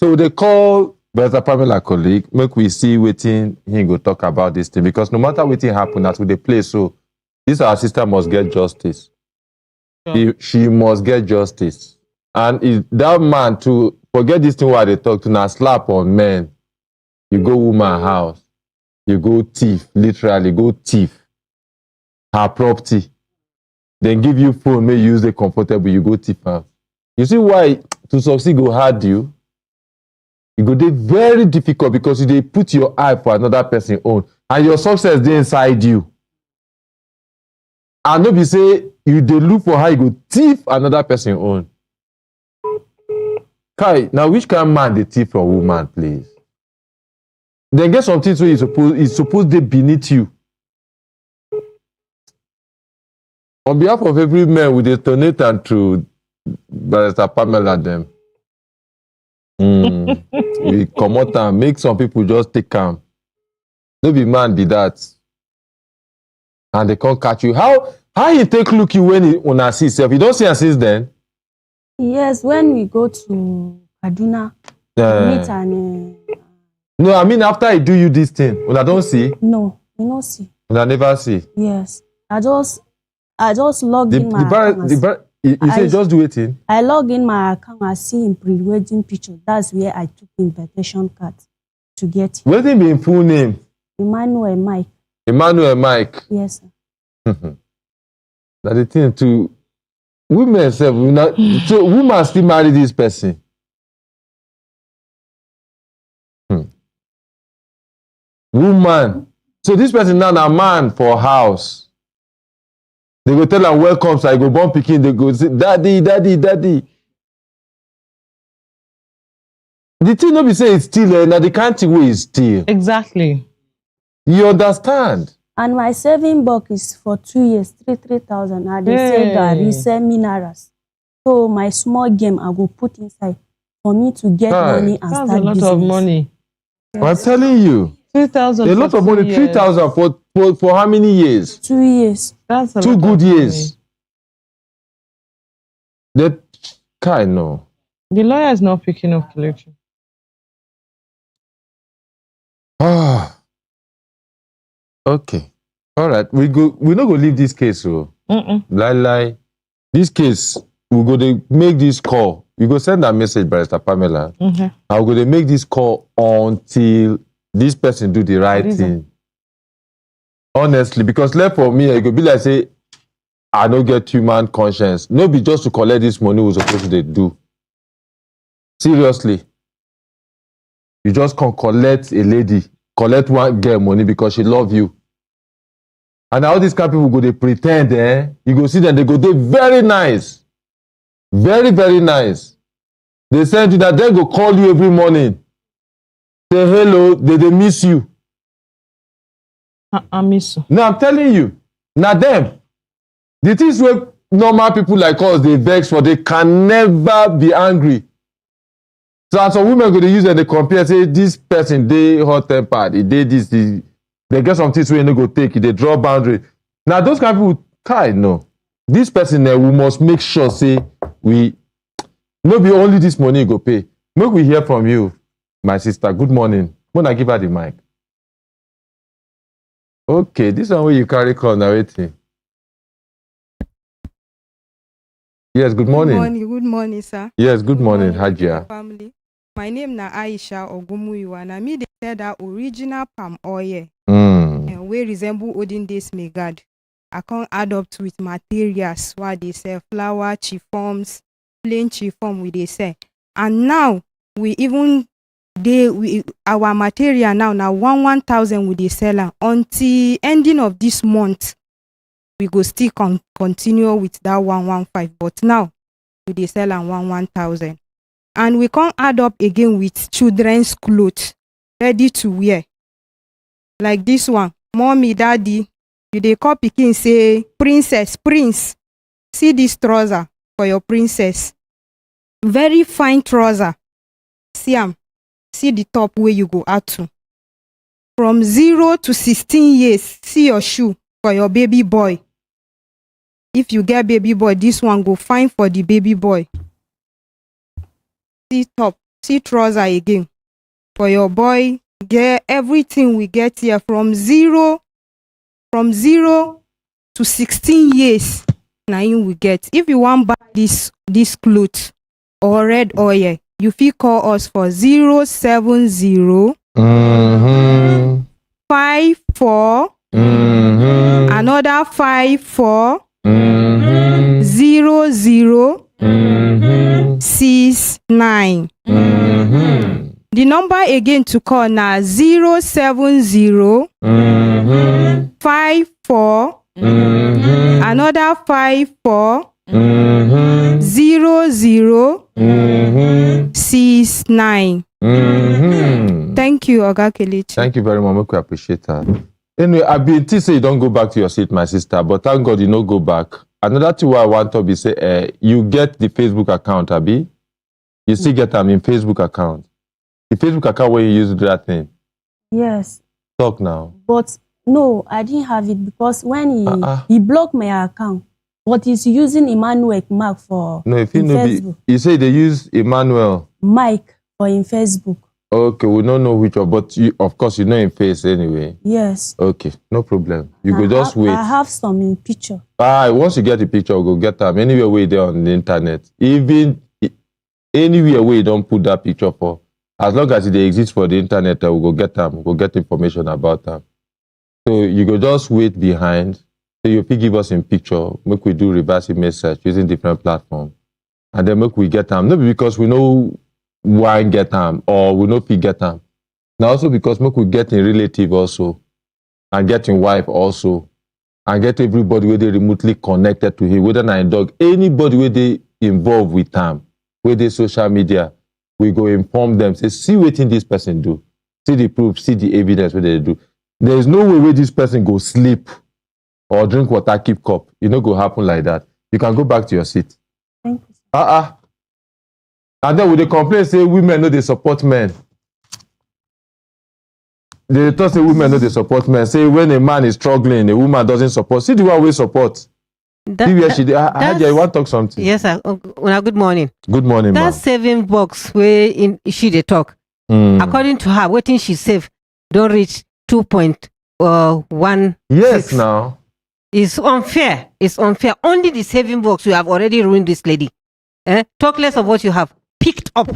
So they call Brother Pamela colleague, make we see wetin he go talk about this thing, because no matter wetin happen at the place, so this our sister must get justice. She must get justice. And that man to forget this thing while they talk to now slap on men. You go woman house, you go thief, literally go thief her property. Then give you phone, may use the comfortable, you go thief her. You see why to succeed go hard you? It go dey very difficult because you dey put your eye for another person own, and your success dey inside you. And no be say you dey look for how you go thief another person own. Kai, now which kind of man dey thief from woman, please? Then get something so it's supposed dey beneath you. On behalf of every man, we dey donate and to Barrister Pamela them. We come out and make some people just take calm. No be man be that. And they can't catch you. How you take look you when you una see self? You don't see her since then? Yes, when we go to Kaduna, meet and... No, I mean after I do you this thing, una don't see? No, you don't see. Una never see? Yes. I just log in my account. You say just do it in? I log in my account, I see in pre-wedding picture. That's where I took invitation card to get it. What is your full name? Emmanuel Mike. Emmanuel Mike? Yes, sir. That's the thing to women self. So women still marry this person. Woman. So this person now a man for house. They go tell her welcome, so I go born picking. They go say, daddy. The thing no be say it's still now the kind of way is still. Exactly. You understand? And my saving box is for 2 years, 3,000. I dey say Gary, say minerals. So my small game I go put inside for me to get money and start business. That's a lot of money. Yes. I'm telling you. 3,000. A lot of money. 3,000 for how many years? 2 years. That's a 2 good years. That kind no. The lawyer is not picking up collection. Okay. All right. We not go leave this case, so. Lie. This case, we go to make this call. We go send a message, Barrister Pamela. I'm going to make this call until this person do the right thing. Honestly, because left for me, it could be like say, I don't get human conscience. No be just to collect this money we're supposed to do. Seriously. You just can't collect a lady, collect one girl money because she love you. And all these kind of people go, they pretend, you go see them, they go, they very nice. Very, very nice. They send you that, they go call you every morning. Say hello, they miss you. I miss you. No, I'm telling you. Now them. The things where normal people like us, they vex for, they can never be angry. So as some women go to use and they compare, say this person, they hot tempered, they this, they get some things where you no go take, they draw boundary. Now those kind of people, no. This person, we must make sure, say, we, no be only this money you go pay. Make we hear from you, my sister. Good morning. When I give her the mic. Okay, this one where you carry call narrating. Yes, good morning. Good morning, sir. Yes, good morning, Hajia. Family. My name na Aisha Ogumuyiwa. Na me they said that original palm oil and we resemble olden days megad. I can't add up to it materials what they sell, flour, chiffons, plain chiffon we they sell. And now we even our material now 1,000 we they sell am. Until ending of this month we go still continue with that 115, but now we dey sell am 1,000, and we can't add up again with children's clothes ready to wear like this one. Mommy, daddy, you dey call pikin say princess, prince, see this trouser for your princess, very fine trouser, see am, see the top where you go add to. From 0 to 16 years, see your shoe for your baby boy. If you get baby boy, this one go fine for the baby boy. See top, see trouser again for your boy. Get everything we get here from 0 to 16 years. Now you will get. If you want buy this clothes or red oil, you fit call us for 070 54 another 54 0069. The number again to call now 070 54 another 54 0069. Thank you, Oga Kelechi. Thank you very much. We appreciate that. Anyway, I been say you don't go back to your seat, my sister, but thank God you no go back. Another thing I want to be say, you get the Facebook account, Abi? You still get them in Facebook account. The Facebook account where you use to do that thing. Yes. Talk now. But no, I didn't have it because when he blocked my account, but he's using Emmanuel Mark for no, if you know Facebook. You say they use Emmanuel Mike for in Facebook. Okay, we don't know which one, but you, of course you know in face anyway. Yes. Okay, no problem. You go just wait. I have some in picture. Once you get the picture, we'll go get them anywhere where there on the internet. Even anywhere where you don't put that picture for. As long as they exist for the internet, we'll go get them. We'll go get information about them. So you go just wait behind. So you give us in picture, make we do reverse image search using different platforms. And then make we get them. Not because we know why get them or we know if we get them. Now also because make we get in relative also. And get in wife also. And get everybody where they remotely connected to him. Whether na dog, anybody where they involved with them, where they social media, we go inform them, say, see what this person do. See the proof, see the evidence what they do. There is no way where this person go sleep or drink water, keep cup. It no go happen like that. You can go back to your seat. Thank you. And then with the complaint, say women know they support men. They thought say women know they support men. Say when a man is struggling, a woman doesn't support. See the one we support. See where she did. Hadia, you want to talk something? Yes, sir. Good morning. Good morning, that ma'am. saving box where in she they talk. According to her, waiting she save don't reach 2.1. Yes, now. It's unfair. It's unfair. Only the saving box you have already ruined this lady. Talk less of what you have picked up.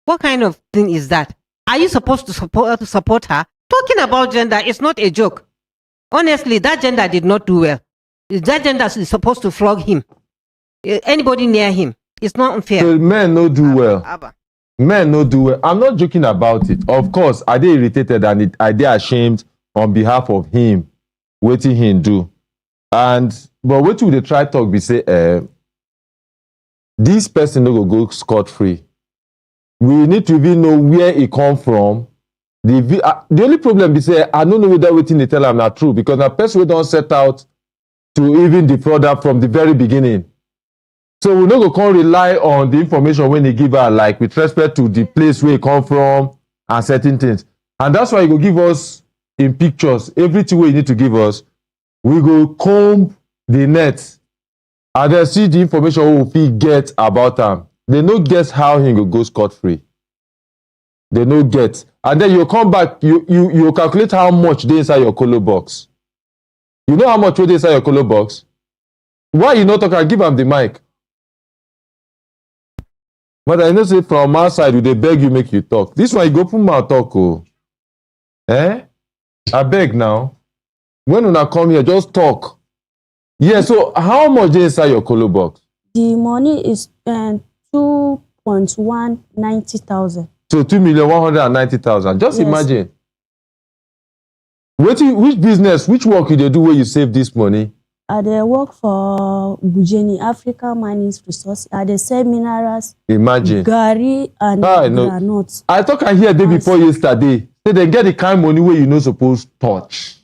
What kind of thing is that? Are you supposed to support her? Talking about gender is not a joke. Honestly, that gender did not do well. That gender is supposed to flog him. Anybody near him. It's not unfair. So men no do well. Men no do well. I'm not joking about it. Of course, are they irritated and are they ashamed on behalf of him? Waiting him do. But what would they try talk be say, this person no go scot-free. We need to even know where he come from. The only problem be say, I don't know whether waiting they tell them not true because the person we don't set out to even defraud her from the very beginning. So we no go come rely on the information when they give her, like with respect to the place where he come from and certain things. And that's why you go give us in pictures, everything we need to give us, we go comb the net and then see the information we get about him. They no guess how he go scot-free. they no get. And then you come back, you calculate how much they inside your colo box. You know how much they inside your colo box? Why you not talk? Give them the mic. But I know say from our side, they beg you make you talk. This one you go put mouth talk. Oh. I beg now. When una come here, just talk. Yeah, so how much they inside your colo box? The money is 2,190,000. So 2,190,000. Just Yes. imagine. Which business, which work you they do where you save this money? They work for Bujeni, Africa Mining Resources. They sell minerals, Imagine. Gary, and granuts. I thought I hear day before yesterday. Say they get the kind of money where you not supposed to touch.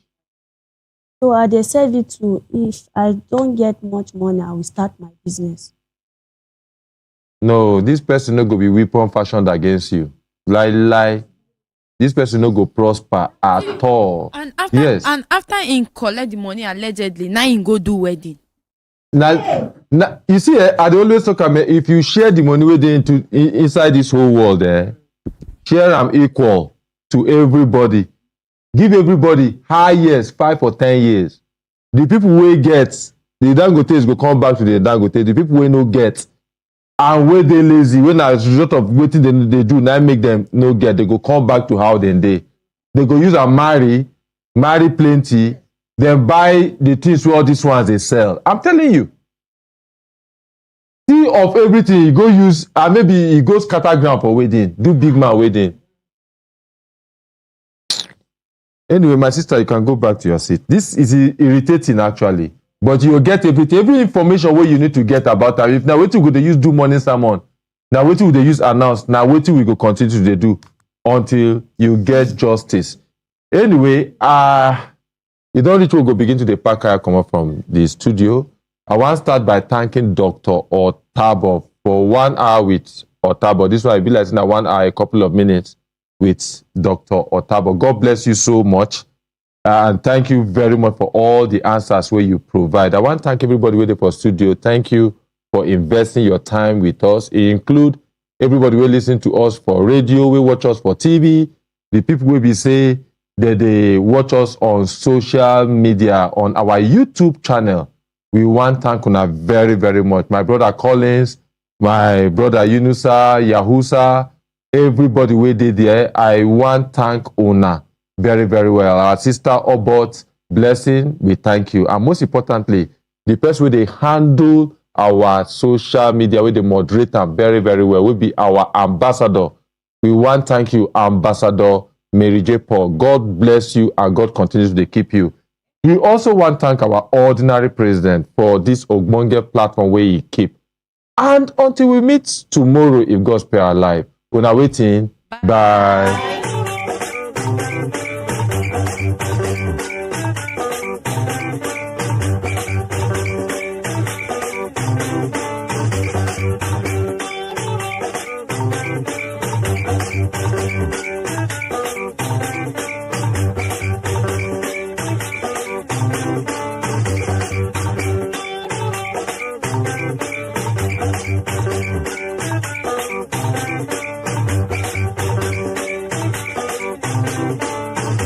So they save it to, if I don't get much money, I will start my business. No, this person no go be weapon fashioned against you. Lie. This person no go prosper at all. And after, yes. And after he collect the money allegedly, now he go do wedding. Now you see, I dey always talk about if you share the money within inside this whole world, share them equal to everybody. Give everybody high years, 5 or 10 years. The people who get, the Dangotes go come back to the Dangote. The people who no get, and when they lazy, when as a result of waiting they do, now make them no get, they go come back to how they. They go use and marry plenty, then buy the things where all these ones they sell. I'm telling you. See of everything, you go use, and maybe you go scatter ground for wedding, do big man wedding. Anyway, my sister, you can go back to your seat. This is irritating actually. But you will get everything, every information where you need to get about that. If now wait till we use do morning sermon, now wait till we use announce, now wait till we go continue to do until you get justice. Anyway, you don't need to go begin to the pack I come up from the studio. I want to start by thanking Dr. Otabo for 1 hour with Otabo. This one I be like now 1 hour, a couple of minutes with Dr. Otabo. God bless you so much. And thank you very much for all the answers where you provide. I want to thank everybody waiting for studio. Thank you for investing your time with us. It include everybody who listen to us for radio, we watch us for TV, the people will be say that they watch us on social media, on our YouTube channel. We want to thank you very, very much. My brother Collins, my brother Yunusa, Yahusa, everybody who did there, I want to thank Una very, very well. Our sister Obot, blessing, we thank you. And most importantly, the person where they handle our social media, where they moderate them very, very well, will be our ambassador. We want to thank you, Ambassador Mary J. Paul. God bless you and God continues to keep you. We also want to thank our ordinary president for this Ogbonge platform where he keep. And until we meet tomorrow, if God spare our life, we're waiting. Bye.